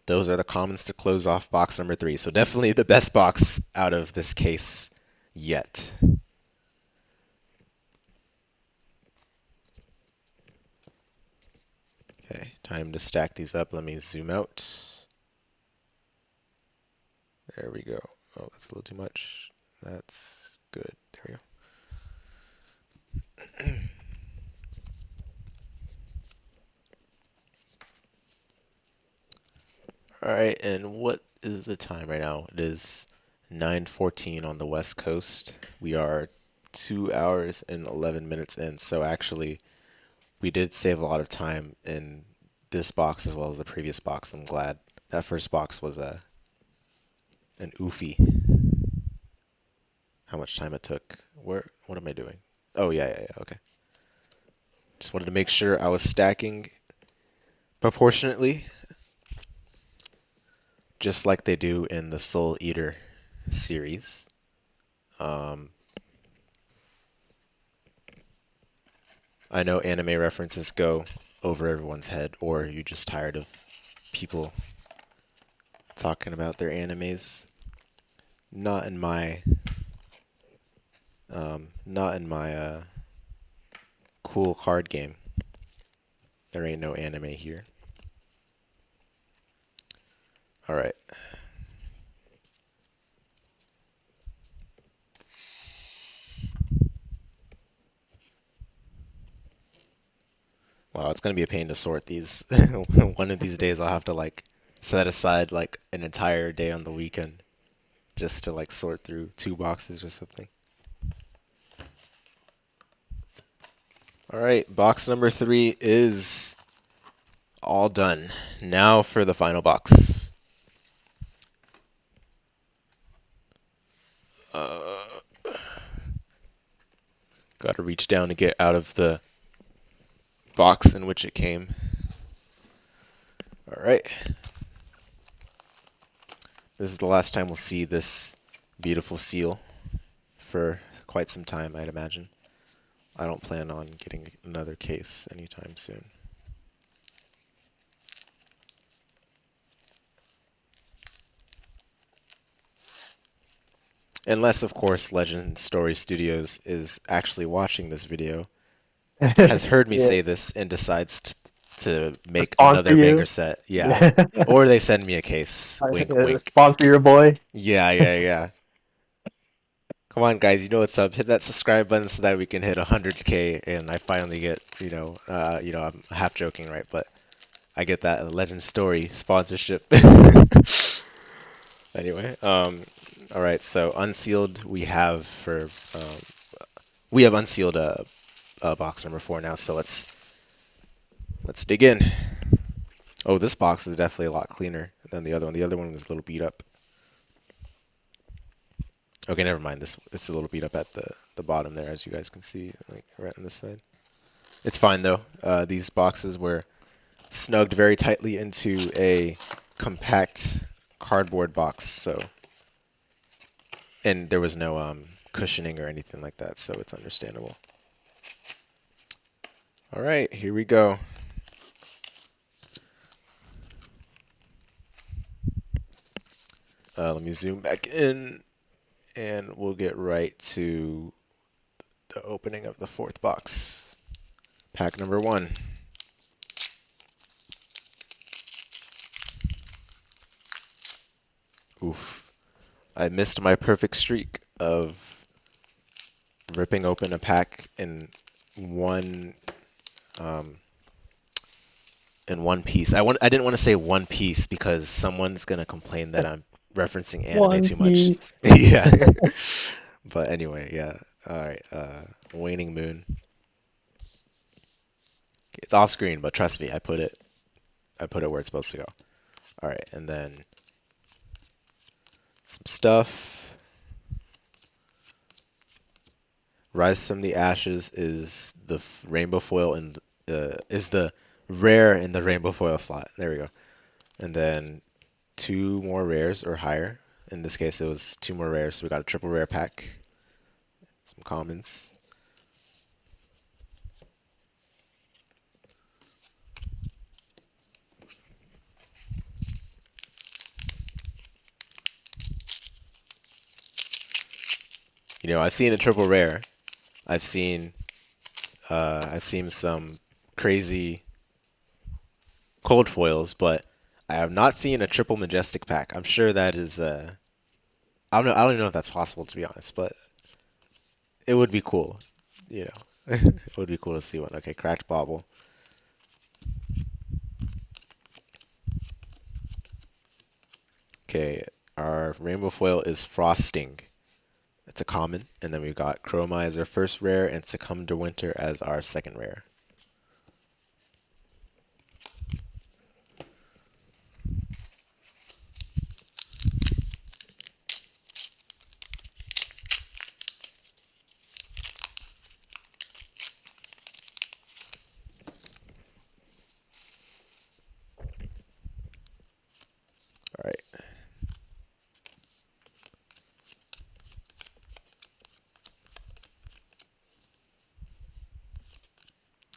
those are the commons to close off box number 3. So definitely the best box out of this case yet. Okay, time to stack these up. Let me zoom out. There we go. Oh, that's a little too much. That's good. There we go. All right, and what is the time right now? It is 9:14 on the West Coast. We are 2 hours and 11 minutes in. So actually, we did save a lot of time in this box as well as the previous box. I'm glad that first box was an oofy. How much time it took? What am I doing? Oh yeah. Okay. Just wanted to make sure I was stacking proportionately, just like they do in the Soul Eater series. Um, I know anime references go over everyone's head, or you're just tired of people talking about their animes. Not in my, not in my cool card game. There ain't no anime here. All right. Wow, it's gonna be a pain to sort these. One of these days I'll have to like set aside like an entire day on the weekend just to like sort through 2 boxes or something. All right, box number 3 is all done. Now for the final box. Uh, Gotta reach down to get out of the box in which it came. All right, this is the last time we'll see this beautiful seal for quite some time, I'd imagine. I don't plan on getting another case anytime soon. Unless, of course, Legend Story Studios is actually watching this video, has heard me Yeah. say this, and decides to make Sponsor another banger you. set. Yeah. Yeah. Or they send me a case. Wink, wink. Sponsor your boy. Yeah. Come on, guys, you know what's up. Hit that subscribe button so that we can hit 100K, and I finally get, I'm half joking, right? But I get that Legend Story sponsorship. Anyway, all right. So unsealed, we have unsealed box number 4 now. So let's dig in. Oh, this box is definitely a lot cleaner than the other one. The other one was a little beat up. Okay, never mind. This it's a little beat up at the bottom there, as you guys can see, like right on this side. It's fine though. These boxes were snugged very tightly into a compact cardboard box, and there was no cushioning or anything like that, so it's understandable. All right, here we go. Let me zoom back in. And we'll get right to the opening of the fourth box. Pack number one. Oof. I missed my perfect streak of ripping open a pack one um, in one piece. I didn't want to say one piece because someone's gonna complain that I'm referencing anime One too much. Piece. Yeah. But anyway, yeah. All right. Waning Moon. It's off screen, but trust me, I put it where it's supposed to go. All right, and then some stuff. Rise from the Ashes is the rainbow foil and is the rare in the rainbow foil slot. There we go. And then two more rares or higher. In this case, it was two more rares. So we got a triple rare pack, some commons. You know, I've seen a triple rare. I've seen I've seen some crazy cold foils, but I have not seen a triple majestic pack. I'm sure that is I don't know. I don't even know if that's possible to be honest, but it would be cool. You know, it would be cool to see one. Okay, cracked bauble. Okay, our rainbow foil is frosting. It's a common, and then we've got chroma as our first rare, and succumb to winter as our second rare. All right.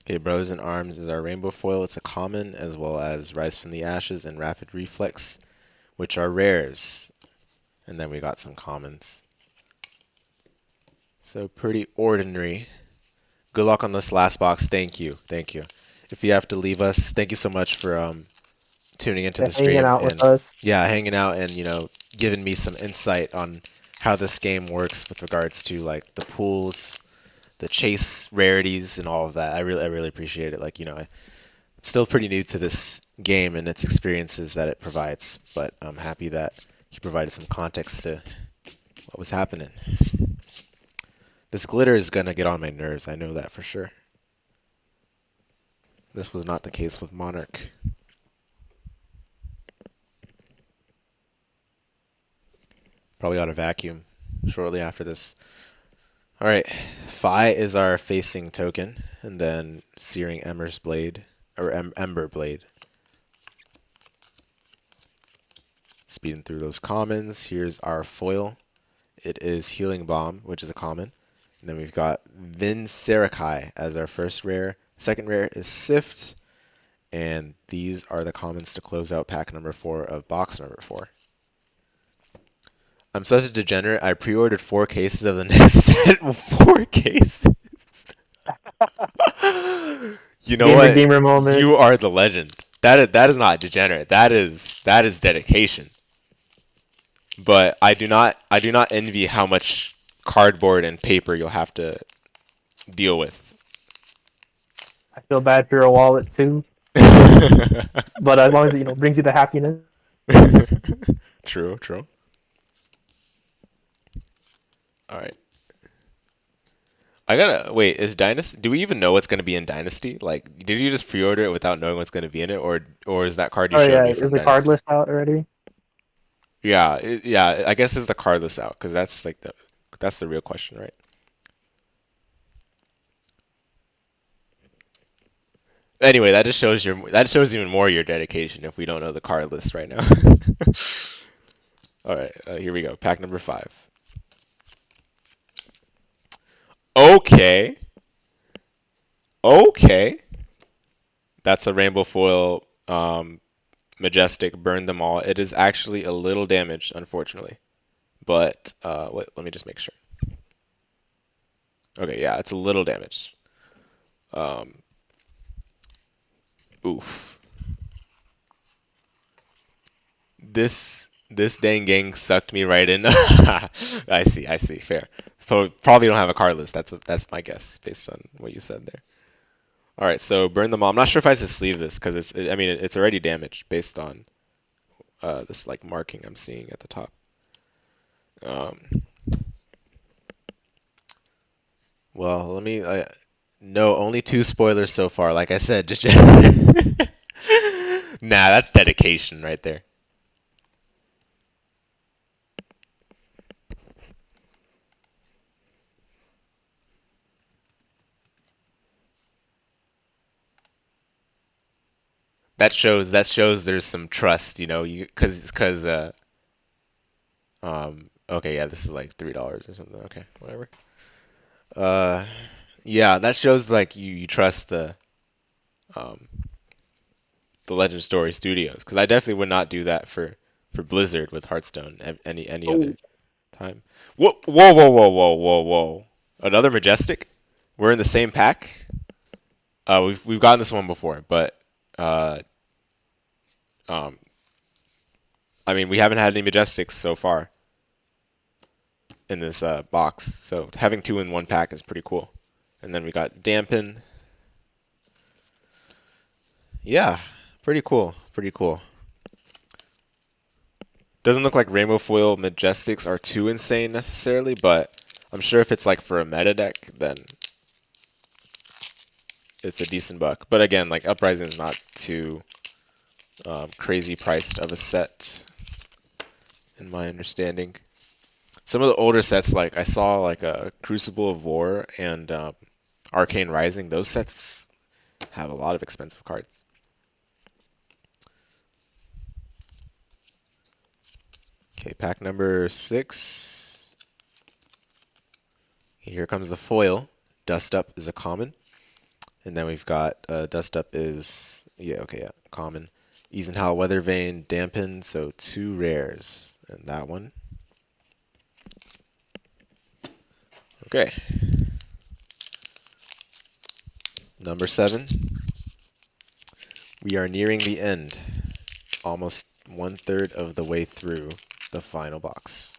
Okay, Bros in Arms is our rainbow foil. It's a common, as well as Rise from the Ashes and Rapid Reflex, which are rares. And then we got some commons. So pretty ordinary. Good luck on this last box. Thank you. Thank you. If you have to leave us, thank you so much for tuning into Yeah, the hanging stream out with and us. yeah, hanging out and giving me some insight on how this game works with regards to like the pools, the chase rarities, and all of that. I really appreciate it. Like I'm still pretty new to this game and its experiences that it provides, but I'm happy that he provided some context to what was happening. This glitter is gonna get on my nerves. I know that for sure. This was not the case with Monarch. Probably ought to vacuum shortly after this. All right, Phi is our facing token, and then Searing Ember's Blade, or Ember Blade. Speeding through those commons. Here's our foil. It is Healing Bomb, which is a common. And then we've got Vincerakai as our first rare. Second rare is Sift, and these are the commons to close out pack number 4 of box number 4. I'm such a degenerate. I pre-ordered 4 cases of the next set. 4 cases. You know what? Gamer moment. You are the legend. That is not degenerate. That is dedication. But I do not envy how much cardboard and paper you'll have to deal with. I feel bad for your wallet too, but as long as it brings you the happiness. True, true. All right. I gotta wait. Is Dynasty? Do we even know what's gonna be in Dynasty? Like, did you just pre-order it without knowing what's gonna be in it, or is that card you Oh showed yeah, me is from the card Dynasty? list out already? Yeah, yeah. I guess it's the card list out because that's the real question, right? Anyway, that shows even more your dedication if we don't know the card list right now. All right, here we go. Pack number 5. Okay, okay. That's a rainbow foil majestic. Burn them all. It is actually a little damaged, unfortunately, But wait, let me just make sure. Okay, yeah, it's a little damaged. Um, oof. This dang gang sucked me right in. I see, fair. So probably don't have a card list. That's my guess based on what you said there. All right, so burn them all. I'm not sure if I should sleeve this because I mean, it's already damaged based on this like marking I'm seeing at the top. Um, well, let me. No, only two spoilers so far. Like I said, just nah, that's dedication right there. That shows there's some trust, you because okay, yeah, this is like $3 or something. Okay, whatever. Uh yeah, that shows like you trust um the Legend Story Studios because I definitely would not do that for Blizzard with Hearthstone any Oh, other time. Whoa whoa whoa whoa whoa whoa whoa. Another Majestic? We're in the same pack? We've gotten this one before, but uh um I mean we haven't had any Majestics so far in this box. So having two in one pack is pretty cool. And then we got Dampen. Yeah, pretty cool. Pretty cool. Doesn't look like Rainbow Foil Majestics are too insane necessarily, but I'm sure if it's like for a meta deck, then it's a decent buck. But again, like Uprising is not too crazy priced of a set, in my understanding. Some of the older sets, like I saw like a Crucible of War and Arcane Rising, those sets have a lot of expensive cards. Okay, pack number 6. Here comes the foil. Dust Up is a common. And then we've got Dust Up is, yeah, okay, yeah, common. Eisenhower Weather Vane, Dampen, so two rares. And that one. Okay, number 7. We are nearing the end. Almost 1/3 of the way through the final box.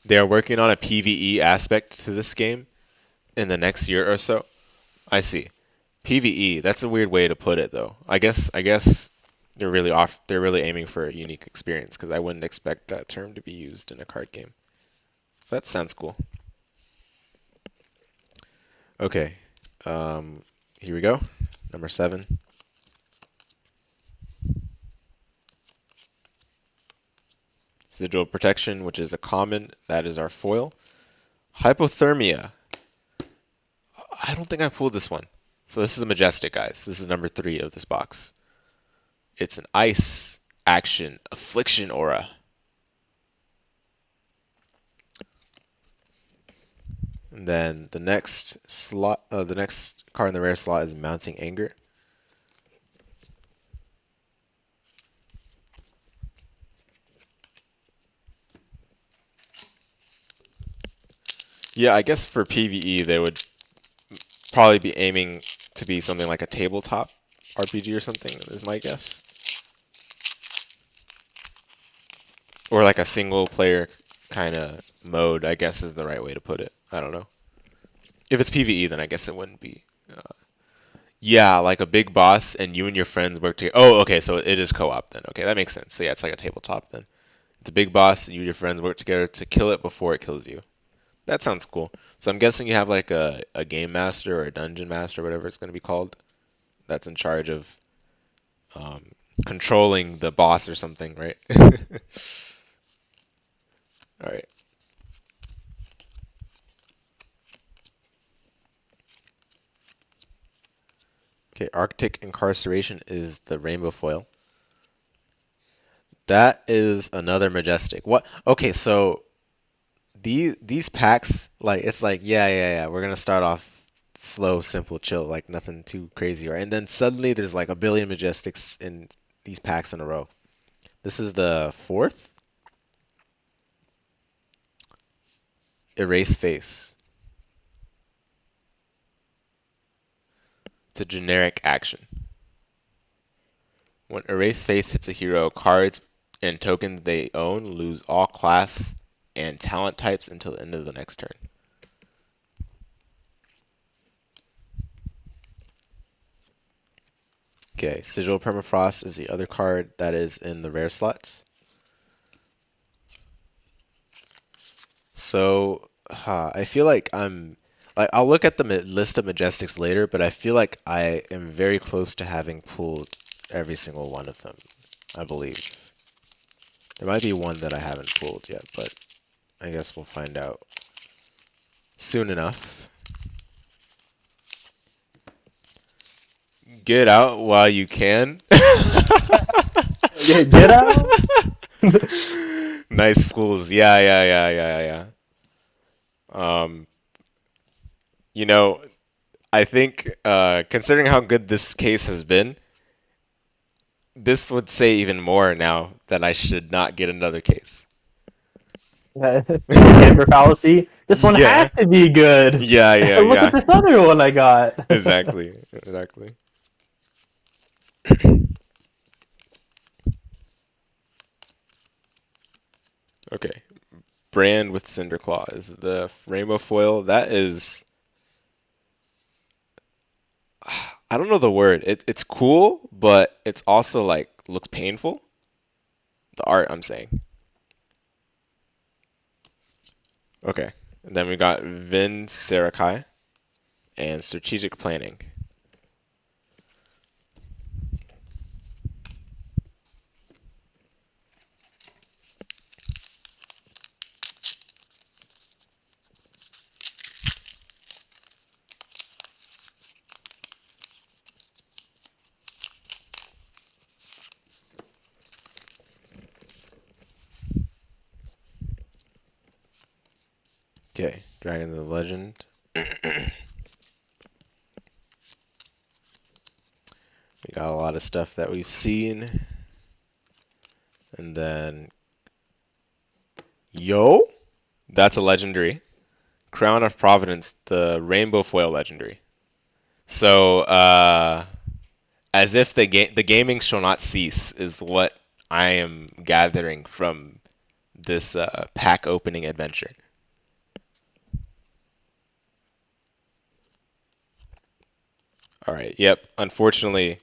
They are working on a PvE aspect to this game in the next year or so. I see. PvE, that's a weird way to put it though. I guess they're really aiming for a unique experience because I wouldn't expect that term to be used in a card game. That sounds cool. Okay. Um Here we go. Number 7. Sigil Protection, which is a common, that is our foil. Hypothermia. I don't think I pulled this one. So this is a Majestic, guys. This is number 3 of this box. It's an ice action affliction aura. And then the next card in the rare slot is Mounting Anger. Yeah, I guess for PvE they would probably be aiming to be something like a tabletop RPG or something, is my guess. Or like a single player kind of mode, I guess is the right way to put it. I don't know. If it's PvE, then I guess it wouldn't be. Yeah, like a big boss and you and your friends work together. Oh, okay, so it is co-op then. Okay, that makes sense. So yeah, it's like a tabletop then. It's a big boss, and you and your friends work together to kill it before it kills you. That sounds cool. So I'm guessing you have like a game master or a dungeon master, whatever it's going to be called, that's in charge of um, controlling the boss or something, right? All right. Okay, Arctic Incarceration is the rainbow foil. That is another Majestic. What? Okay, so these packs, like it's like yeah, we're gonna start off slow, simple, chill, like nothing too crazy, right? And then suddenly there's like a billion Majestics in these packs in a row. This is the fourth Erase Face. It's a generic action. When Erase Face hits a hero, cards and tokens they own lose all class and talent types until the end of the next turn. Okay, Sigil Permafrost is the other card that is in the rare slots. So I feel like I'll look at the list of Majestics later, but I feel like I am very close to having pulled every single one of them, I believe. There might be one that I haven't pulled yet, but I guess we'll find out soon enough. Get out while you can. Yeah, get out. Nice fools. Yeah. Um, you know, I think considering how good this case has been, this would say even more now that I should not get another case. The Denver fallacy. This one Yeah. has to be good. Look at Yeah. this other one I got. Exactly. Okay. Brand with Cinderclaw is the rainbow foil. That is, I don't know the word. It's cool, but it's also like looks painful. The art, I'm saying. Okay. And then we got Vin Sarakai and Strategic Planning. Okay, Dragon of the Legend. We got a lot of stuff that we've seen. And then, yo, that's a legendary. Crown of Providence, the rainbow foil legendary. So, as if the gaming shall not cease is what I am gathering from this pack opening adventure. All right. Yep. Unfortunately.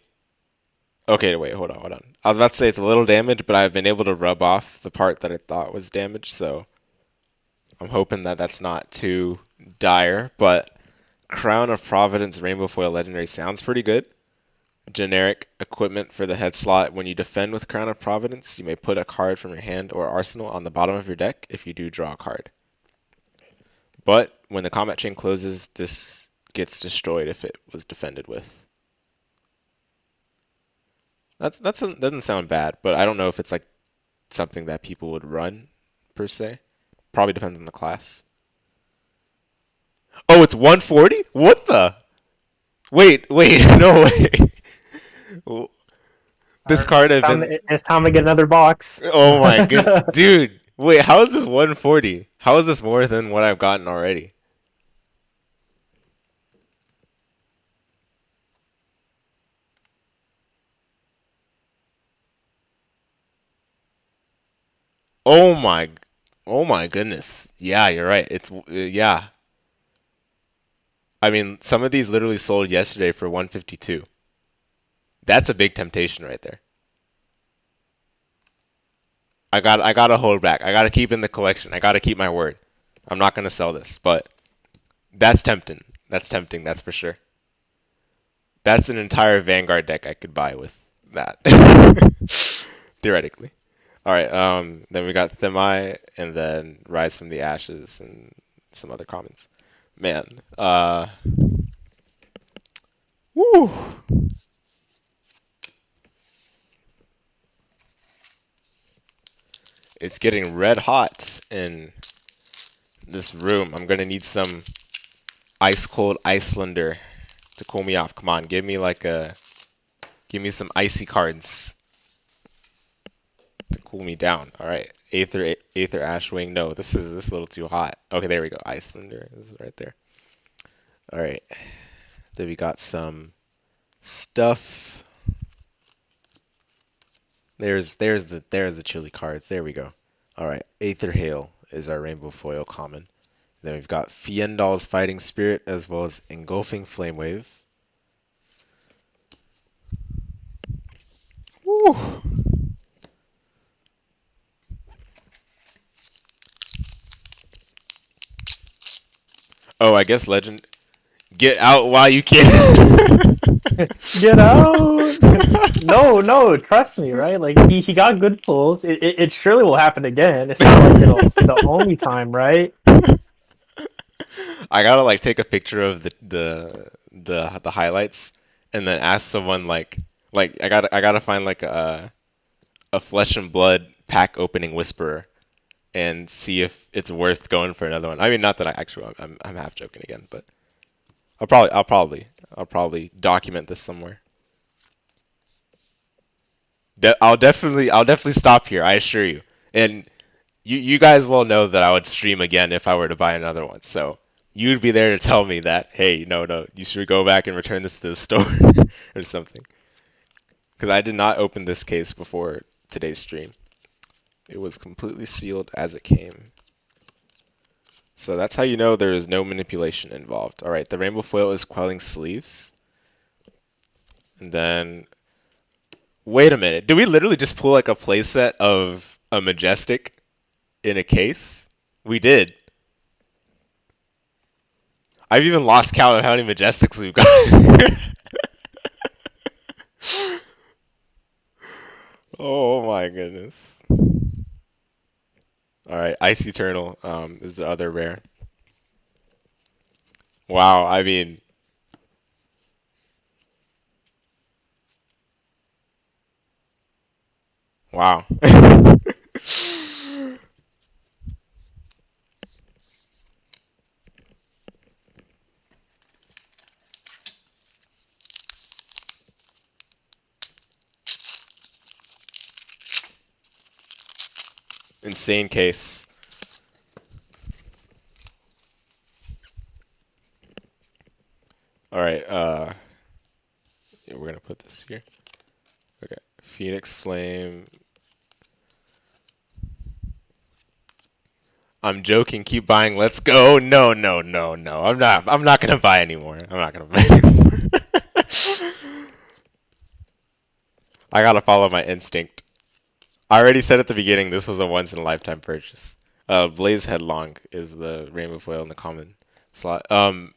Okay. Wait. Hold on. I was about to say it's a little damaged, but I've been able to rub off the part that I thought was damaged. So I'm hoping that that's not too dire. But Crown of Providence Rainbow Foil Legendary sounds pretty good. Generic equipment for the head slot. When you defend with Crown of Providence, you may put a card from your hand or arsenal on the bottom of your deck. If you do, draw a card. But when the combat chain closes, this gets destroyed if it was defended with. Doesn't sound bad, but I don't know if it's like something that people would run per se. Probably depends on the class. Oh, it's 140? What the? Wait, no way. All This right, card had been. it's time to get another box. Oh my goodness, dude. Wait, how is this 140? How is this more than what I've gotten already? Oh my, oh my goodness. Yeah, you're right. It's yeah. I mean, some of these literally sold yesterday for 152. That's a big temptation right there. I gotta hold back. I gotta keep in the collection. I gotta keep my word. I'm not gonna sell this, but that's tempting. That's tempting, that's for sure. That's an entire Vanguard deck I could buy with that. Theoretically. Alright, then we got Themai and then Rise from the Ashes and some other commons. Man, woo! It's getting red hot in this room. I'm gonna need some ice cold Icelander to cool me off. Come on, give me some icy cards. cool me down. All right, Aether Ashwing. No, this is a little too hot. Okay, there we go. Icelander is right there. All right, then we got some stuff. There's the chili cards. There we go. All right, Aether Hail is our rainbow foil common. Then we've got Fiendal's Fighting Spirit as well as Engulfing Flame Wave. Woo! Oh, I guess Legend. Get out while you can. Get out! No, no, trust me, right? Like he got good pulls. It surely will happen again. It's not like it'll be the only time, right? I gotta like take a picture of the highlights and then ask someone like I gotta find like a flesh and blood pack opening whisperer and see if it's worth going for another one. I mean, not that I actually I'm half joking again, but I'll probably document this somewhere. I'll definitely stop here. I assure you. And you guys will know that I would stream again if I were to buy another one. So you'd be there to tell me that, hey, no, no, you should go back and return this to the store or something. Because I did not open this case before today's stream. It was completely sealed as it came. So that's how you know there is no manipulation involved. All right, the rainbow foil is quelling sleeves. And then, wait a minute. Did we literally just pull like a playset of a majestic in a case? We did. I've even lost count of how many majestics we've got. Oh my goodness. All right, Ice Eternal is the other rare. Wow, I mean, wow. Insane case. All right, yeah, we're gonna put this here. Okay, Phoenix Flame. I'm joking. Keep buying. Let's go. No, no, no, no. I'm not. I'm not gonna buy anymore. I'm not gonna buy anymore. I gotta follow my instinct. I already said at the beginning this was a once in a lifetime purchase. Blaze Headlong is the rainbow foil in the common slot. The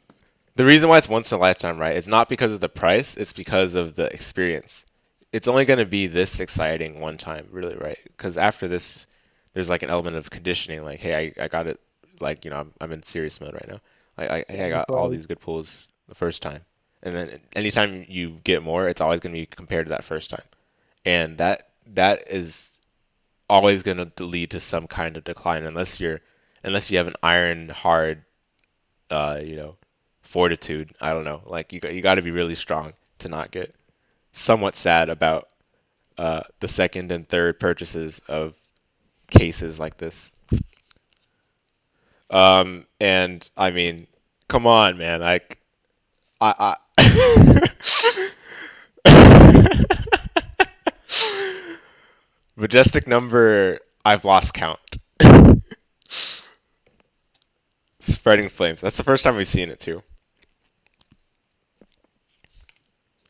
reason why it's once in a lifetime, right? It's not because of the price. It's because of the experience. It's only gonna be this exciting one time, really, right? Because after this, there's like an element of conditioning. Like, hey, I got it. Like, I'm in serious mode right now. Hey, I That's got all right. these good pulls the first time, and then anytime you get more, it's always gonna be compared to that first time, and that is always going to lead to some kind of decline unless you have an iron hard you know fortitude. I don't know, like you got to be really strong to not get somewhat sad about the second and third purchases of cases like this. And I mean, come on, man. Like I majestic number, I've lost count. Spreading flames. That's the first time we've seen it too.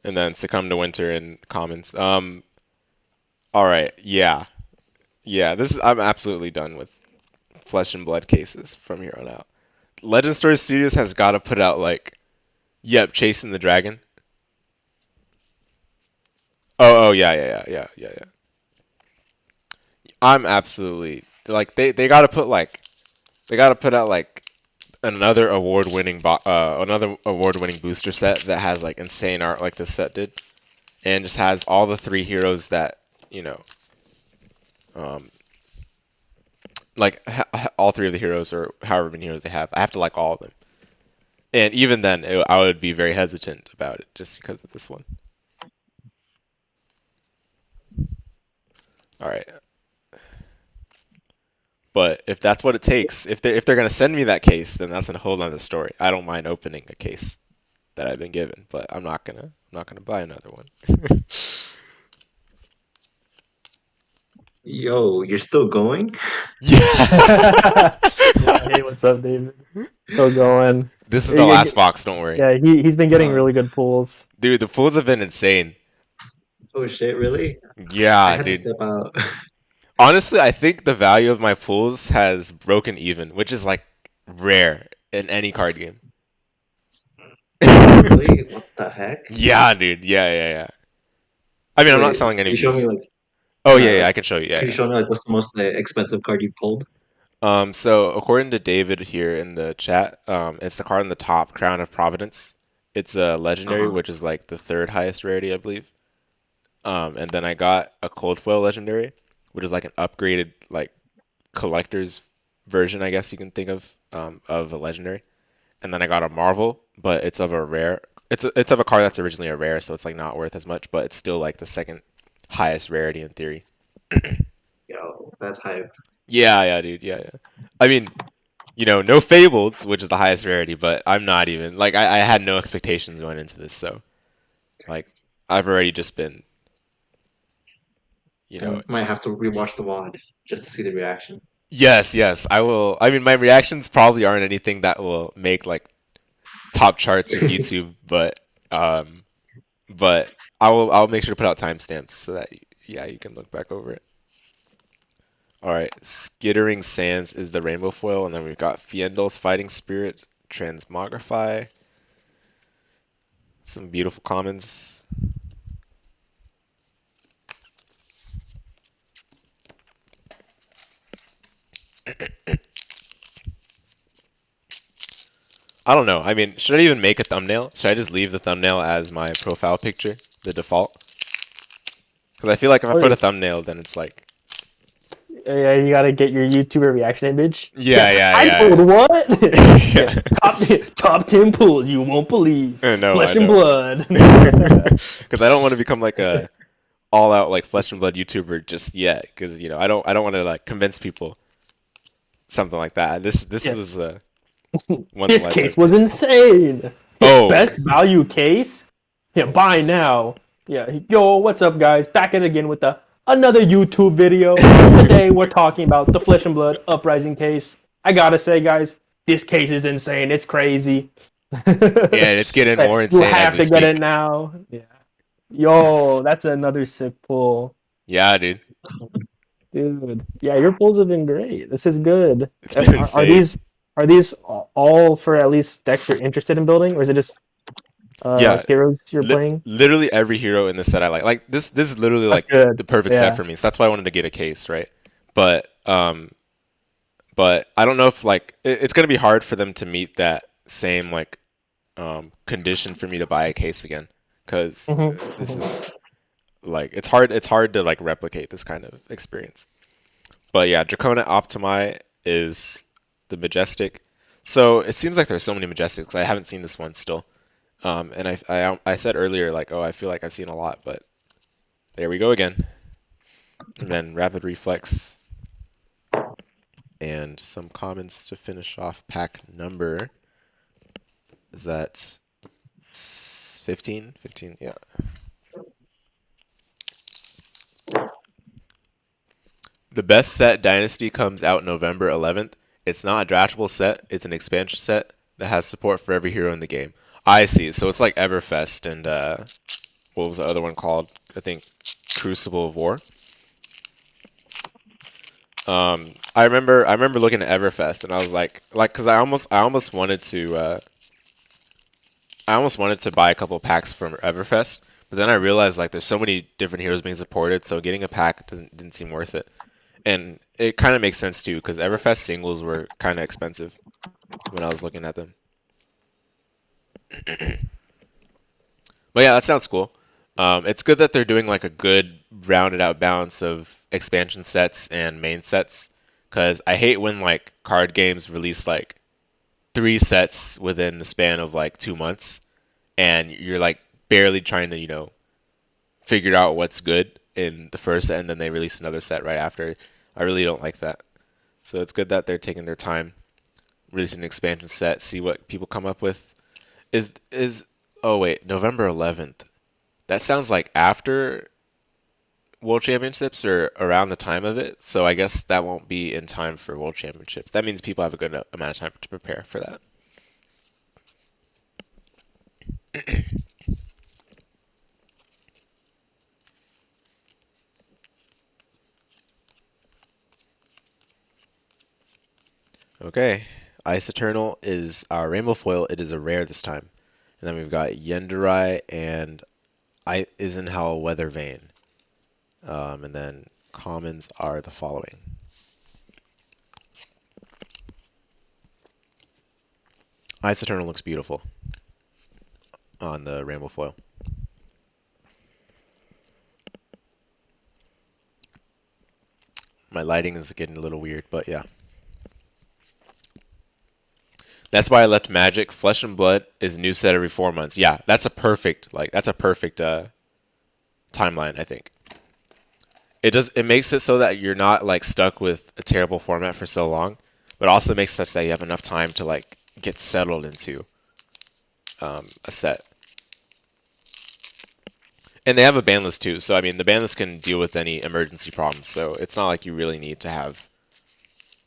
And then succumb to winter in commons. All right, yeah, yeah. I'm absolutely done with flesh and blood cases from here on out. Legend Story Studios has got to put out like, yep, chasing the dragon. Oh, yeah, yeah, yeah, yeah, yeah, yeah. I'm absolutely like they got to put out like another award winning booster set that has like insane art like this set did, and just has all the three heroes that you know um, all three of the heroes or however many heroes they have. I have to like all of them, and even then, I would be very hesitant about it just because of this one. All right, But if that's what it takes, if they're gonna send me that case, then that's a whole other story. I don't mind opening a case that I've been given, but I'm not gonna buy another one. Yo, you're still going? Yeah. Yeah, hey, what's up, David? Still going. This is the Yeah, last box, don't worry. yeah, he's been getting Uh, really good pulls. Dude, the pools have been insane. oh shit, really? I Yeah, had to dude. step out. Honestly, I think the value of my pools has broken even, which is like rare in any card game. Really? What the heck? Yeah, dude. Yeah, yeah, yeah. I mean, I'm not Wait, selling any can of you show me these. like Oh, yeah, yeah, like I can show you. Yeah, can you yeah. show me like what's the most expensive card you pulled? So according to David here in the chat, it's the card on the top, Crown of Providence. It's a legendary, Uh-huh. which is like the third highest rarity, I believe. And then I got a cold foil legendary, which is like an upgraded like collector's version, I guess you can think of a legendary. And then I got a Marvel, but it's of a rare. It's of a card that's originally a rare, so it's like not worth as much, but it's still like the second highest rarity in theory. Yo, that's hype. Yeah, yeah, dude. Yeah, yeah. I mean, no Fableds, which is the highest rarity, but I'm not even like I had no expectations going into this, so like I've already just been, you I know, might have to rewatch the VOD just to see the reaction. yes, yes, I will. I mean, my reactions probably aren't anything that will make like top charts of YouTube, um, but I'll make sure to put out timestamps so that yeah, you can look back over it. All right, Skittering Sands is the rainbow foil, and then we've got Fiendl's Fighting Spirit, Transmogrify, some beautiful commons. I don't know. I mean, should I even make a thumbnail? Should I just leave the thumbnail as my profile picture, the default? Because I feel like if I Or put a thumbnail, then it's like, yeah, you gotta get your YouTuber reaction image. yeah, Yeah, yeah, I yeah, pulled what? Yeah, yeah. top 10 pulls you won't believe. I know, I Flesh and know. blood. Because I don't want to become like a all-out like flesh and blood YouTuber just yet. Because I don't want to like convince people something like that. This Yeah, is a once in a this lifetime case was thing. insane. Yeah, Oh, best value case. Yeah, buy now. Yeah, yo, what's up, guys? Back at it again with another YouTube video. Today we're talking about the Flesh and Blood Uprising case. I gotta say, guys, this case is insane. It's crazy. yeah, it's getting more You insane as have we to get it speak. now. Yeah. Yo, that's another sick pull. Yeah, dude, Dude. Yeah, your pulls have been great. This is good. it's been Are insane. these all for at least decks you're interested in building, or is it just Yeah, heroes you're playing? literally every hero in this set I like. Like this is literally That's like good. the perfect set Yeah. for me. So that's why I wanted to get a case, right? But but I don't know if like it's gonna be hard for them to meet that same like condition for me to buy a case again, because hmm this is like it's hard to like replicate this kind of experience. But yeah, Dracona Optimi is the majestic. So it seems like there's so many majestics. I haven't seen this one still. And I said earlier like, oh, I feel like I've seen a lot, but there we go again. And then rapid reflex and some commons to finish off pack number. Is that 15? 15, yeah. The best set Dynasty comes out November 11th. It's not a draftable set, it's an expansion set that has support for every hero in the game. I see. So it's like Everfest and what was the other one called? I think Crucible of War. I remember looking at Everfest and I was like, because I almost wanted to buy a couple packs from Everfest, but then I realized like there's so many different heroes being supported, so getting a pack didn't seem worth it. And it kind of makes sense too, because Everfest singles were kind of expensive when I was looking at them. But yeah, that sounds cool. It's good that they're doing like a good rounded out balance of expansion sets and main sets, because I hate when like card games release like three sets within the span of like 2 months, and you're like barely trying to figure out what's good in the first set, and then they release another set right after. I really don't like that. So it's good that they're taking their time, releasing an expansion set, see what people come up with. Is oh wait, November 11th. That sounds like after World Championships or around the time of it. So I guess that won't be in time for World Championships. That means people have a good amount of time to prepare for that. Okay. Ice Eternal is our Rainbow Foil. It is a rare this time. And then we've got Yendurai and Isenhowl Weather Vane. And then commons are the following. Ice Eternal looks beautiful on the Rainbow Foil. My lighting is getting a little weird, but yeah. That's why I left Magic. Flesh and Blood is new set every 4 months. Yeah, that's a perfect timeline, I think. It makes it so that you're not like stuck with a terrible format for so long, but also makes it such that you have enough time to like get settled into a set. And they have a ban list too, so I mean the ban list can deal with any emergency problems. So it's not like you really need to have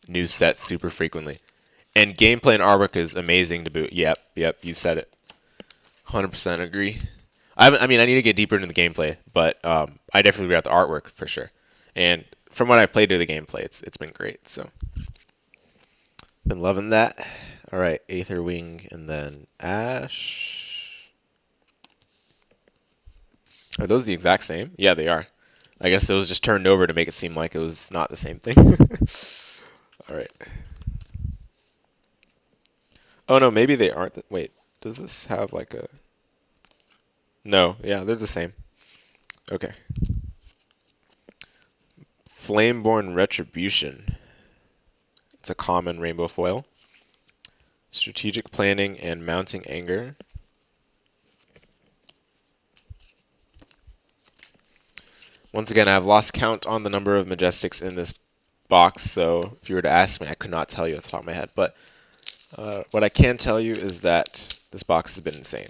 new sets super frequently. And gameplay and artwork is amazing to boot. Yep, you said it. 100% agree. I mean, I need to get deeper into the gameplay, but I definitely got the artwork for sure. And from what I've played to the gameplay, it's been great. So been loving that. All right, Aether Wing and then Ash. Are those the exact same? Yeah, they are. I guess it was just turned over to make it seem like it was not the same thing. All right. Oh no, maybe they aren't. Wait, does this have like a? No, yeah, they're the same. Okay. Flameborn Retribution. It's a common rainbow foil. Strategic planning and mounting anger. Once again, I've lost count on the number of Majestics in this box, so if you were to ask me, I could not tell you off the top of my head. But what I can tell you is that this box has been insane.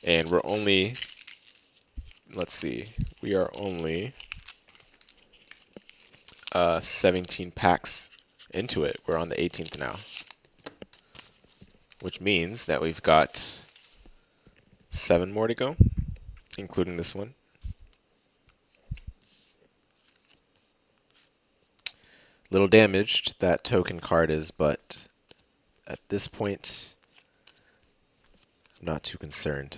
And we're only, let's see, we are only 17 packs into it. We're on the 18th now, which means that we've got 7 more to go, including this one. Little damaged that token card is, but at this point, I'm not too concerned.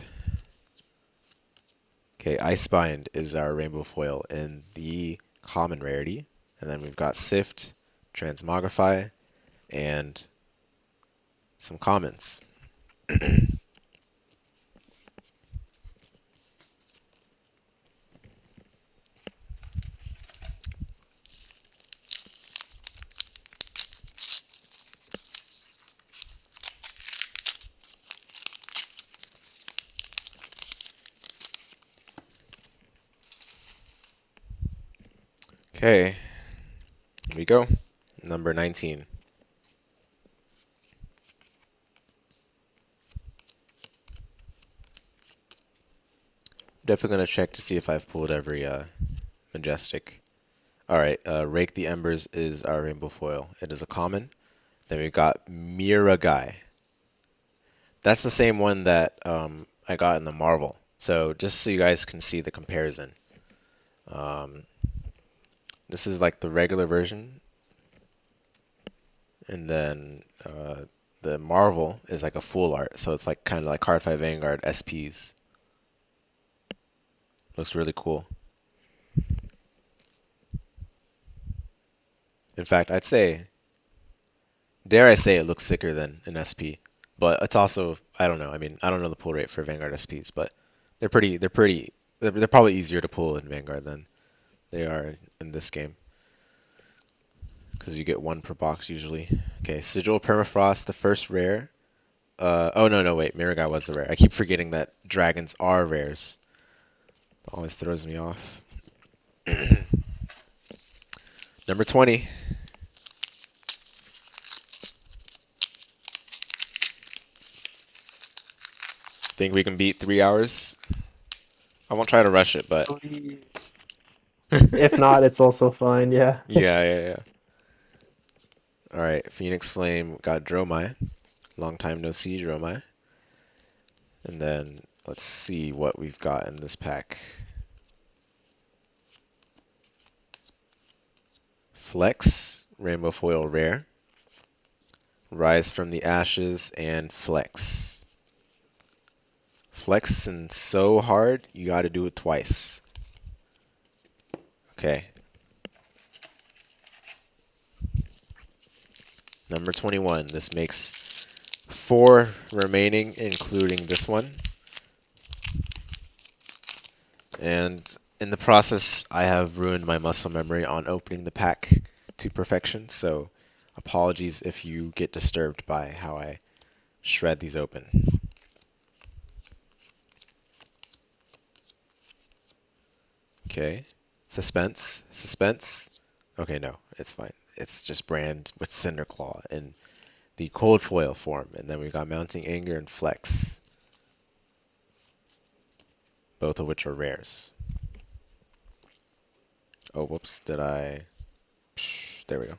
Okay, Icebind is our rainbow foil in the common rarity, and then we've got Sift, Transmogrify, and some commons. Okay, here we go. Number 19. Definitely gonna check to see if I've pulled every majestic. Alright, Rake the Embers is our rainbow foil. It is a common. Then we've got Miragai. That's the same one that I got in the Marvel. So just so you guys can see the comparison. Um, this is like the regular version, and then the Marvel is like a full art. So it's like kind of like Card 5 Vanguard SPs. Looks really cool. In fact, dare I say, it looks sicker than an SP. But it's also, I don't know. I mean, I don't know the pull rate for Vanguard SPs, but they're probably easier to pull in Vanguard than they are in this game. Because you get one per box usually. Okay, Sigil Permafrost, the first rare. Oh no, wait, Miragai was the rare. I keep forgetting that dragons are rares. Always throws me off. Number 20. Think we can beat 3 hours? I won't try to rush it, but Please. If not, it's also fine. Yeah. yeah, yeah, yeah. All right, Phoenix Flame got Dromai. Long time no see, Dromai. And then let's see what we've got in this pack. Flex, Rainbow Foil Rare. Rise from the Ashes, and Flex. Flexing so hard, you gotta do it twice. Okay. Number 21. This makes 4 remaining, including this one. And in the process, I have ruined my muscle memory on opening the pack to perfection, so apologies if you get disturbed by how I shred these open. Okay. Suspense. Suspense. Okay, no, it's fine. It's just Brand with Cinderclaw in the cold foil form. And then we've got Mounting Anger and Flex, both of which are rares. Oh, whoops, did I? There we go.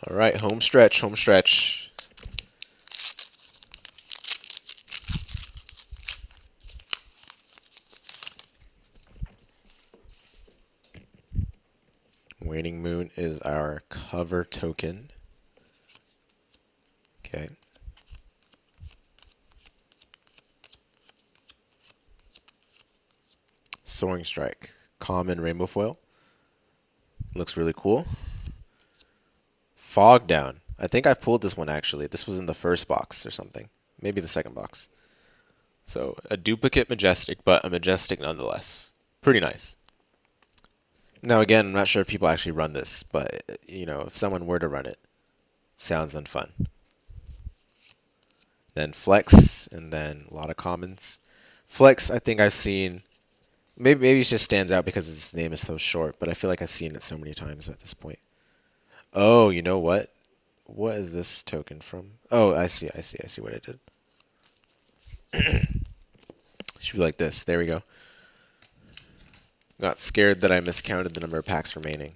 All right, home stretch, home stretch. Waning Moon is our cover token. Okay. Soaring Strike. Common Rainbow Foil. Looks really cool. Fog Down. I think I pulled this one actually. This was in the first box or something. Maybe the second box. So a duplicate Majestic, but a Majestic nonetheless. Pretty nice. Now again, I'm not sure if people actually run this, but you know, if someone were to run it, sounds unfun. Then Flex, and then a lot of commons. Flex, I think I've seen. Maybe it just stands out because its name is so short, but I feel like I've seen it so many times at this point. Oh, you know what? What is this token from? Oh, I see, I see, I see what I did. Should be like this. There we go. Got scared that I miscounted the number of packs remaining.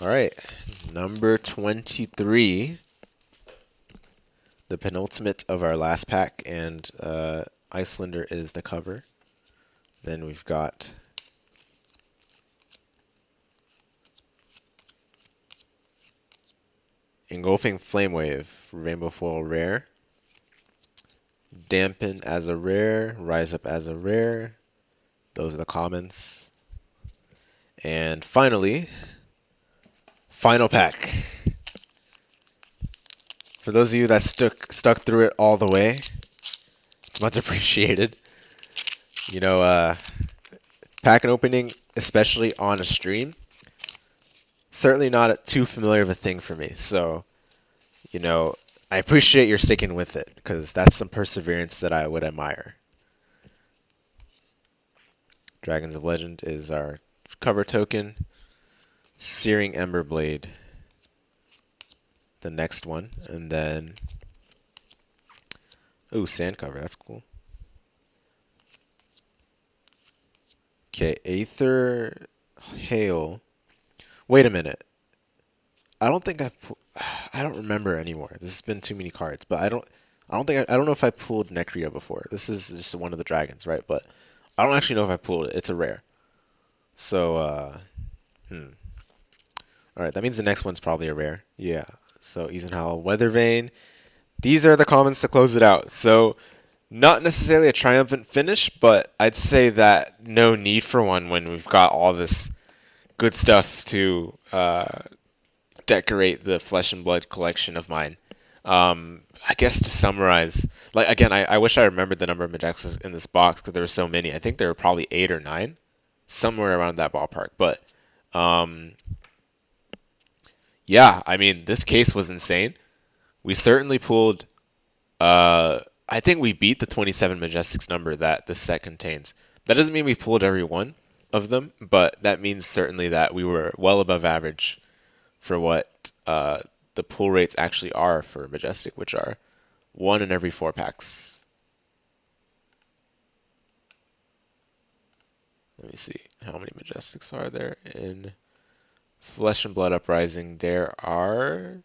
All right, number 23. The penultimate of our last pack, and Icelander is the cover. Then we've got Engulfing Flamewave, Rainbow Foil Rare. Dampen as a rare, Rise Up as a rare. Those are the commons. And finally, final pack. For those of you that stuck through it all the way, it's much appreciated. You know, pack and opening, especially on a stream, certainly not too familiar of a thing for me. So, you know, I appreciate your sticking with it because that's some perseverance that I would admire. Dragons of Legend is our cover token. Searing Emberblade, the next one, and then ooh, sand cover. That's cool. Okay, Aether Hail. Wait a minute. I don't think I don't remember anymore. This has been too many cards, but I don't know if I pulled Necria before. This is just one of the dragons, right? But I don't actually know if I pulled it. It's a rare. So all right, that means the next one's probably a rare. Yeah. So Eisenhower, Weathervane. These are the commons to close it out. So not necessarily a triumphant finish, but I'd say that no need for one when we've got all this good stuff to decorate the Flesh and Blood collection of mine. I guess to summarize, like again, I wish I remembered the number of Majestic's in this box because there were so many. I think there were probably 8 or 9, somewhere around that ballpark. But um, yeah, I mean, this case was insane. We certainly pulled I think we beat the 27 Majestics number that the set contains. That doesn't mean we pulled every one of them, but that means certainly that we were well above average for what the pull rates actually are for Majestic, which are one in every four packs. Let me see how many Majestics are there in Flesh and Blood Uprising. There are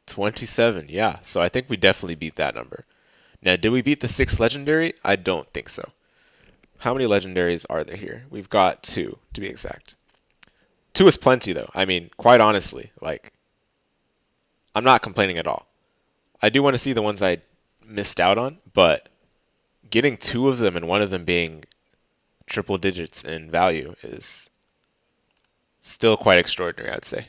27. Yeah, so I think we definitely beat that number. Now, did we beat the sixth legendary? I don't think so. How many legendaries are there here? We've got two, to be exact. Two is plenty, though. I mean, quite honestly, like, I'm not complaining at all. I do want to see the ones I missed out on, but getting two of them and one of them being triple digits in value is still quite extraordinary, I'd say.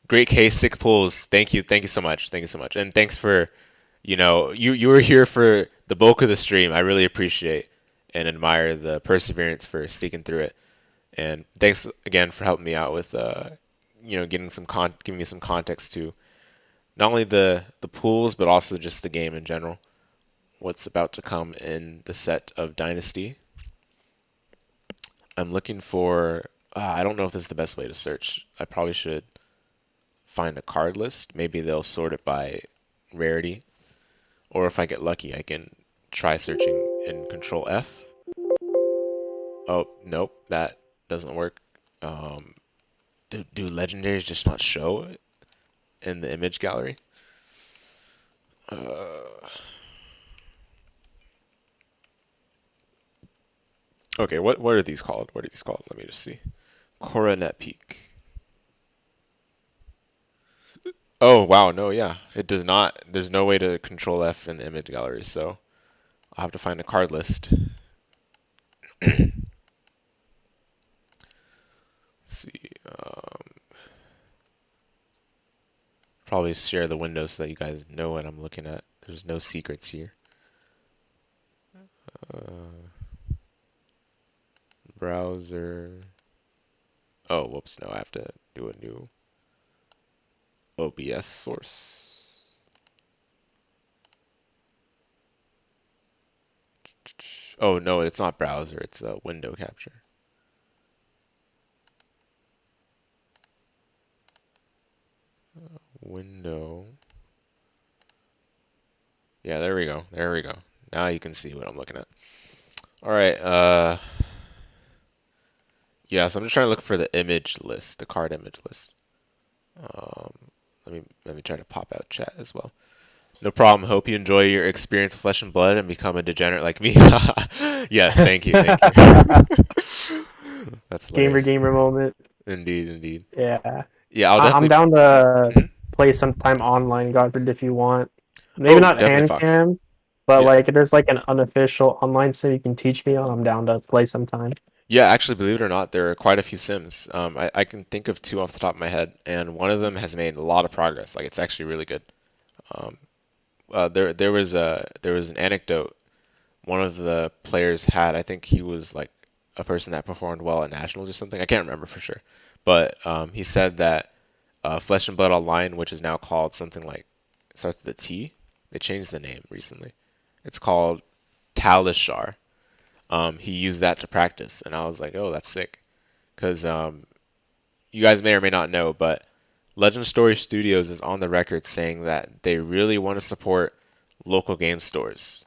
Great case, six pulls. Thank you so much, thank you so much, and thanks for, you were here for the bulk of the stream. I really appreciate and admire the perseverance for sticking through it, and thanks again for helping me out with, giving me some context to not only the pools but also just the game in general. What's about to come in the set of Dynasty. I'm looking for. I don't know if this is the best way to search. I probably should find a card list. Maybe they'll sort it by rarity. Or if I get lucky, I can try searching in Control F. Oh, nope, that doesn't work. Um, do legendaries just not show in the image gallery? Uh, okay, what are these called? What are these called? Let me just see. Coronet Peak. Oh, wow, no, yeah. It does not. There's no way to Control F in the image gallery, so I'll have to find a card list. Let's see. Probably share the window so that you guys know what I'm looking at. There's no secrets here. Uh, browser. Oh, whoops. No, I have to do a new OBS source. Oh, no, it's not browser. It's a window capture. Window. Yeah, there we go. There we go. Now you can see what I'm looking at. All right. Yeah, so I'm just trying to look for the image list, the card image list. Um, let me try to pop out chat as well. No problem. Hope you enjoy your experience of Flesh and Blood and become a degenerate like me. Yes, thank you, thank you. That's Gamer hilarious. gamer moment. Indeed, indeed. Yeah. Yeah, I'll I'm definitely. down to Mhm. play sometime online, Godfrey, if you want. Maybe Oh, not definitely hand Fox. cam, but Yeah, like if there's like an unofficial online sim you can teach me on, I'm down to play sometime. yeah. Actually, believe it or not, there are quite a few Sims. I can think of two off the top of my head, and one of them has made a lot of progress. Like it's actually really good. Um, there was an anecdote one of the players had. I think he was like a person that performed well at nationals or something. I can't remember for sure, but he said that Flesh and Blood Online, which is now called something like it starts with a T. They changed the name recently. It's called Talishar. He used that to practice, and I was like, oh, that's sick. Because you guys may or may not know, but Legend Story Studios is on the record saying that they really want to support local game stores.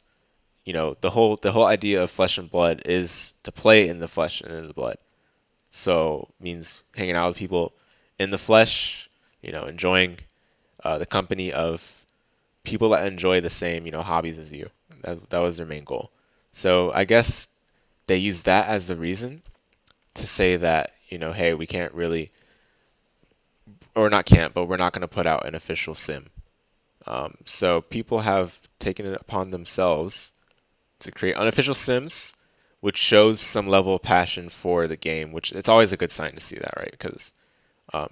The whole idea of Flesh and Blood is to play in the flesh and in the blood. So means hanging out with people in the flesh, enjoying the company of people that enjoy the same, hobbies as you. That was their main goal. So I guess they use that as the reason to say that, hey, we can't really, or not can't, but we're not going to put out an official sim. So people have taken it upon themselves to create unofficial sims, which shows some level of passion for the game, which it's always a good sign to see that, right? Because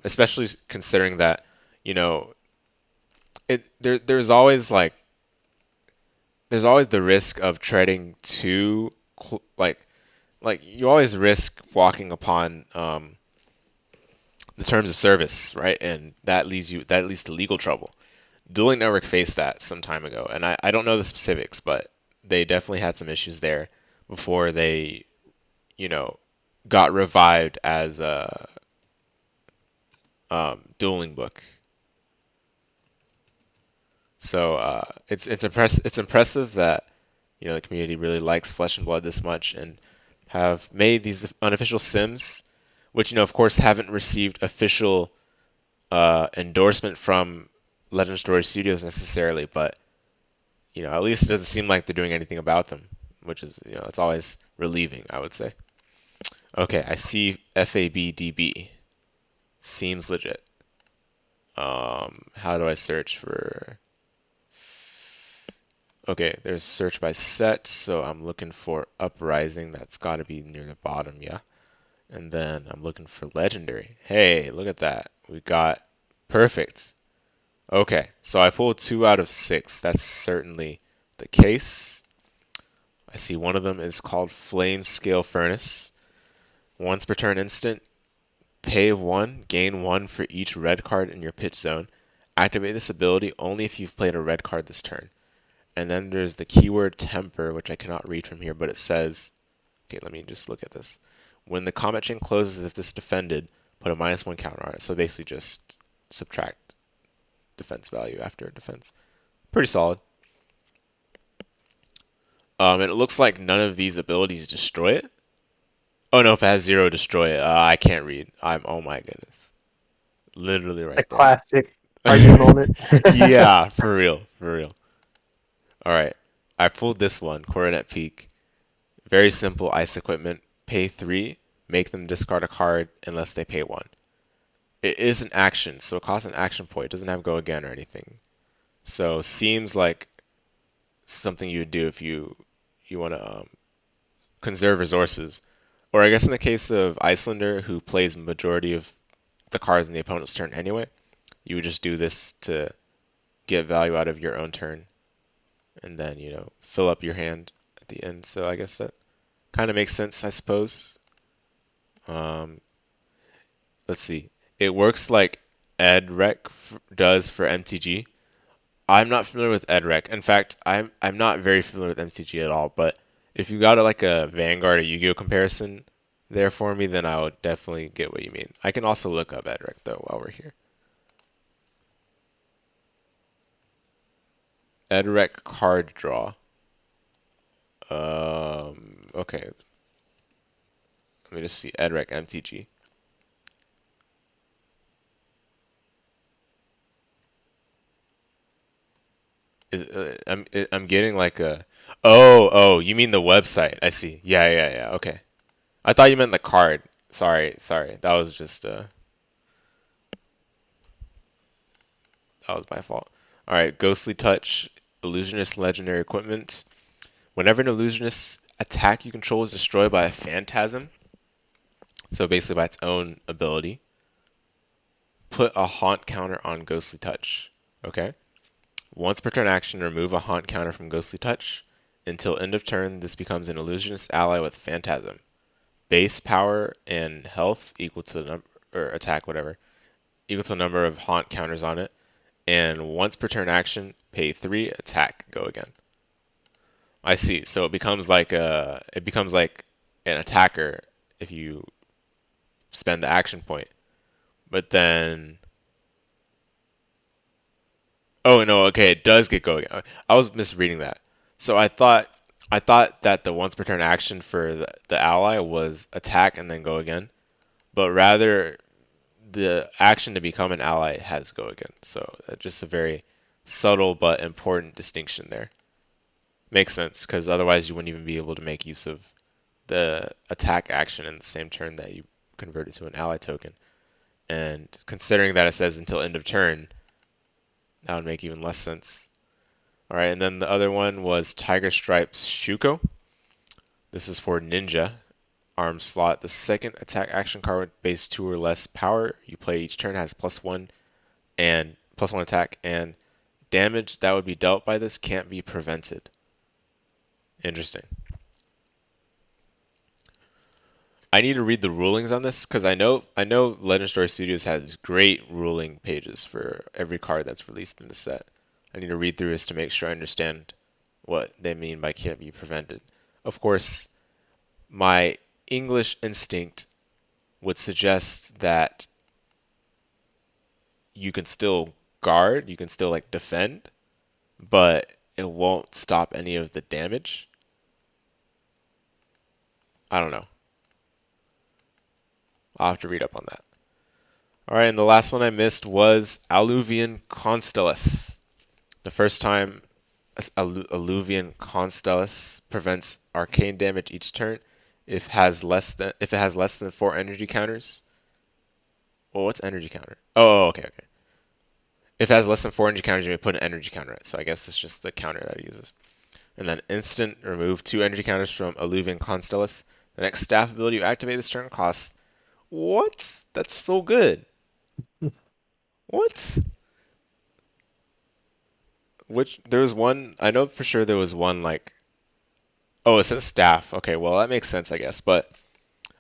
especially considering that, you know, there's always the risk of treading too like you always risk walking upon the terms of service, right? And that leads to legal trouble. Dueling Network faced that some time ago, and I don't know the specifics, but they definitely had some issues there before they, you know, got revived as a dueling book. So it's impressive that the community really likes Flesh and Blood this much and have made these unofficial sims, which of course haven't received official endorsement from Legend Story Studios necessarily, but at least it doesn't seem like they're doing anything about them, which is it's always relieving, I would say. Okay, I see FABDB. Seems legit. How do I search for? Okay, there's search by set, so I'm looking for uprising. That's got to be near the bottom, yeah. And then I'm looking for legendary. Hey, look at that. We got perfect. Okay, so I pulled 2 out of 6. That's certainly the case. I see one of them is called Flame Scale Furnace. Once per turn instant, pay 1, gain 1 for each red card in your pitch zone. Activate this ability only if you've played a red card this turn. And then there's the keyword temper, which I cannot read from here, but it says, okay, let me just look at this. When the combat chain closes, if this is defended, put a -1 counter on it. So basically just subtract defense value after defense. Pretty solid. And it looks like none of these abilities destroy it. Oh no, if it has 0, destroy it. I can't read. Oh my goodness. Literally The right there. classic argument moment. Yeah, for real, for real. All right, I pulled this one, Coronet Peak. Very simple ice equipment. Pay 3, make them discard a card unless they pay 1. It is an action, so it costs an action point. It doesn't have go again or anything. So seems like something you would do if you want to conserve resources. Or I guess in the case of Icelander, who plays majority of the cards in the opponent's turn anyway, you would just do this to get value out of your own turn and then, fill up your hand at the end. So I guess that kind of makes sense, I suppose. Um, let's see. It works like EdRec does for MTG. I'm not familiar with EdRec. In fact, I'm not very familiar with MTG at all. But if you got like a Vanguard or Yu-Gi-Oh comparison there for me, then I would definitely get what you mean. I can also look up EdRec though while we're here. EdRec card draw. Okay. Let me just see EdRec MTG. I'm getting like a. Oh, you mean the website? I see. Yeah. Okay. I thought you meant the card. Sorry. That was my fault. All right, Ghostly Touch, Illusionist Legendary Equipment. Whenever an illusionist attack you control is destroyed by a phantasm, so basically by its own ability, put a haunt counter on Ghostly Touch. Okay? Once per turn action, remove a haunt counter from Ghostly Touch. Until end of turn, this becomes an illusionist ally with phantasm. Base power and health equal to the number, or attack, whatever, equal to the number of haunt counters on it. And once per turn action, pay 3, attack, go again. I see. So it becomes like an attacker if you spend the action point. But then oh no, okay, it does get going. I was misreading that. So I thought that the once per turn action for the ally was attack and then go again, but rather the action to become an ally has go again. So just a very subtle but important distinction there. Makes sense because otherwise you wouldn't even be able to make use of the attack action in the same turn that you convert it to an ally token. And considering that it says until end of turn, that would make even less sense. All right, and then the other one was Tiger Stripes Shuko. This is for Ninja arm slot. The second attack action card with base 2 or less power you play each turn has +1 attack, and damage that would be dealt by this can't be prevented. Interesting. I need to read the rulings on this because I know Legend Story Studios has great ruling pages for every card that's released in the set. I need to read through this to make sure I understand what they mean by can't be prevented. Of course, my English instinct would suggest that you can still guard, you can still like defend, but it won't stop any of the damage. I don't know. I'll have to read up on that. All right, and the last one I missed was Alluvian Constellus. The first time Alluvian Constellus prevents arcane damage each turn if it has less than 4 energy counters. Well, what's energy counter? Oh, okay, okay. If it has less than 4 energy counters, you may put an energy counter. So I guess it's just the counter that it uses. And then instant remove 2 energy counters from Alluvian Constellus. The next staff ability you activate this turn costs. What? That's so good. What? Which there was one I know for sure there was one like oh it says staff. Okay, well that makes sense I guess. But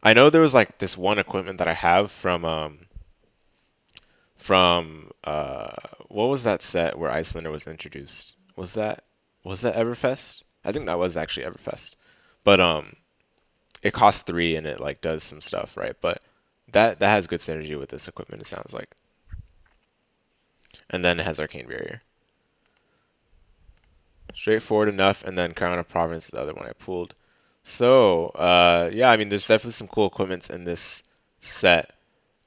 I know there was like this one equipment that I have from what was that set where Icelander was introduced? Was that Everfest? I think that was actually Everfest. But it costs 3 and it like does some stuff, right? But that has good synergy with this equipment, it sounds like. And then it has Arcane Barrier. Straightforward enough, and then Crown of Providence, the other one I pulled. So, yeah, I mean, there's definitely some cool equipments in this set.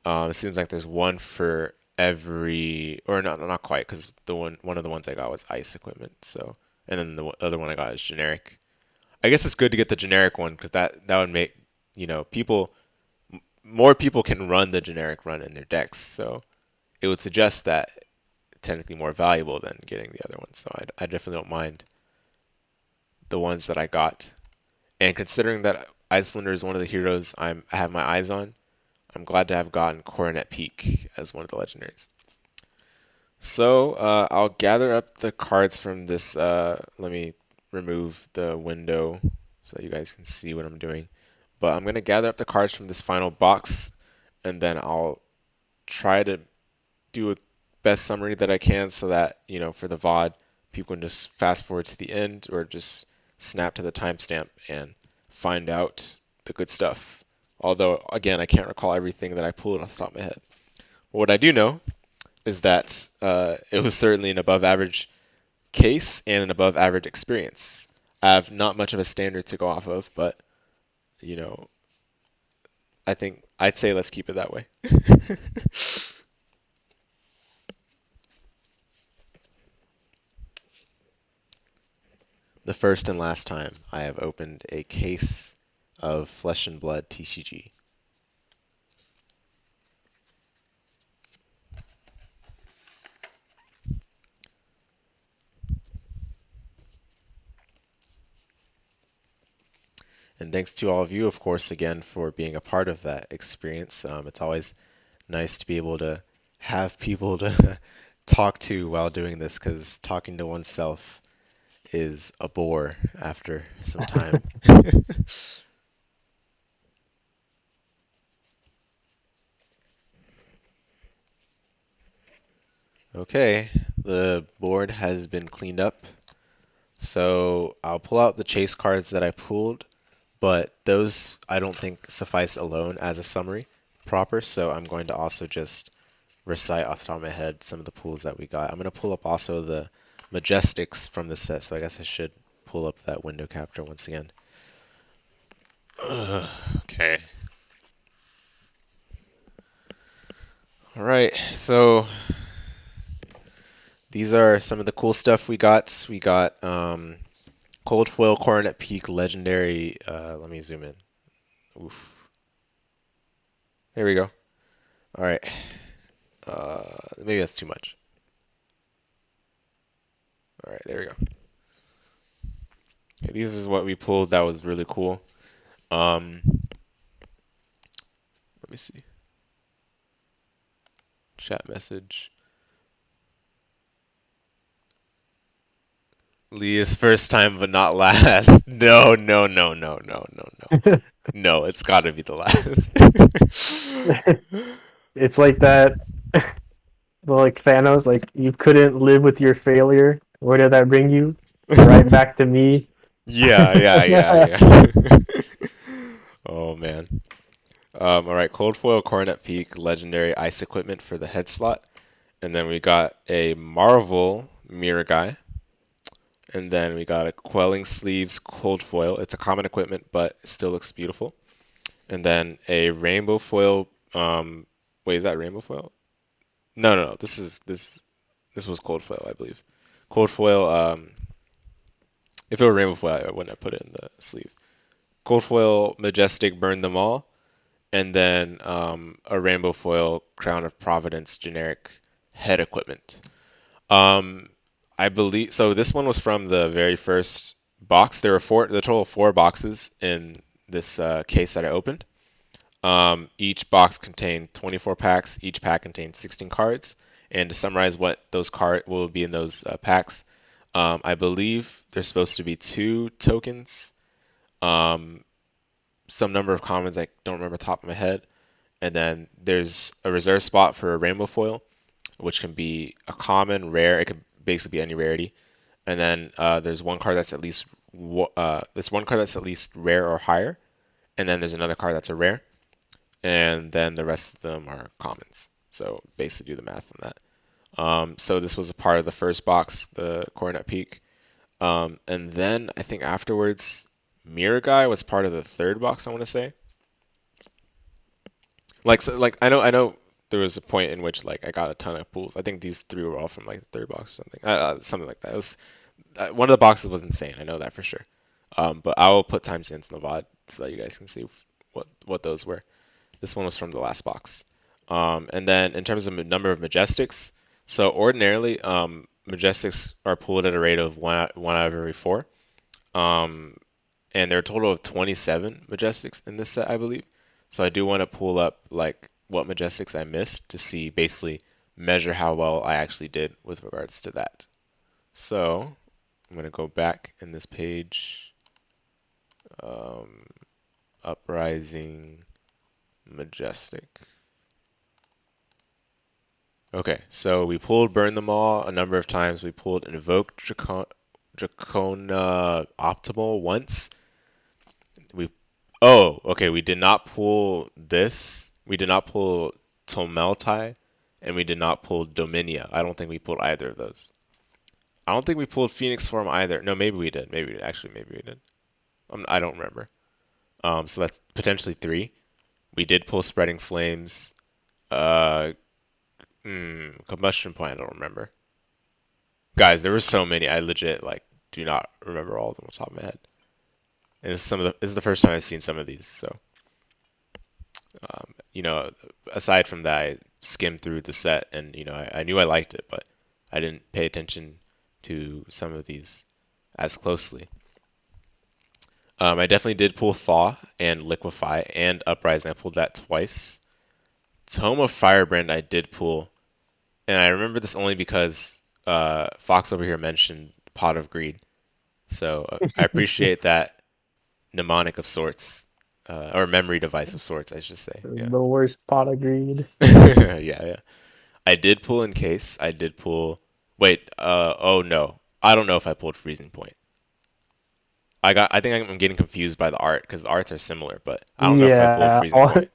It seems like there's one for every, or not quite, because the one of the ones I got was ice equipment. So, and then the other one I got is generic. I guess it's good to get the generic one because that would make, people more people can run the generic run in their decks. So it would suggest that technically more valuable than getting the other one. So I definitely don't mind the ones that I got. And considering that Icelander is one of the heroes I have my eyes on, I'm glad to have gotten Coronet Peak as one of the legendaries. So I'll gather up the cards from this. Let me remove the window so you guys can see what I'm doing. But I'm going to gather up the cards from this final box, and then I'll try to do a best summary that I can so that, for the VOD, people can just fast forward to the end or just snap to the timestamp and find out the good stuff. Although, again, I can't recall everything that I pulled off the top of my head. But what I do know is that it was certainly an above average case and an above average experience. I have not much of a standard to go off of, but, you know, I think I'd say let's keep it that way. The first and last time I have opened a case of Flesh and Blood TCG. And thanks to all of you, of course, again, for being a part of that experience. It's always nice to be able to have people to talk to while doing this because talking to oneself is a bore after some time. Okay, the board has been cleaned up. So I'll pull out the chase cards that I pulled, but those I don't think suffice alone as a summary proper. So I'm going to also just recite off the top of my head some of the pulls that we got. I'm going to pull up also the Majestics from the set, so I guess I should pull up that window capture once again. Okay. All right, so these are some of the cool stuff we got. We got Cold Foil Coronet Peak Legendary. Let me zoom in. Oof. There we go. All right. Maybe that's too much. All right, there we go. Okay, this is what we pulled. That was really cool. Let me see. Chat message. Leah's first time, but not last. No, no, no, no, no, no, no. No, it's got to be the last. It's like that. But like Thanos, like you couldn't live with your failure. Where did that bring you? Right back to me. Yeah, yeah, yeah, yeah. Oh man. All right, Cold Foil Coronet Peak Legendary Ice Equipment for the head slot. And then we got a Marvel Mirror Guy. And then we got a Quelling Sleeves Cold Foil. It's a common equipment, but it still looks beautiful. And then a Rainbow Foil. Wait, is that Rainbow Foil? No, no, no. This was Cold Foil, I believe. Cold Foil. If it were Rainbow Foil, I wouldn't have put it in the sleeve. Cold Foil Majestic Burn Them All, and then a Rainbow Foil Crown of Providence generic head equipment. Um, I believe so. This one was from the very first box. There were the total of four boxes in this case that I opened. Each box contained 24 packs. Each pack contained 16 cards. And to summarize what those card will be in those packs, I believe there's supposed to be two tokens, um, some number of commons I don't remember top of my head, and then there's a reserve spot for a rainbow foil, which can be a common, rare. It could basically be any rarity. And then there's one card that's at least this one card that's at least rare or higher, and then there's another card that's a rare, and then the rest of them are commons. So basically, do the math on that. So this was a part of the first box, the Coronet Peak, and then I think afterwards, Mirror Guy was part of the third box. I want to say, like I know there was a point in which like I got a ton of pools. I think these three were all from like the third box or something, something like that. It was one of the boxes was insane. I know that for sure. But I will put timestamps in the VOD so that you guys can see what those were. This one was from the last box. And then in terms of number of Majestics, so ordinarily Majestics are pulled at a rate of one out of every four. Um, and there are a total of 27 Majestics in this set, I believe. So I do want to pull up like what Majestics I missed to see basically measure how well I actually did with regards to that. So I'm going to go back in this page, um, Uprising Majestic. Okay, so we pulled Burn Them All a number of times. We pulled Invoke Dracona Optimal once. We okay, we did not pull this. We did not pull Tomeltai, and we did not pull Dominia. I don't think we pulled either of those. I don't think we pulled Phoenix Form either. No, maybe we did. Maybe we did. I don't remember. So that's potentially three. We did pull Spreading Flames. Uh, Combustion Point. I don't remember. Guys, there were so many. I legit like do not remember all of them off the top of my head. And this is the first time I've seen some of these. So you know, aside from that, I skimmed through the set and I knew I liked it, but I didn't pay attention to some of these as closely. I definitely did pull Thaw and Liquefy and Uprising. I pulled that twice. Tome of Firebrand I did pull, and I remember this only because Fox over here mentioned Pot of Greed. So I appreciate that mnemonic of sorts, or memory device of sorts, I should say. Yeah. The worst pot of greed. Yeah, yeah. I did pull in case. I did pull. Wait. Oh no. I don't know if I pulled freezing point. I think I'm getting confused by the art because the arts are similar, but I don't know if I pulled Yeah, freezing point.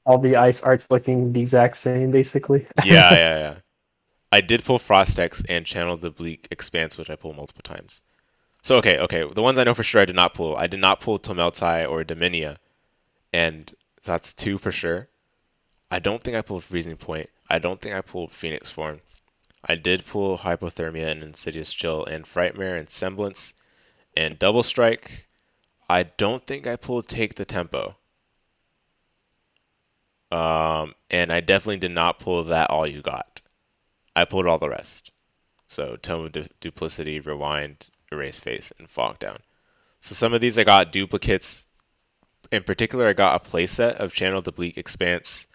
all the ice arts looking the exact same, basically. Yeah, yeah, yeah. I did pull Frostex and Channel the Bleak Expanse, which I pulled multiple times. So okay. The ones I know for sure I did not pull. I did not pull Tomeltai or Dominia, and that's two for sure. I don't think I pulled Freezing Point. I don't think I pulled Phoenix Form. I did pull Hypothermia and Insidious Chill and Frightmare and Semblance and Double Strike. I don't think I pulled Take the Tempo. And I definitely did not pull that All You Got. I pulled all the rest. So Tome of Duplicity, Rewind, Erase Face, and Fog Down. So some of these I got duplicates. In particular, I got a playset of Channel the Bleak Expanse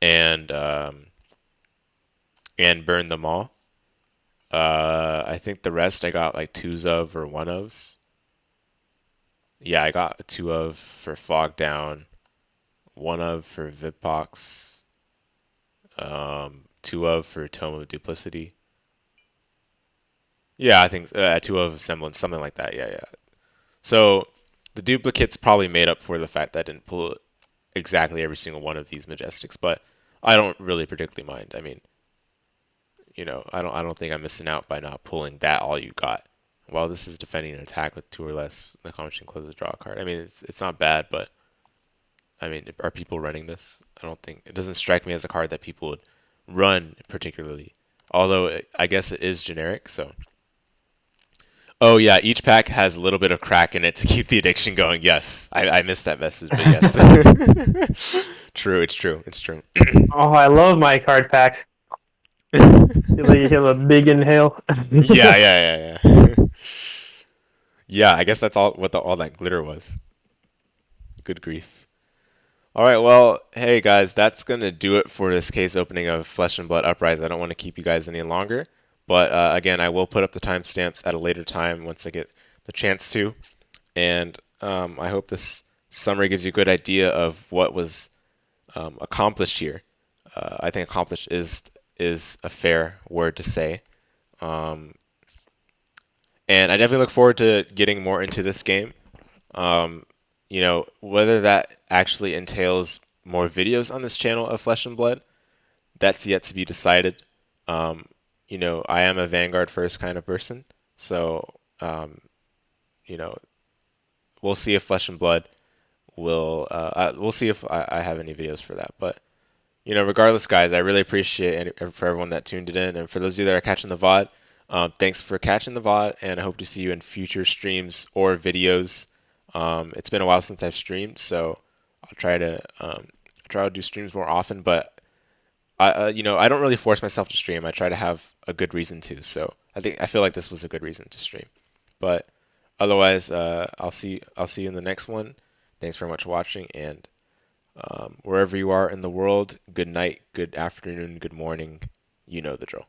and Burn Them All. I think the rest I got like twos of or one ofs. Yeah, I got a two of for Fog Down, one of for Vidpox, two of for Tome of Duplicity. Yeah, I think two of Semblance, something like that. Yeah, yeah. So the duplicates probably made up for the fact that I didn't pull exactly every single one of these Majestics, but I don't really particularly mind. I mean, I don't think I'm missing out by not pulling that all you got. While this is defending an attack with two or less, the combination closes draw a card. I mean, it's not bad, but I mean, are people running this? I don't think it doesn't strike me as a card that people would run particularly. Although I guess it is generic, so. Oh yeah, each pack has a little bit of crack in it to keep the addiction going. Yes, I missed that message, but yes. True, it's true, it's true. Oh, I love my card packs. You have a big inhale. Yeah, yeah, yeah, yeah. Yeah, I guess that's all that glitter was. Good grief. All right, well, hey guys, that's gonna do it for this case opening of Flesh and Blood Uprising. I don't want to keep you guys any longer, but again, I will put up the timestamps at a later time once I get the chance to, and I hope this summary gives you a good idea of what was accomplished here. I think accomplished is a fair word to say. Um, and I definitely look forward to getting more into this game. Um, whether that actually entails more videos on this channel of Flesh and Blood, that's yet to be decided. Um, I am a Vanguard first kind of person, so um, you know, we'll see if Flesh and Blood we'll see if I have any videos for that. But regardless, guys, I really appreciate for everyone that tuned it in, and for those of you that are catching the VOD, thanks for catching the VOD, and I hope to see you in future streams or videos. It's been a while since I've streamed, so I'll try to do streams more often. But I don't really force myself to stream. I try to have a good reason to. So I feel like this was a good reason to stream. But otherwise, I'll see you in the next one. Thanks very much for watching, and wherever you are in the world, good night, good afternoon, good morning. You know the drill.